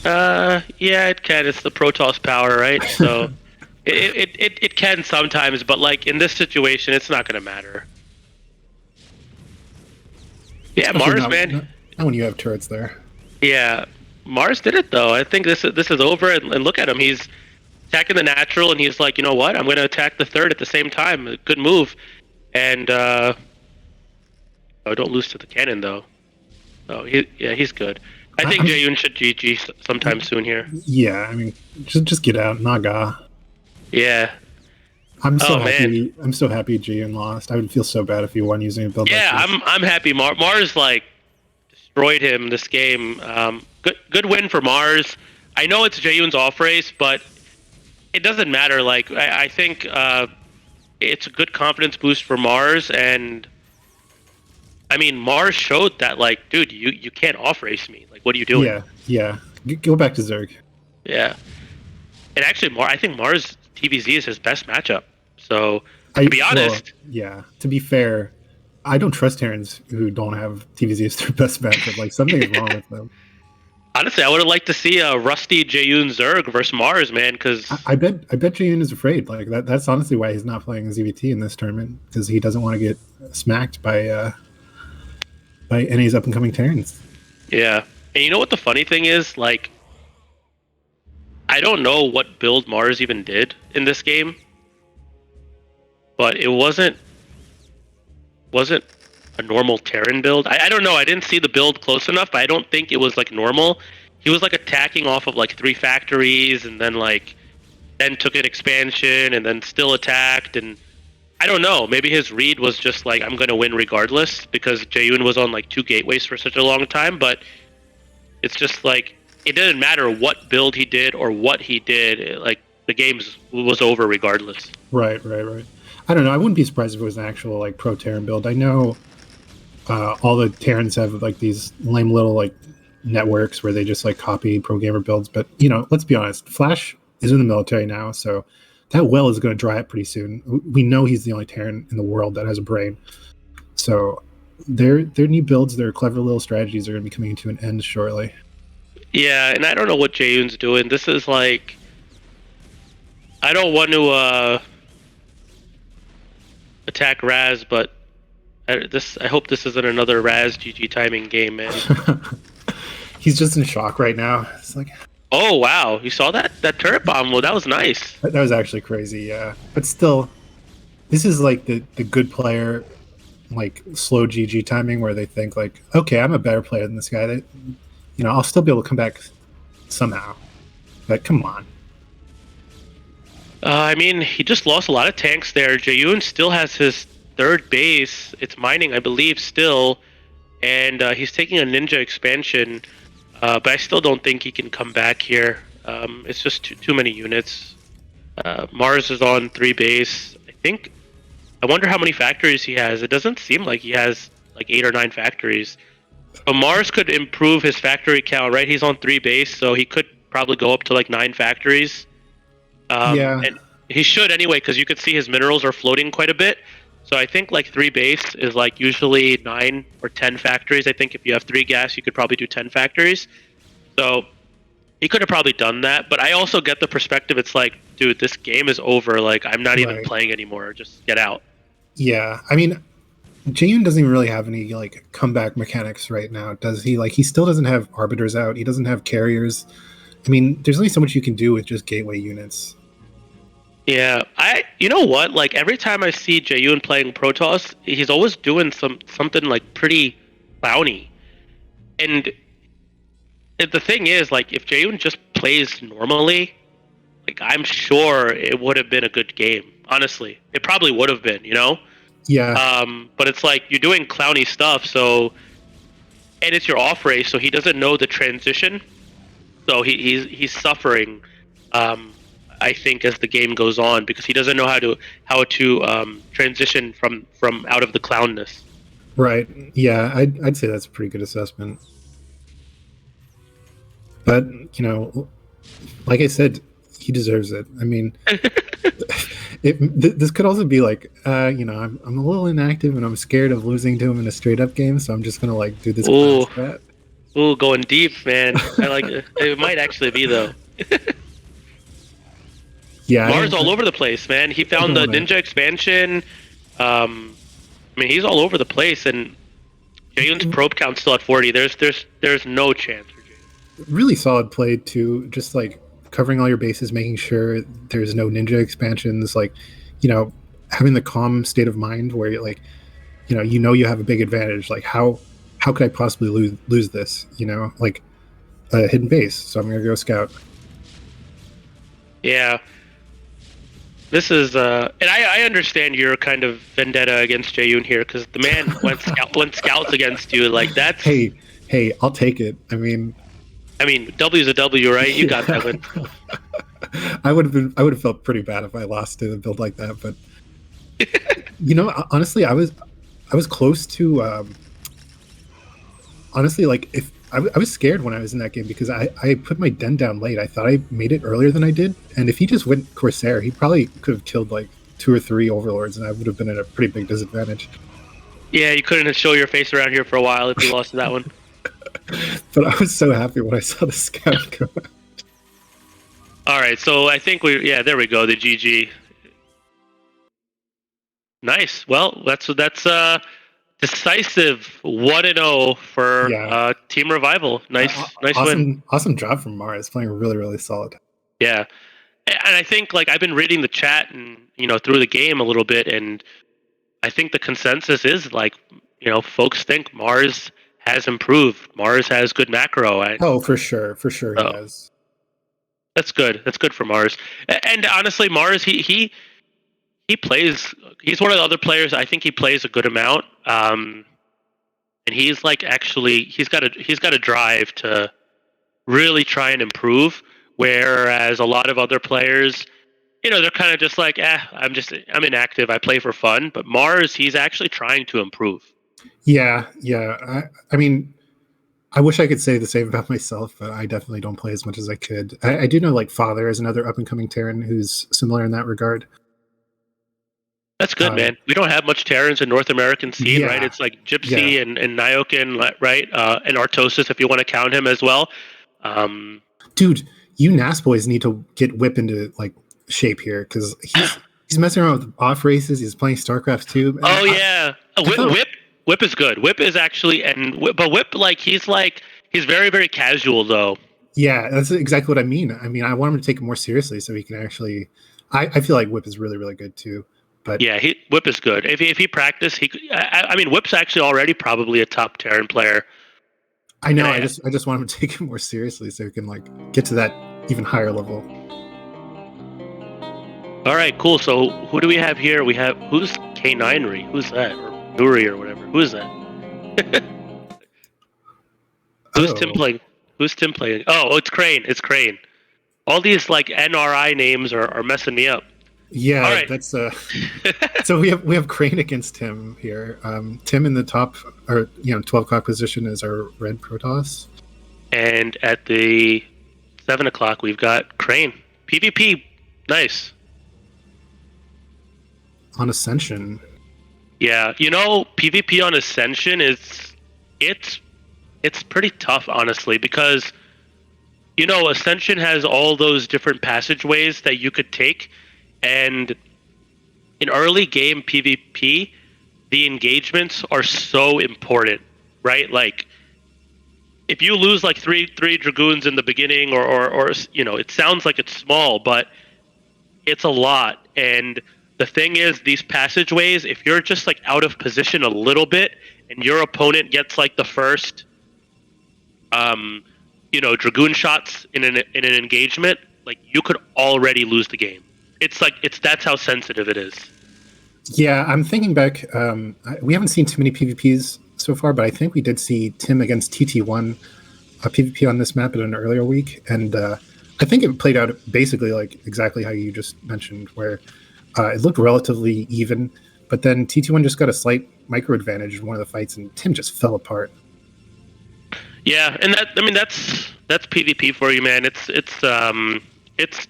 yeah, it can. It's the Protoss power, right? So it can sometimes, but like in this situation, it's not going to matter. Yeah, Mars, man. Not when you have turrets there. Yeah, Mars did it though. I think this is over, and look at him. He's attacking the natural, and he's like, you know what? I'm going to attack the third at the same time. Good move. And oh, don't lose to the cannon though. Oh, he's good. I think Jaeyoon should GG sometime soon here. Yeah, I mean, just get out, Naga. Yeah. I'm so happy. Man. I'm so happy Jaeyoon lost. I would feel so bad if he won using a build. Yeah, like this. I'm happy. Mars like destroyed him this game. Good win for Mars. I know it's Jaeyoon's off race, but it doesn't matter. Like I think it's a good confidence boost for Mars, and I mean Mars showed that like, dude, you can't off race me. Like, what are you doing? Yeah. Go back to Zerg. Yeah, and actually, I think Mars TVZ is his best matchup. So to be honest, to be fair, I don't trust Terrans who don't have TVZ as their best matchup. Like, something is wrong with them. Honestly, I would have liked to see a rusty Jaeyoon Zerg versus Mars, man. Because I bet Jaeyoon is afraid. Like that's honestly why he's not playing ZVT in this tournament, because he doesn't want to get smacked by NA's up and coming Terrans. Yeah, and you know what the funny thing is? Like, I don't know what build Mars even did in this game, but it wasn't a normal Terran build. I don't know. I didn't see the build close enough, but I don't think it was like normal. He was like attacking off of like 3 factories, and then took an expansion, and then still attacked. And I don't know. Maybe his read was just like, I'm gonna win regardless, because Jaeyoon was on like 2 gateways for such a long time. But it's just like, it didn't matter what build he did or what he did. Like, the game was over regardless. Right. I don't know. I wouldn't be surprised if it was an actual like pro Terran build. I know all the Terrans have like these lame little like networks where they just like copy pro gamer builds. But let's be honest, Flash is in the military now, so that well is going to dry up pretty soon. We know he's the only Terran in the world that has a brain. So their new builds, their clever little strategies are going to be coming to an end shortly. Yeah, and I don't know what Jaeyoon's doing. This is like, I don't want to attack Raz, but I hope this isn't another Raz GG timing game, man. He's just in shock right now. It's like, oh wow, you saw that turret bomb? Well, that was nice. That was actually crazy, yeah. But still, this is like the good player, like slow GG timing, where they think like, okay, I'm a better player than this guy. That, I'll still be able to come back somehow. But come on. I mean, he just lost a lot of tanks there. Jaeyoon still has his third base. It's mining, I believe, still, and he's taking a ninja expansion. But I still don't think he can come back here. It's just too many units. Mars is on 3 base. I think. I wonder how many factories he has. It doesn't seem like he has like 8 or 9 factories. But Mars could improve his factory count, right? He's on 3 base, so he could probably go up to like 9 factories. Yeah, And he should anyway, because you could see his minerals are floating quite a bit. So I think like 3 base is like usually 9 or 10 factories. I think if you have 3 gas, you could probably do 10 factories. So he could have probably done that. But I also get the perspective. It's like, dude, this game is over. Like I'm not even right. playing anymore. Just get out. Yeah, I mean, Jayun doesn't even really have any like comeback mechanics right now, does he? Like, he still doesn't have arbiters out. He doesn't have carriers. I mean, there's only so much you can do with just gateway units. Yeah, you know what? Like every time I see Jaeyoon playing Protoss, he's always doing something like pretty clowny. And the thing is, like if Jaeyoon just plays normally, like I'm sure it would have been a good game. Honestly, it probably would have been, you know. Yeah, But it's like you're doing clowny stuff, so and it's your off race, so he doesn't know the transition, so he's suffering. Um, I think as the game goes on because he doesn't know how to transition from out of the clownness. right. Yeah, I'd say that's a pretty good assessment. But like I said, he deserves it. I mean, this could also be like, I'm a little inactive and I'm scared of losing to him in a straight up game, so I'm just gonna like do this clown Ooh, stat. ooh, going deep, man. I like it. It might actually be though. Yeah, Mars all over the place, man. He I found don't the want to. ninja expansion. I mean, he's all over the place, and Jaeyoon's probe count's still at 40. There's no chance for Jaeyoon. Really solid play too. Just like covering all your bases, making sure there's no ninja expansions. Like, you know, having the calm state of mind where you're like, you have a big advantage. Like, how could I possibly lose this? Like a hidden base. So I'm gonna go scout. Yeah, this is and I understand your kind of vendetta against Jaeyoon here because the man went scouts against you. Like that's, Hey, hey, I'll take it. I mean, W's a W, right? You got Yeah. that win. I would have felt pretty bad if I lost to a build like that. But honestly, I was close to honestly, like if I was scared when I was in that game because I put my den down late. I thought I made it earlier than I did, and if he just went Corsair, he probably could have killed like 2 or 3 overlords, and I would have been at a pretty big disadvantage. Yeah, you couldn't show your face around here for a while if you lost to that one. But I was so happy when I saw the scout go. All right, so I think there we go, the GG. Nice. Well, that's decisive 1-0 for Yeah, Team Revival. Nice win. awesome job from Mars, playing really really solid. Yeah. And I think like I've been reading the chat and through the game a little bit, and I think the consensus is like folks think Mars has improved. Mars has good macro. Oh, for sure he So has. that's good. That's good for Mars. And honestly, Mars he plays. He's one of the other players. I think he plays a good amount. And he's like actually he's got a drive to really try and improve. Whereas a lot of other players, they're kind of just like, I'm inactive. I play for fun. But Mars, he's actually trying to improve. Yeah, yeah. I mean, I wish I could say the same about myself, but I definitely don't play as much as I could. I do know like Father is another up and coming Terran who's similar in that regard. That's good, Uh, man. We don't have much Terrans in North American scene, right? yeah, It's like yeah, Gypsy and Nyokin, right? And Artosis, if you want to count him as well. Um, dude, you NAS boys need to get Whip into like shape here because he's messing around with off races. He's playing StarCraft 2. And oh yeah, I thought, Whip is good. Whip is actually but Whip he's very very casual though. yeah, that's exactly what I mean. I mean, I want him to take it more seriously so he can actually. I feel like Whip is really really good too, but Yeah, Whip is good. If he practiced, he could. I mean, Whip's actually already probably a top Terran player. I know. And I just want him to take it more seriously so he can like get to that even higher level. All right, cool. So who do we have here? We have who's K9ry? Who's that? Or Nuri or whatever. Who is that? Who's Tim Oh, playing? Who's Tim playing? Oh, it's Crane. It's Crane. All these like NRI names are messing me up. All yeah, right. that's so we have Crane against Tim here. Tim in the top, or 12 o'clock position is our red Protoss. And at the 7 o'clock, we've got Crane. PvP. Nice. On Ascension. Yeah, PvP on Ascension it's pretty tough, honestly, because Ascension has all those different passageways that you could take, and in early game PvP, the engagements are so important, right? Like, if you lose like three dragoons in the beginning, or it sounds like it's small, but it's a lot. And the thing is, these passageways, if you're just like out of position a little bit, and your opponent gets like the first, dragoon shots in an engagement, like you could already lose the game. That's how sensitive it is. Yeah, I'm thinking back. We haven't seen too many PvPs so far, but I think we did see Tim against TT1 PvP on this map in an earlier week, and I think it played out basically like exactly how you just mentioned, where it looked relatively even, but then TT1 just got a slight micro advantage in one of the fights, and Tim just fell apart. Yeah, and that's PvP for you, man. It's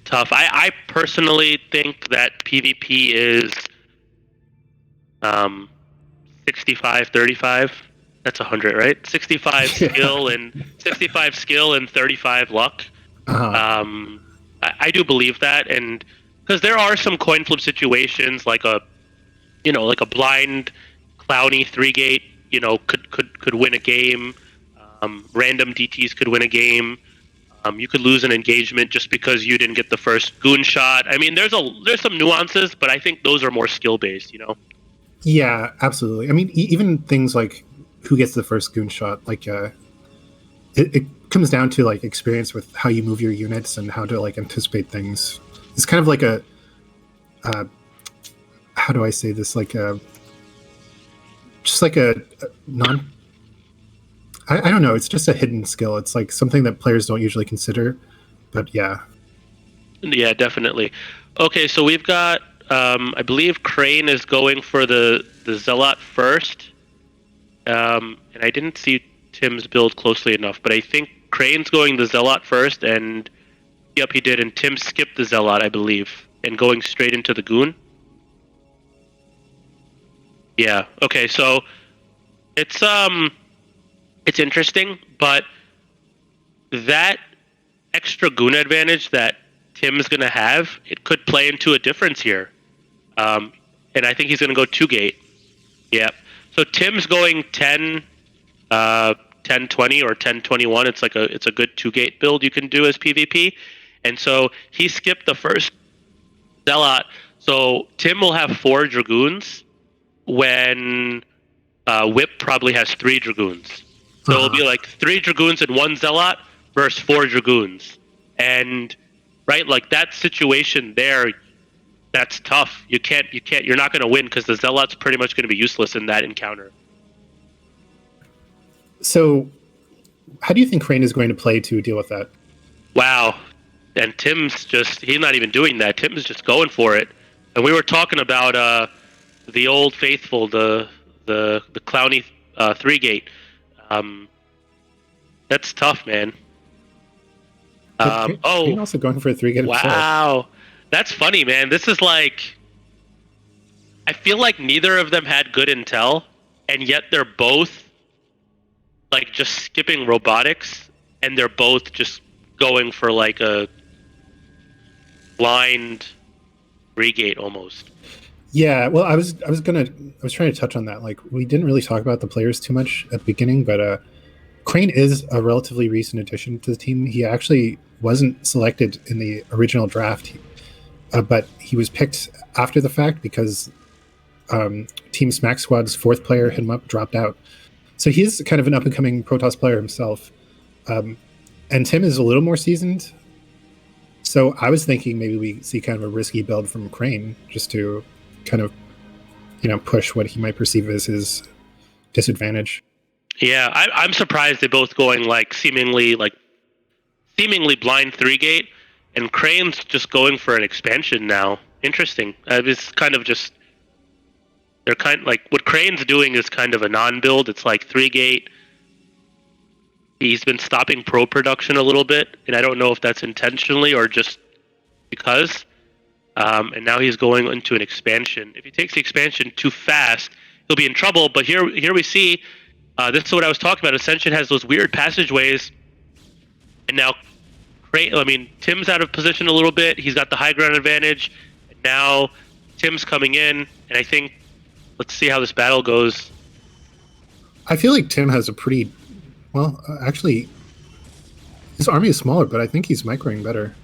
tough. I personally think that PvP is 65-35. That's 100, right? 65 skill and 35 luck. Uh-huh. I do believe that, and because there are some coin flip situations, like a blind Clowny 3-gate, could win a game. Random DTs could win a game. You could lose an engagement just because you didn't get the first goon shot. I mean, there's some nuances, but I think those are more skill based. Yeah, absolutely. I mean, even things like who gets the first goon shot, like it comes down to like experience with how you move your units and how to like anticipate things. It's kind of like a how do I say this? Like just like a non. I don't know. It's just a hidden skill. It's like something that players don't usually consider. But yeah. Yeah, definitely. Okay, so we've got, I believe Crane is going for the Zealot first. And I didn't see Tim's build closely enough, but I think Crane's going the Zealot first, and yep, he did. And Tim skipped the Zealot, I believe, and going straight into the Goon. Yeah. Okay, so it's interesting, but that extra goon advantage that Tim's going to have, it could play into a difference here. And I think he's going to go 2-gate. Yep. So Tim's going 10-20 or 10-21. It's a good 2-gate build you can do as PvP. And so he skipped the first Zealot. So Tim will have 4 Dragoons when Whip probably has 3 Dragoons. So it'll be like 3 Dragoons and 1 Zealot versus 4 Dragoons. And right, like that situation there, that's tough. You're not going to win because the Zealot's pretty much going to be useless in that encounter. So how do you think Crane is going to play to deal with that? Wow. And he's not even doing that. Tim's just going for it. And we were talking about the old faithful, the Clowny 3-gate. That's tough, man. Crane also going for a 3-gate. Wow. That's funny, man. This is like, I feel like neither of them had good intel, and yet they're both like just skipping robotics, and they're both just going for like a blind 3-gate almost. Yeah, well, I was trying to touch on that. Like, we didn't really talk about the players too much at the beginning, but Crane is a relatively recent addition to the team. He actually wasn't selected in the original draft, but he was picked after the fact because Team Smack Squad's 4th player, hit him up, dropped out. So he is kind of an up-and-coming Protoss player himself. And Tim is a little more seasoned So I was thinking maybe we see kind of a risky build from Crane just to kind of, push what he might perceive as his disadvantage. Yeah, I'm surprised they're both going like seemingly blind 3-gate, and Crane's just going for an expansion now. Interesting. It's kind of just they're kind of like what Crane's doing is kind of a non-build. It's like 3-gate. He's been stopping pro production a little bit, and I don't know if that's intentionally or just because. And now he's going into an expansion. If he takes the expansion too fast, he'll be in trouble. But here we see this is what I was talking about. Ascension has those weird passageways, and now Tim's out of position a little bit. He's got the high ground advantage. And now Tim's coming in, and I think let's see how this battle goes. I feel like Tim has a pretty actually, his army is smaller, but I think he's microing better.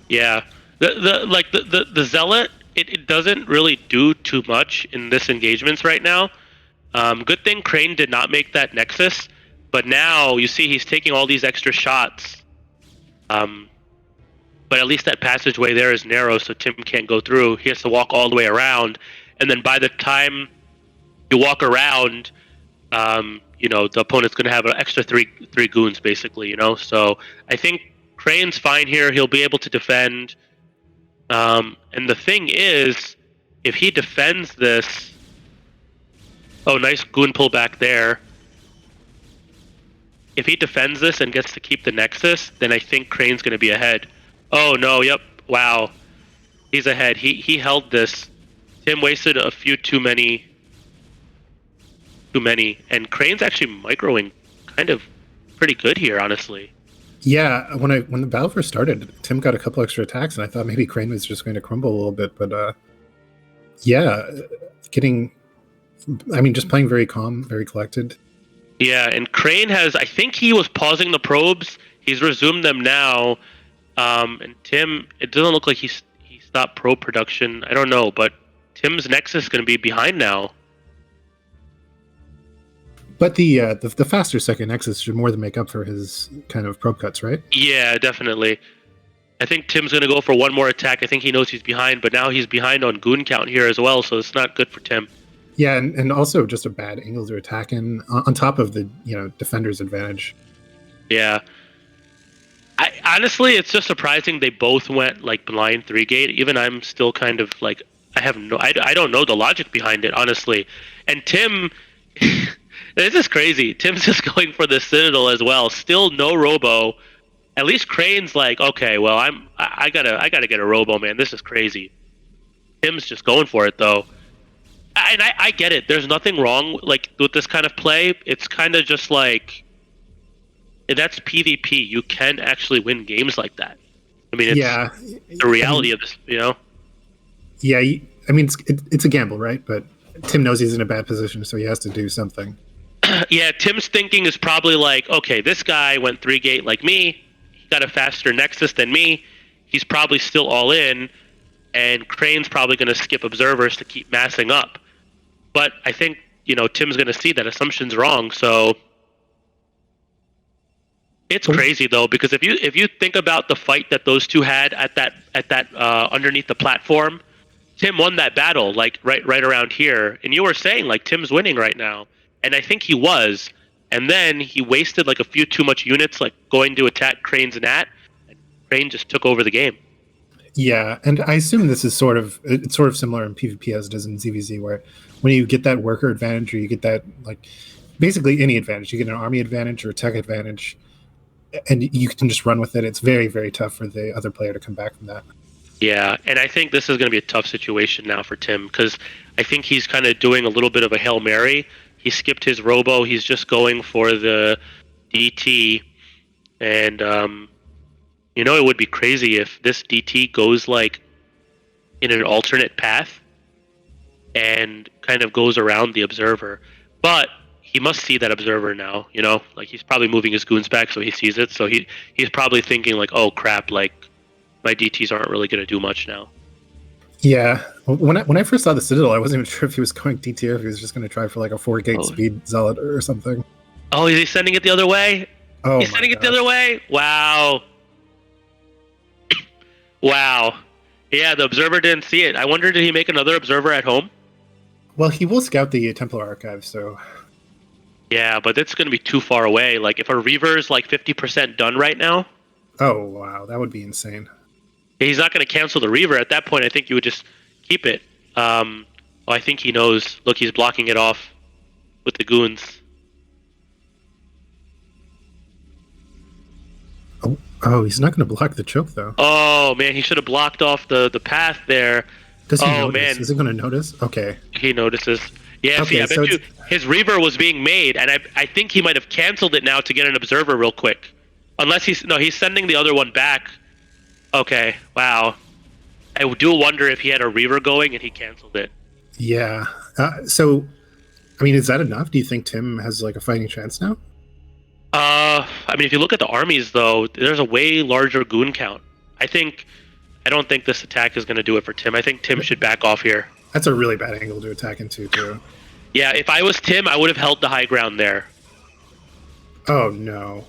Yeah, the zealot, it doesn't really do too much in this engagements right now. Good thing Crane did not make that nexus, but now you see he's taking all these extra shots. But at least that passageway there is narrow, so Tim can't go through. He has to walk all the way around, and then by the time you walk around, the opponent's going to have an extra three goons, basically, So I think Crane's fine here. He'll be able to defend. And the thing is, if he defends this... Oh, nice goon pull back there. If he defends this and gets to keep the Nexus, then I think Crane's going to be ahead. Oh, no, yep, wow. He's ahead. He held this. Tim wasted a few too many, and Crane's actually microing kind of pretty good here, honestly. Yeah, when the battle first started, Tim got a couple extra attacks, and I thought maybe Crane was just going to crumble a little bit, but just playing very calm, very collected. Yeah, and Crane I think he was pausing the probes. He's resumed them now, and Tim, it doesn't look like he stopped probe production. I don't know, but Tim's Nexus is going to be behind now. But the faster second Nexus should more than make up for his kind of probe cuts, right? Yeah, definitely. I think Tim's going to go for one more attack. I think he knows he's behind, but now he's behind on goon count here as well, so it's not good for Tim. Yeah, and also just a bad angle to attack in, on top of the defender's advantage. Yeah. Honestly, it's just surprising they both went like blind 3-gate. Even I'm still kind of like, I don't know the logic behind it, honestly. And Tim... This is crazy. Tim's just going for the Citadel as well. Still no Robo. At least Crane's like, okay, well, I gotta get a Robo, man. This is crazy. Tim's just going for it though, and I get it. There's nothing wrong like with this kind of play. It's kind of just like that's PvP. You can actually win games like that. I mean, it's the reality of this, Yeah, it's a gamble, right? But Tim knows he's in a bad position, so he has to do something. Yeah, Tim's thinking is probably like, okay, this guy went 3-gate like me. He got a faster Nexus than me. He's probably still all in, and Crane's probably going to skip observers to keep massing up. But I think Tim's going to see that assumption's wrong. So it's crazy though, because if you think about the fight that those two had at that underneath the platform, Tim won that battle like right around here, and you were saying like Tim's winning right now. And I think he was, and then he wasted like a few too much units, like going to attack Crane's Nat, and Crane just took over the game. Yeah, and I assume this is sort of similar in PvP as it is in ZVZ, where when you get that worker advantage, or you get that like basically any advantage, you get an army advantage or a tech advantage, and you can just run with it. It's very, very tough for the other player to come back from that. Yeah, and I think this is going to be a tough situation now for Tim, because I think he's kind of doing a little bit of a Hail Mary. He skipped his Robo. He's just going for the DT. And, it would be crazy if this DT goes, like, in an alternate path and kind of goes around the Observer. But he must see that Observer now, Like, he's probably moving his goons back so he sees it. So he's probably thinking, like, oh, crap, like, my DTs aren't really going to do much now. Yeah, when I first saw the Citadel, I wasn't even sure if he was going DT or if he was just going to try for like a 4-gate speed Zealot or something. Oh, is he sending it the other way? Oh, he's sending it the other way? Wow. Wow. Yeah, the observer didn't see it. I wonder, did he make another observer at home? Well, he will scout the Templar archive, so Yeah, but that's going to be too far away. Like, if a Reaver's like 50% done right now, oh wow, that would be insane. he's not going to cancel the Reaver. At that point, I think you would just keep it. Well, I think he knows. Look, he's blocking it off with the goons. Oh, he's not going to block the choke though. Oh man, he should have blocked off the path there. Does he Oh notice? man, Is he going to notice? Okay. he notices. Yeah, see, Okay, I so bet it's you his Reaver was being made, and I think he might have canceled it now to get an observer real quick. Unless he's sending the other one back. Okay, wow. I do wonder if he had a Reaver going and he canceled it. yeah. So, I mean, is that enough? Do you think Tim has like a fighting chance now? I mean, if you look at the armies, though, there's a way larger goon count. I don't think this attack is going to do it for Tim. I think Tim should back off here. That's a really bad angle to attack into, too. Yeah, if I was Tim, I would have held the high ground there. Oh no,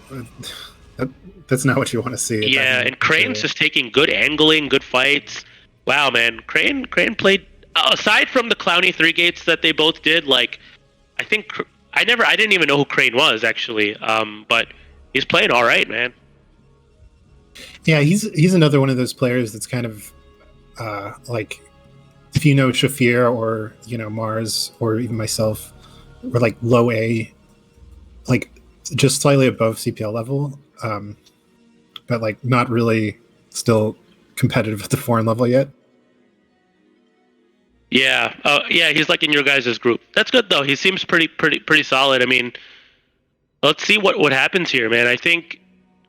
that, that's not what you want to see. Yeah, and Crane's just taking good angling, good fights. Wow, man, Crane played. Aside from the clowny three gates that they both did, like I think I didn't even know who Crane was actually. But he's playing all right, man. Yeah, he's another one of those players that's kind of like if you know Shafir or Mars or even myself, we're like low A, like just slightly above CPL level, but like not really still competitive at the foreign level yet. Yeah, yeah, he's like in your guys' group. That's good though. He seems pretty solid. I mean, let's see what happens here, man.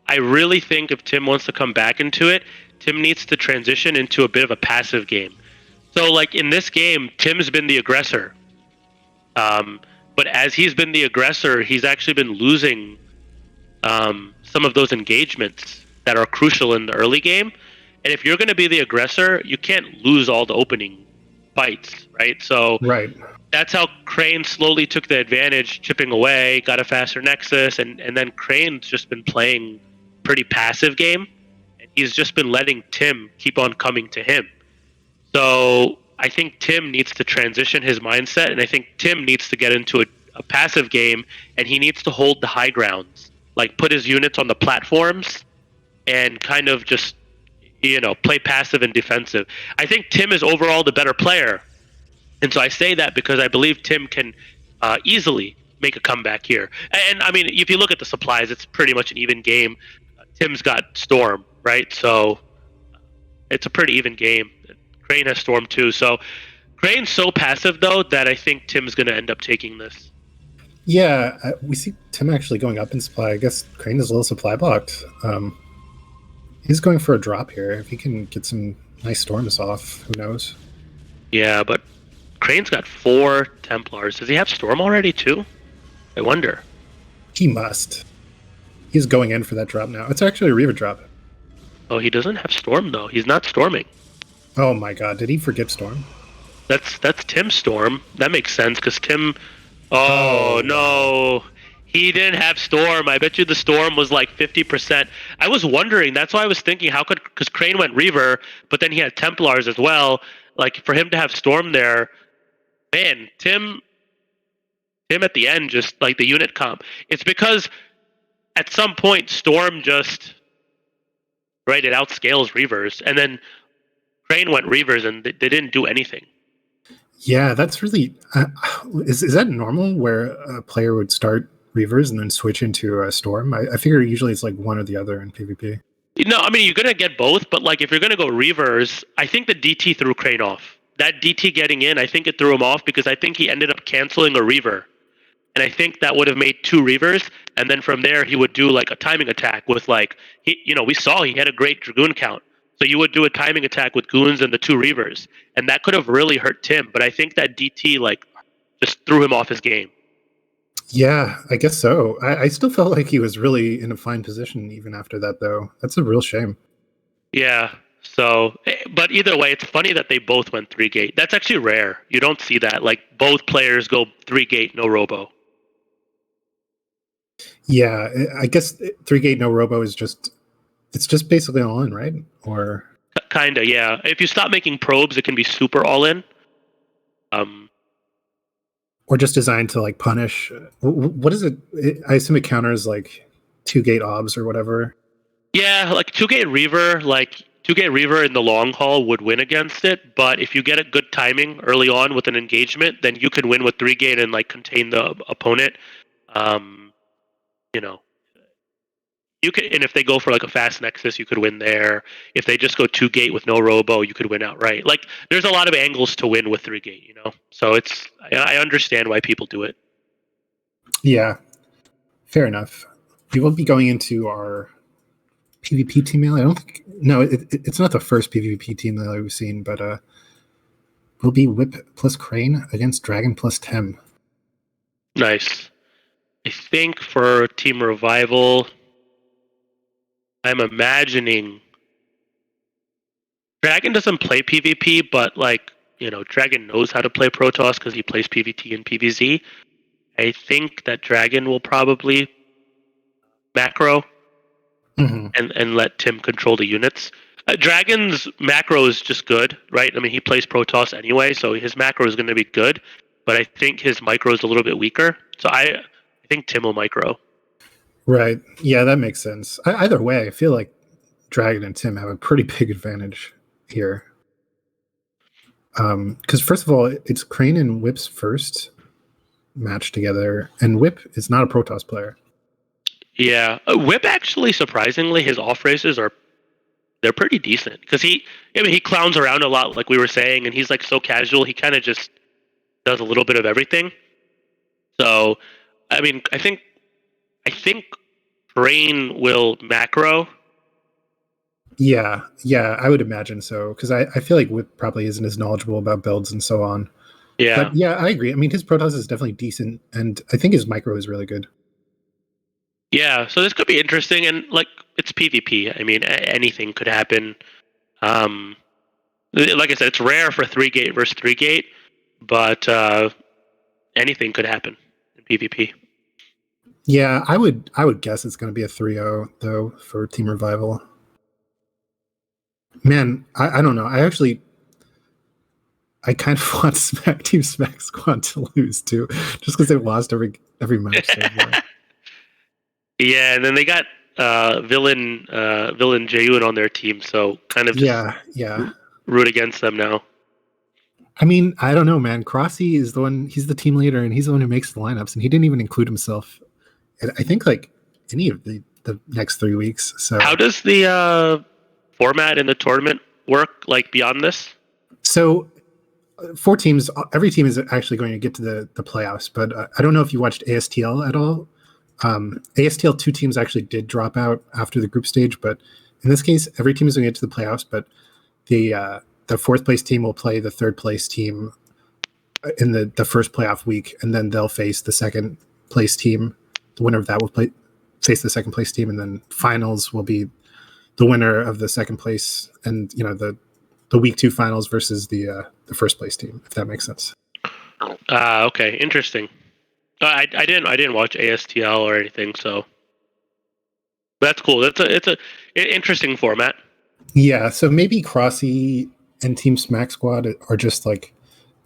I really think if Tim wants to come back into it, Tim needs to transition into a bit of a passive game. So, like in this game, Tim's been the aggressor. But as he's been the aggressor, he's actually been losing some of those engagements that are crucial in the early game. And if you're going to be the aggressor, you can't lose all the opening fights, right? So Right. that's how Crane slowly took the advantage, chipping away, got a faster nexus, and then Crane's just been playing pretty passive game. And he's just been letting Tim keep on coming to him. So I think Tim needs to transition his mindset, and I think Tim needs to get into a passive game, and he needs to hold the high grounds, like put his units on the platforms, and kind of just play passive and defensive. I think Tim is overall the better player, and so I say that because I believe Tim can easily make a comeback here. And I mean, if you look at the supplies, it's pretty much an even game. Tim's got Storm, right? So it's a pretty even game. Crane has Storm too. So Crane's so passive though that I think Tim's going to end up taking this. Yeah, we see Tim actually going up in supply. I guess Crane is a little supply blocked. He's going for a drop here. If he can get some nice storms off, who knows? Yeah, but Crane's got 4 Templars. Does he have Storm already too? I wonder. He must. He's going in for that drop now. It's actually a Reaver drop. Oh, he doesn't have Storm though. He's not storming. Oh my god, did he forget Storm? That's Tim's Storm. That makes sense because Tim. Oh no, he didn't have Storm. I bet you the Storm was like 50%. I was wondering. That's why I was thinking, how could, because Crane went Reaver, but then he had Templars as well. Like for him to have Storm there, man, Tim at the end just like the unit comp. It's because at some point Storm just right it outscales Reavers, and then Crane went Reavers and they didn't do anything. Yeah, that's really is that normal where a player would start Reavers and then switch into a Storm? I figure usually it's like one or the other in PvP. No, I mean you're gonna get both, but like if you're gonna go Reavers, I think the DT threw Crane off. That DT getting in, I think it threw him off because I think he ended up canceling a Reaver. And I think that would have made 2 Reavers, and then from there he would do like a timing attack with like we saw he had a great Dragoon count. So you would do a timing attack with goons and the 2 Reavers, and that could have really hurt Tim. But I think that DT like just threw him off his game. Yeah, I guess so. I still felt like he was really in a fine position even after that, though. That's a real shame. Yeah. So, but either way, it's funny that they both went 3 gate. That's actually rare. You don't see that. Like both players go 3 gate, no robo. Yeah, I guess 3 gate no robo is just it's just basically all in, right? Or Kinda, yeah. If you stop making probes, it can be super all in. Um, or just designed to like punish. What is it? I assume it counters like 2-gate obs or whatever. yeah, like 2-gate Reaver in the long haul would win against it, but if you get a good timing early on with an engagement, then you can win with 3-gate and like contain the opponent. Um, you know, you could, and if they go for like a fast nexus, you could win there. If they just go 2-gate with no robo, you could win outright. Like, there's a lot of angles to win with 3-gate, you know. So I understand why people do it. Yeah, fair enough. We will be going into our PvP team mail. I don't think no, it's not the first PvP team that we've seen, but will be Whip plus Crane against Dragon plus Tem. Nice. I think for Team Revival, I'm imagining Dragon doesn't play PvP, but like, Dragon knows how to play Protoss because he plays PvT and PvZ. I think that Dragon will probably macro and let Tim control the units. Dragon's macro is just good, right? I mean, he plays Protoss anyway, so his macro is going to be good, but I think his micro is a little bit weaker. So I think Tim will micro. Right. Yeah, that makes sense. Either way, I feel like Dragon and Tim have a pretty big advantage here. Because first of all, it's Crane and Whip's first match together, and Whip is not a Protoss player. Yeah, Whip actually, surprisingly, his off races they're pretty decent because he clowns around a lot, like we were saying, and he's like so casual. He kind of just does a little bit of everything. So, I mean, I think Crane will macro. Yeah, I would imagine so, because I feel like Whip probably isn't as knowledgeable about builds and so on. Yeah. But yeah, I agree. I mean, his Protoss is definitely decent, and I think his micro is really good. Yeah, so this could be interesting, and like, it's PvP. I mean, anything could happen. Like I said, it's rare for 3-gate versus 3-gate, but anything could happen in PvP. Yeah, I would guess it's going to be a 3-0 though for Team Revival. Man, I don't know. I kind of want Team Smack Squad to lose too, just because they've lost every match so far. Yeah, and then they got villain Jayun on their team, so kind of just root against them now. I mean, I don't know, man. Crossy is the one. He's the team leader, and he's the one who makes the lineups, and he didn't even include himself. I think like any of the next 3 weeks. So how does the format in the tournament work? Like beyond this? So 4 teams. Every team is actually going to get to the playoffs, but I don't know if you watched ASTL at all. ASTL 2 teams actually did drop out after the group stage, but in this case, every team is going to get to the playoffs. But the 4th place team will play the 3rd place team in the first playoff week, and then they'll face the 2nd place team. The winner of that will face the 2nd place team, and then finals will be the winner of the 2nd place, and the week 2 finals versus the 1st place team, if that makes sense. Okay, interesting. I didn't watch ASTL or anything, so that's cool. It's a interesting format. Yeah, so maybe Crossy and Team Smack Squad are just like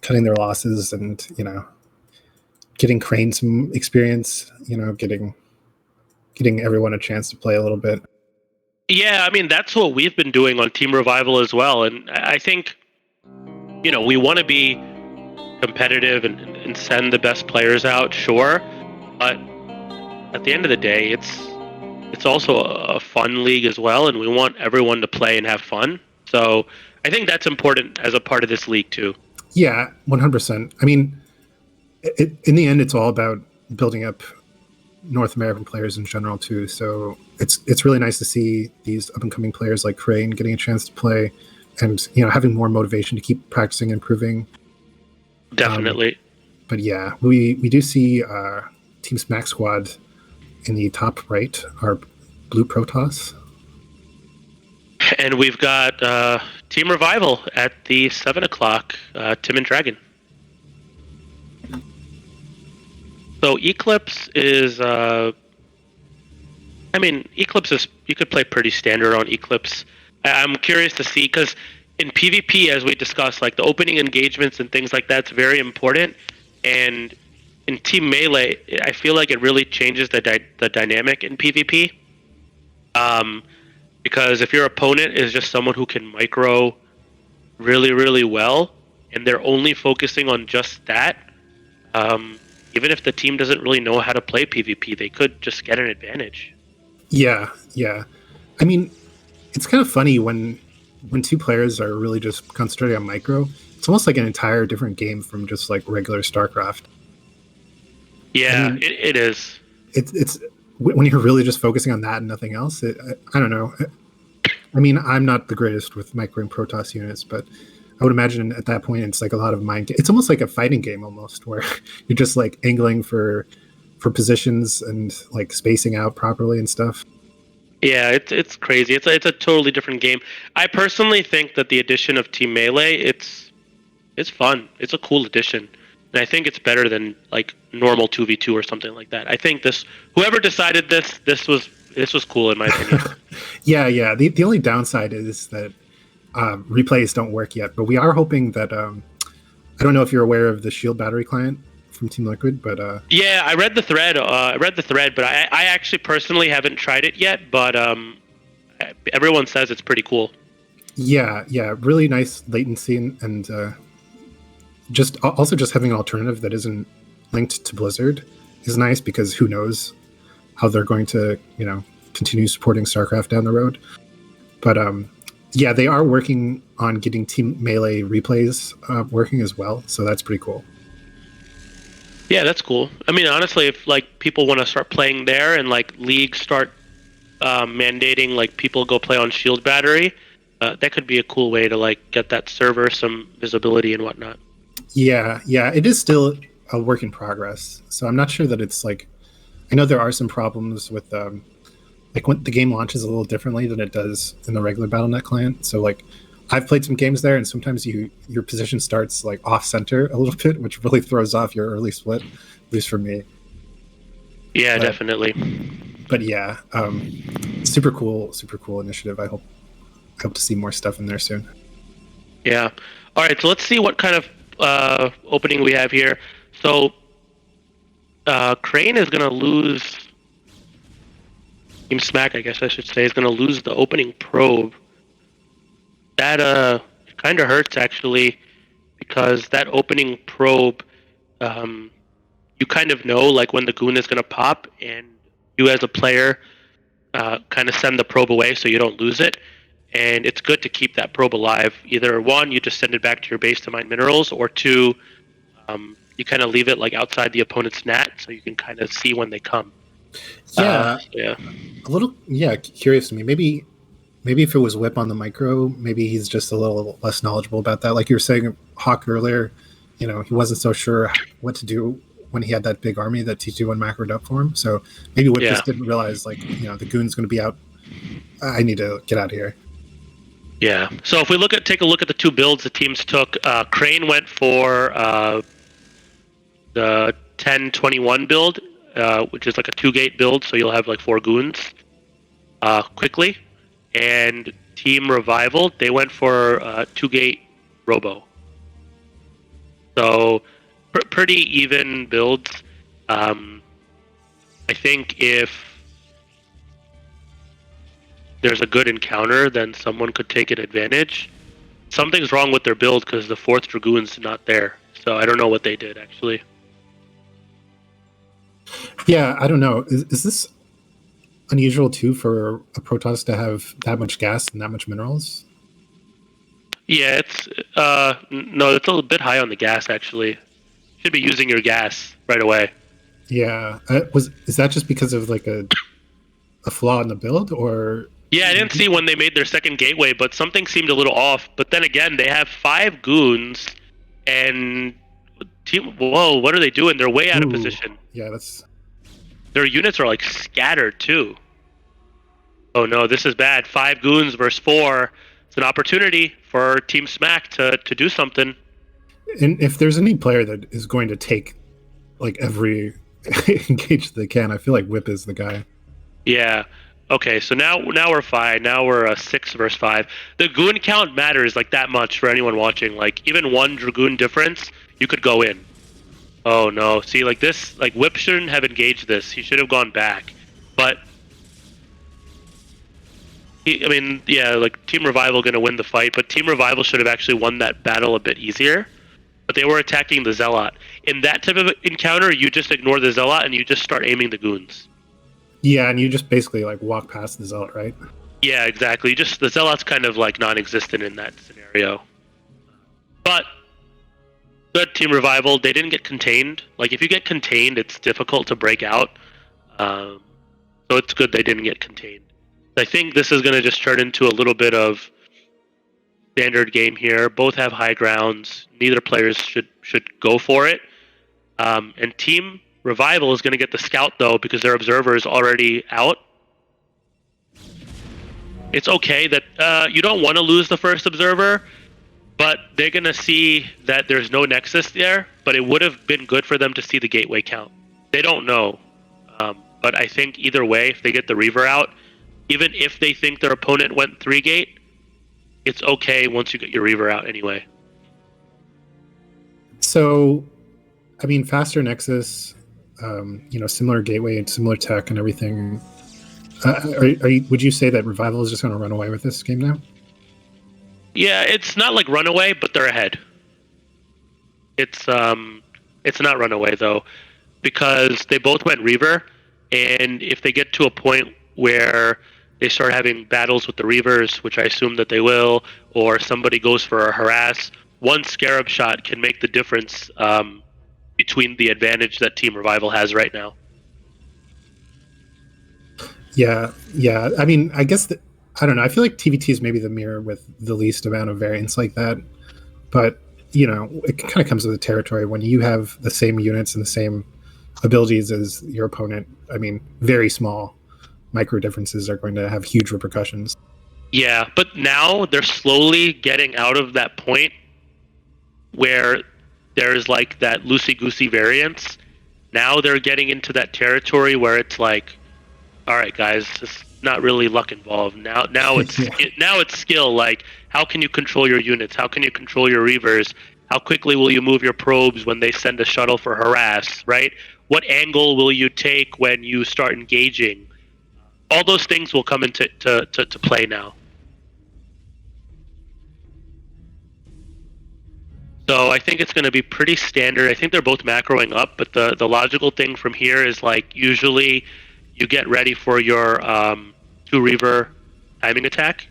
cutting their losses and getting Crane some experience. Getting everyone a chance to play a little bit. Yeah, I mean, that's what we've been doing on Team Revival as well, and I think we want to be competitive and send the best players out, sure, but at the end of the day, it's also a fun league as well, and we want everyone to play and have fun. So I think that's important as a part of this league too. Yeah, 100%. I mean, in the end, it's all about building up North American players in general too. So it's really nice to see these up and coming players like Crane getting a chance to play, and having more motivation to keep practicing and improving. Definitely. But yeah, we do see Team Smack Squad in the top right, our blue Protoss. And we've got Team Revival at the 7 o'clock, Tim and Dragon. So Eclipse is, Eclipse is, you could play pretty standard on Eclipse. I'm curious to see because in PvP, as we discussed, like the opening engagements and things like that's very important. And in Team Melee, I feel like it really changes the dynamic in PvP. Um, because if your opponent is just someone who can micro really, really well, and they're only focusing on just that, um, even if the team doesn't really know how to play PvP, they could just get an advantage. Yeah, yeah. I mean, it's kind of funny when two players are really just concentrating on micro. It's almost like an entire different game from just like regular StarCraft. I Yeah, mean, it is. it's when you're really just focusing on that and nothing else. I don't know. I mean, I'm not the greatest with micro and Protoss units, but I would imagine at that point it's like a lot of mind. It's almost like a fighting game, almost, where you're just like angling for positions and like spacing out properly and stuff. Yeah, it's crazy. It's a totally different game. I personally think that the addition of Team Melee, it's fun. It's a cool addition. And I think it's better than like normal 2v2 or something like that. I think this whoever decided this was cool in my opinion. Yeah, yeah. The only downside is that replays don't work yet, but we are hoping that. I don't know if you're aware of the Shield battery client from Team Liquid, but Yeah, I read the thread. But I actually personally haven't tried it yet. But everyone says it's pretty cool. yeah, yeah, really nice latency and just also just having an alternative that isn't linked to Blizzard is nice because who knows how they're going to continue supporting StarCraft down the road. But yeah, they are working on getting Team Melee replays working as well, so that's pretty cool. Yeah, that's cool. I mean, honestly, if like people want to start playing there and like leagues start mandating like people go play on Shield battery, that could be a cool way to like get that server some visibility and whatnot. Yeah, yeah, it is still a work in progress, so I'm not sure that it's like. I know there are some problems with like when the game launches a little differently than it does in the regular BattleNet client. So like I've played some games there, and sometimes your position starts like off center a little bit, which really throws off your early split, at least for me. Yeah, But definitely. but yeah, super cool initiative. I hope to see more stuff in there soon. Yeah. All right, so let's see what kind of opening we have here. So Crane is going to lose. Team Smack, I guess I should say, is going to lose the opening probe. That kind of hurts actually, because that opening probe, um, you kind of know like when the goon is going to pop, and you as a player kind of send the probe away so you don't lose it. And it's good to keep that probe alive. Either one, you just send it back to your base to mine minerals, or two, you kind of leave it like outside the opponent's net so you can kind of see when they come. Yeah, Yeah. a little curious to me. Maybe if it was Whip on the micro, maybe he's just a little less knowledgeable about that. Like you were saying, Hawk earlier, he wasn't so sure what to do when he had that big army that T21 macroed up for him. So maybe Whip just didn't realize, like, the goon's going to be out. I need to get out of here. Yeah. So if we take a look at the two builds the teams took, Crane went for the 10-21 build, which is like a 2-gate build, so you'll have like 4 goons quickly. And Team Revival, they went for 2-gate Robo. So pretty even builds. I think if there's a good encounter, then someone could take an advantage. Something's wrong with their build because the 4th Dragoon's not there. So I don't know what they did, actually. Yeah, I don't know. Is this unusual, too, for a Protoss to have that much gas and that much minerals? Yeah, it's... no, it's a little bit high on the gas, actually. You should be using your gas right away. Yeah. Is that just because of, like, a flaw in the build, or... Yeah, I didn't see when they made their second gateway, but something seemed a little off. But then again, they have 5 goons, and whoa, what are they doing? They're way out of position. Yeah, that's... Their units are like scattered too. Oh no, this is bad. 5 goons versus 4. It's an opportunity for Team Smack to do something. And if there's any player that is going to take like every engage they can, I feel like Whip is the guy. Yeah. Okay, so now we're fine. Now we're 6 versus 5. The goon count matters like that much for anyone watching. Like even one dragoon difference, you could go in. Oh no! See, like this, like Whip shouldn't have engaged this. He should have gone back. But I mean, yeah, like Team Revival gonna win the fight, but Team Revival should have actually won that battle a bit easier. But they were attacking the Zealot. In that type of encounter, you just ignore the Zealot and you just start aiming the goons. Yeah, and you just basically like walk past the zealot, right? Yeah, exactly. Just the Zealot's kind of like non-existent in that scenario. But good Team Revival. They didn't get contained. Like if you get contained, it's difficult to break out. Um, so it's good they didn't get contained. I think this is going to just turn into a little bit of standard game here. Both have high grounds. Neither players should go for it. And Team Revival is going to get the scout though because their observer is already out. It's okay that you don't want to lose the first observer, but they're going to see that there's no nexus there. But it would have been good for them to see the gateway count. They don't know, but I think either way, if they get the Reaver out, even if they think their opponent went 3-gate, it's okay once you get your Reaver out anyway. So, I mean, faster Nexus, similar gateway and similar tech and everything. Would you say that Revival is just going to run away with this game now? Yeah, it's not like runaway, but they're ahead. It's not runaway though, because they both went Reaver, and if they get to a point where they start having battles with the Reavers, which I assume that they will, or somebody goes for a harass, one Scarab shot can make the difference between the advantage that Team Revival has right now. Yeah. I mean, I guess I don't know. I feel like TVT is maybe the mirror with the least amount of variance like that, but it kind of comes with the territory when you have the same units and the same abilities as your opponent. I mean, very small micro differences are going to have huge repercussions. Yeah, but now they're slowly getting out of that point where there's like that loosey-goosey variance. Now they're getting into that territory where it's like, all right, guys, it's not really luck involved. Now it's now it's skill. Like, how can you control your units? How can you control your Reavers? How quickly will you move your probes when they send a shuttle for harass? Right? What angle will you take when you start engaging? All those things will come into to play now. So I think it's going to be pretty standard. I think they're both macroing up, but the logical thing from here is like usually you get ready for your 2 Reaver timing attack.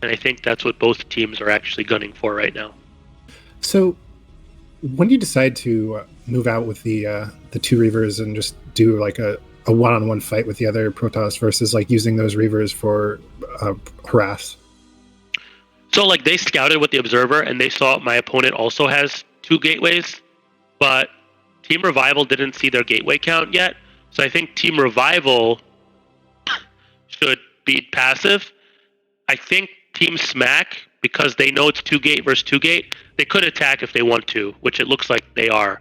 And I think that's what both teams are actually gunning for right now. So when do you decide to move out with the 2 Reavers and just do like a one-on-one fight with the other Protoss versus like using those Reavers for harass? So like they scouted with the observer and they saw my opponent also has 2 gateways, but Team Revival didn't see their gateway count yet. So I think Team Revival should be passive. I think Team Smack, because they know it's 2-gate versus 2-gate, they could attack if they want to, which it looks like they are.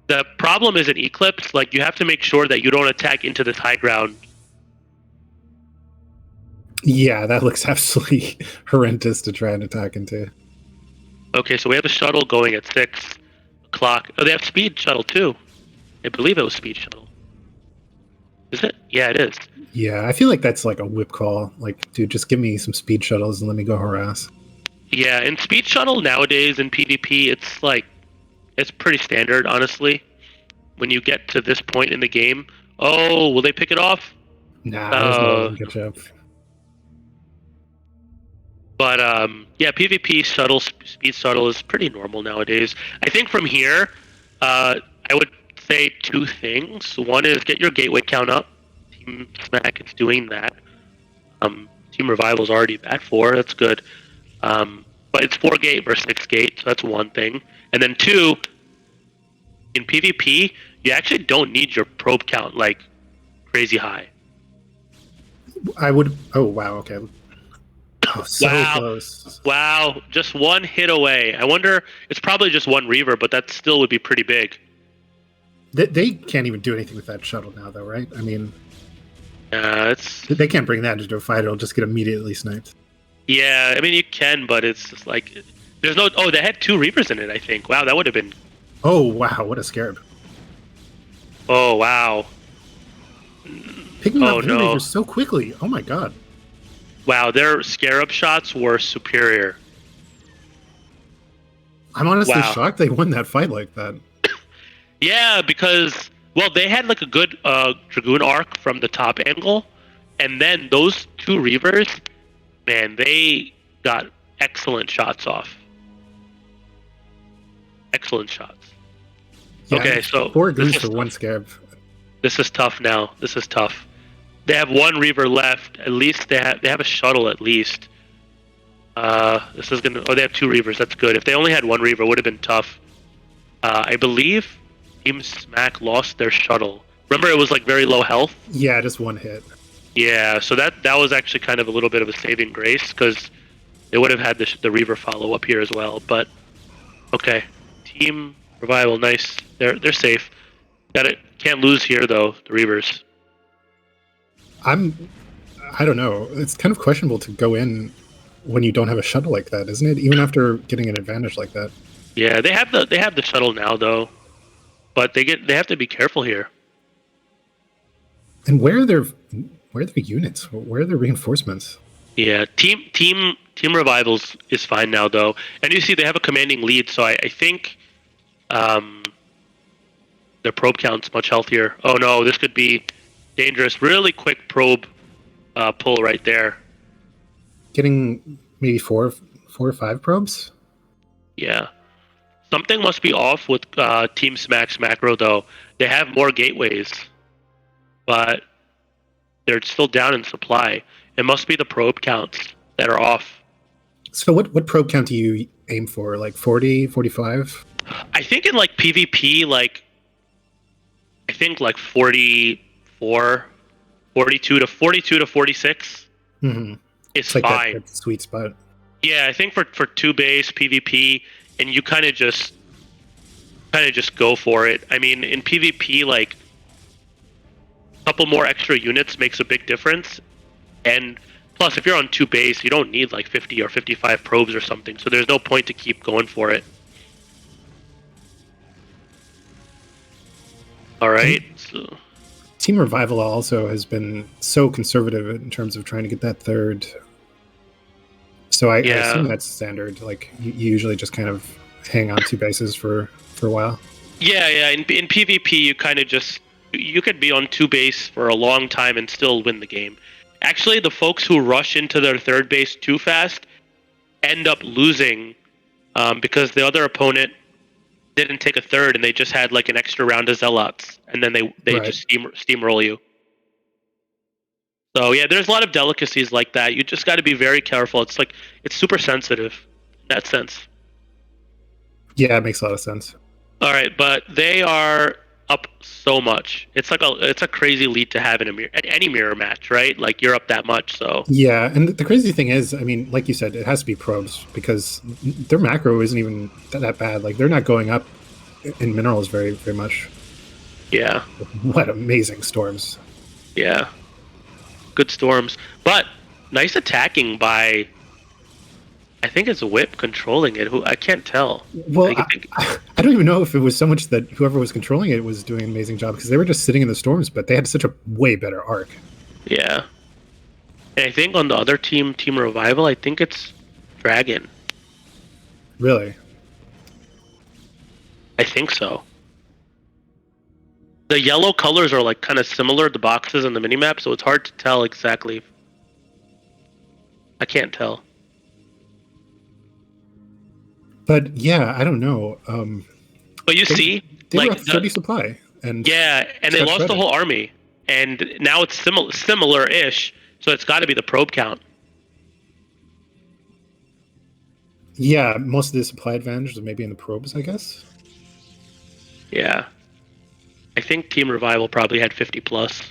The problem is in Eclipse, like you have to make sure that you don't attack into this high ground. Yeah, that looks absolutely horrendous to try and attack into. Okay, so we have a shuttle going at 6 o'clock. Oh, they have speed shuttle too. I believe it was speed shuttle. Is it? Yeah, it is. Yeah, I feel like that's like a whip call. Like, dude, just give me some speed shuttles and let me go harass. Yeah, in speed shuttle nowadays in PvP, it's pretty standard, honestly. When you get to this point in the game, oh, will they pick it off? Nah, there's no way to catch up. But yeah, PvP shuttle speed shuttle is pretty normal nowadays. I think from here, I would say 2 things. One is get your gateway count up. Team Smack is doing that. Team Revival's already at 4. That's good. But it's 4-gate versus 6-gate, so that's one thing. And then 2, in PvP, you actually don't need your probe count like crazy high. I would. Oh wow. Okay. Oh, so wow. Close. Wow. Just one hit away. I wonder. It's probably just one Reaver, but that still would be pretty big. They can't even do anything with that shuttle now, though, right? I mean, It's They can't bring that into a fight; it'll just get immediately sniped. yeah. I mean, you can, but it's just like there's no. Oh, they had 2 Reavers in it. I think. Wow, that would have been. Oh wow, what a scarab! Oh wow. Picking Oh up no. Vindavagers so quickly. Oh my god. Wow, their Scarab shots were superior. I'm honestly Wow. shocked they won that fight like that. Yeah, because well, they had like a good Dragoon arc from the top angle, and then those 2 Reavers, man, they got excellent shots off. Excellent shots. Yeah, Okay, so 4 goons for one scarab. this is tough now. This is tough. They have 1 Reaver left. At least they have a shuttle at least. This is gonna. Oh, they have 2 Reavers. That's good. If they only had 1 Reaver, it would have been tough. I believe Team Smack lost their shuttle. Remember, it was like very low health. Yeah, just one hit. Yeah, so that was actually kind of a little bit of a saving grace because they would have had the Reaver follow up here as well. But okay, Team Revival, nice. They're safe. Can't lose here though. The Reavers. I don't know. It's kind of questionable to go in when you don't have a shuttle like that, isn't it? Even after getting an advantage like that. Yeah, they have the shuttle now though, but they have to be careful here. And where are their units? Where are their reinforcements? Yeah, Team Revivals is fine now though, and you see they have a commanding lead. So I think their probe count's much healthier. Oh no, this could be dangerous. Really quick probe pull right there. Getting maybe four or five probes? Yeah. Something must be off with Team Smack's macro, though. They have more gateways, but they're still down in supply. It must be the probe counts that are off. So what probe count do you aim for? Like 40, 45? I think in like PvP, I think like 44, 42 to 46 Mm-hmm. is Like fine. that sweet spot. Yeah, I think for 2 base PvP, and you kind of just go for it. I mean, in PvP, like a couple more extra units makes a big difference, and plus, if you're on 2 base, you don't need like 50 or 55 probes or something. So there's no point to keep going for it. All right. So Team Revival also has been so conservative in terms of trying to get that third. So I assume that's standard. Like you usually just kind of hang on 2 bases for a while. yeah. In PvP, you kind of you could be on 2 base for a long time and still win the game. Actually, the folks who rush into their 3rd base too fast end up losing because the other opponent didn't take a 3rd and they just had like an extra round of zealots, and then they just steamroll you. So yeah, there's a lot of delicacies like that. You just got to be very careful. It's super sensitive in that sense. Yeah, it makes a lot of sense. All right, but they are up so much. It's a crazy lead to have in any mirror match, right? Like you're up that much, so yeah. And the crazy thing is, I mean, like you said, it has to be probes because their macro isn't even that bad. Like they're not going up in minerals very very much. Yeah. What amazing storms. Yeah. Good storms, but nice attacking by. I think it's Whip controlling it. Who I can't tell. Well, I don't even know if it was so much that whoever was controlling it was doing an amazing job because they were just sitting in the storms, but they had such a way better arc. Yeah, and I think on the other team, Team Revival, I think it's Dragon. Really? I think so. The yellow colors are like kind of similar, the boxes and the minimap, so it's hard to tell exactly. I can't tell. But yeah, I don't know. But you see, they like were 30 supply, and yeah, and they lost the whole army, and now it's similar-ish. So it's got to be the probe count. Yeah, most of the supply advantage was maybe in the probes, I guess. Yeah, I think Team Revival probably had 50 plus.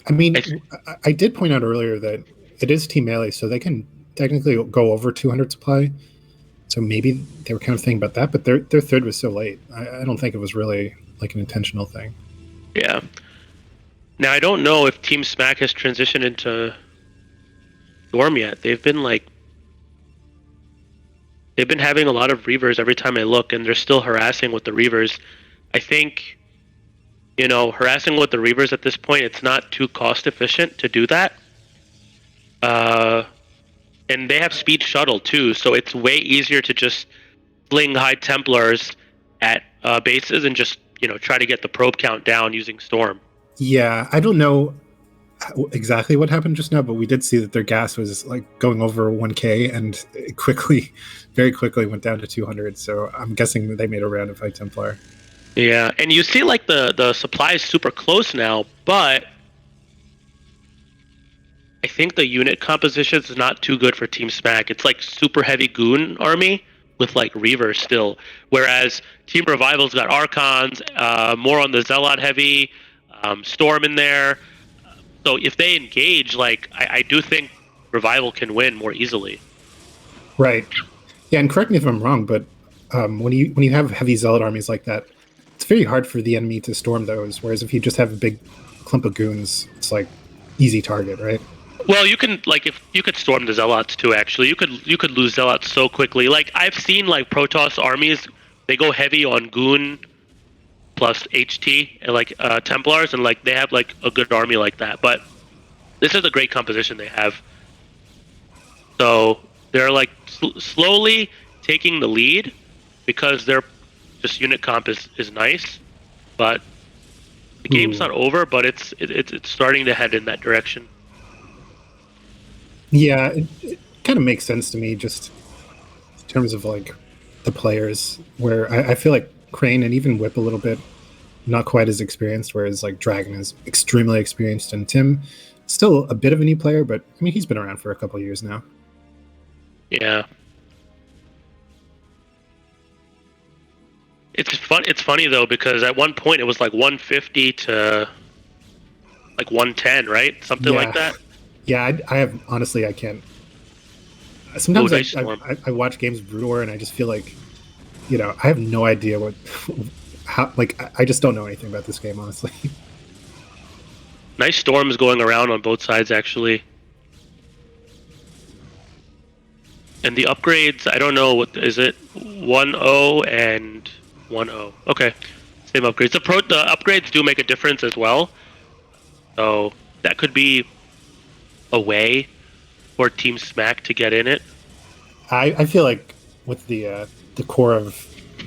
I mean, I did point out earlier that it is team melee, so they can technically go over 200 supply. So maybe they were kind of thinking about that, but their 3rd was so late. I don't think it was really like an intentional thing. Yeah. Now I don't know if Team Smack has transitioned into Storm yet. They've been having a lot of Reavers every time I look, and they're still harassing with the Reavers. I think, harassing with the Reavers at this point, it's not too cost efficient to do that. And they have speed shuttle too, so it's way easier to just fling High Templars at bases and just try to get the probe count down using Storm. Yeah, I don't know exactly what happened just now, but we did see that their gas was like going over 1K, and it very quickly went down to 200. So I'm guessing they made a round of High Templar. Yeah, and you see like the supply is super close now, but I think the unit composition is not too good for Team Smack. It's like super heavy Goon army with like Reavers still, whereas Team Revival's got Archons, more on the Zealot heavy, Storm in there. So if they engage, like I do think Revival can win more easily. Right. Yeah, and correct me if I'm wrong, but when you have heavy Zealot armies like that, it's very hard for the enemy to storm those. Whereas if you just have a big clump of goons, it's like easy target, right? Well, you can if you could storm the Zealots too. Actually, you could lose Zealots so quickly. Like I've seen like Protoss armies, they go heavy on Goon plus HT and like Templars, and like they have like a good army like that. But this is a great composition they have. So they're like slowly taking the lead because their just unit comp is nice, but the game's not over. But it's starting to head in that direction. Yeah, it kind of makes sense to me, just in terms of like the players, where I feel like Crane and even Whip a little bit, not quite as experienced, whereas like Dragon is extremely experienced, and Tim, still a bit of a new player, but I mean he's been around for a couple years now. Yeah. It's fun. It's funny though because at one point it was like 150 to like 110, right? Something like that. Yeah, I have honestly I can't. Sometimes I watch games of Brood War and I just feel like, I have no idea how I just don't know anything about this game honestly. Nice storms going around on both sides actually. And the upgrades, I don't know what is it, 1-0 and 1-0. Okay, same upgrades. The upgrades do make a difference as well, so that could be a way for Team Smack to get in it. I feel like with the core of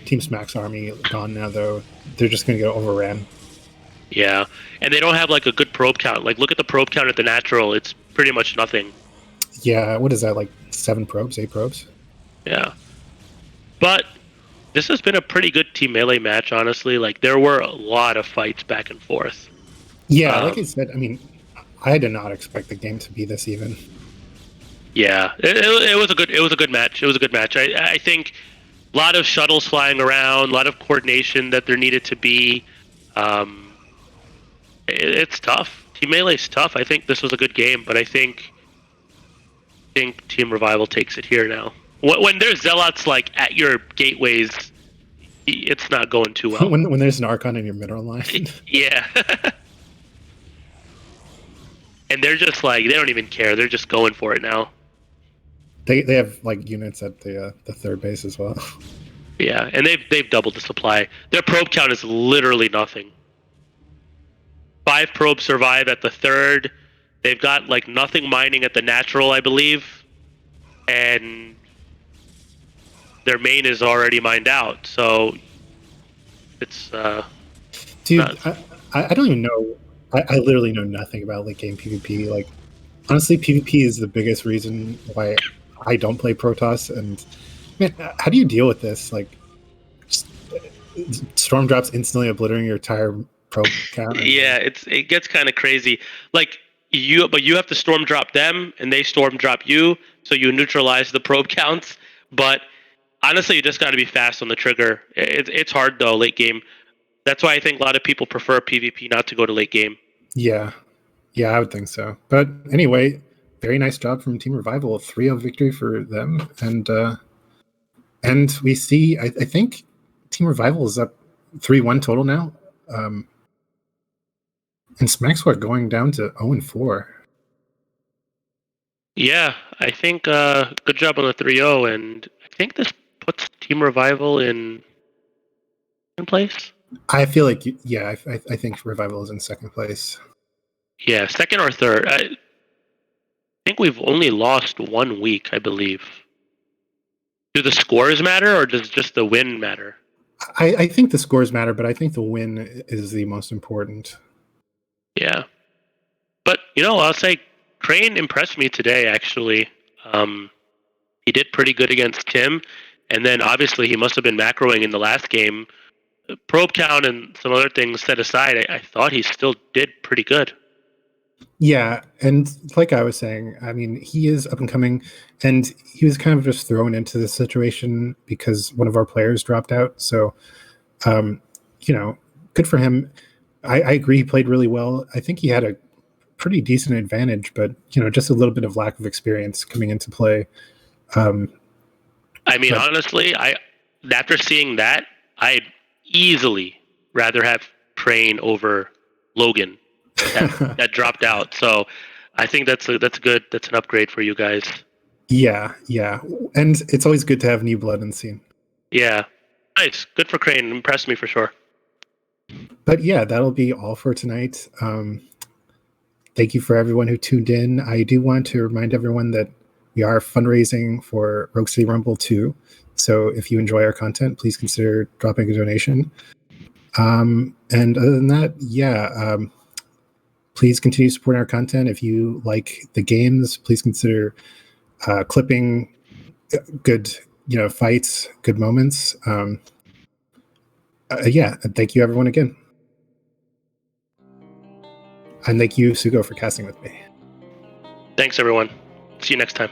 Team Smack's army gone now, though, they're just going to get overran. Yeah, and they don't have like a good probe count. Like, look at the probe count at the natural; it's pretty much nothing. Yeah, what is that, like 7 probes, 8 probes? Yeah, but this has been a pretty good Team Melee match, honestly. Like, there were a lot of fights back and forth. Yeah, like I said, I mean, I did not expect the game to be this even. Yeah, it was a good match. It was a good match. I think a lot of shuttles flying around, a lot of coordination that there needed to be. It's tough. Team Melee's tough. I think this was a good game, but I think Team Revival takes it here now. When there's Zealots like at your gateways, it's not going too well. When there's an Archon in your middle line. Yeah. And they're just like, they don't even care. They're just going for it now. They have like units at the third base as well. Yeah, and they've doubled the supply. Their probe count is literally nothing. 5 probes survive at the third. They've got like nothing mining at the natural, I believe, and their main is already mined out. So it's dude. I don't even know. I literally know nothing about late game PvP. Like, honestly, PvP is the biggest reason why I don't play Protoss. And man, how do you deal with this? Like, just, storm drops instantly obliterating your entire probe count. Yeah, it gets kind of crazy. Like you have to storm drop them, and they storm drop you, so you neutralize the probe counts. But honestly, you just got to be fast on the trigger. It's hard though, late game. That's why I think a lot of people prefer PvP not to go to late game. Yeah, I would think so. But anyway, very nice job from Team Revival. 3-0 victory for them, and we see. I think Team Revival is up 3-1 total now. And Smacksword going down to 0-4. Yeah, I think good job on the 3-0, and I think this puts Team Revival in place. I feel like, yeah, I think Revival is in second place. Yeah, second or third. I think we've only lost 1 week, I believe. Do the scores matter, or does just the win matter? I think the scores matter, but I think the win is the most important. Yeah. But, I'll say Crane impressed me today, actually. He did pretty good against Tim, and then obviously he must have been macroing in the last game. Probe count and some other things set aside, I thought he still did pretty good. Yeah, and like I was saying, I mean, he is up and coming, and he was kind of just thrown into this situation because one of our players dropped out. So, good for him. I agree, he played really well. I think he had a pretty decent advantage, but just a little bit of lack of experience coming into play. I mean, honestly, after seeing that, I'd easily rather have Crane over Logan that dropped out. So I think that's good. That's an upgrade for you guys. Yeah, and it's always good to have new blood in the scene. Yeah, nice, good for Crane. Impressed me for sure. But yeah, that'll be all for tonight. Thank you for everyone who tuned in. I do want to remind everyone that we are fundraising for Rogue City Rumble 2. So if you enjoy our content, please consider dropping a donation. And other than that, please continue supporting our content. If you like the games, please consider clipping good, fights, good moments. And thank you everyone again. And thank you, Sugo, for casting with me. Thanks, everyone. See you next time.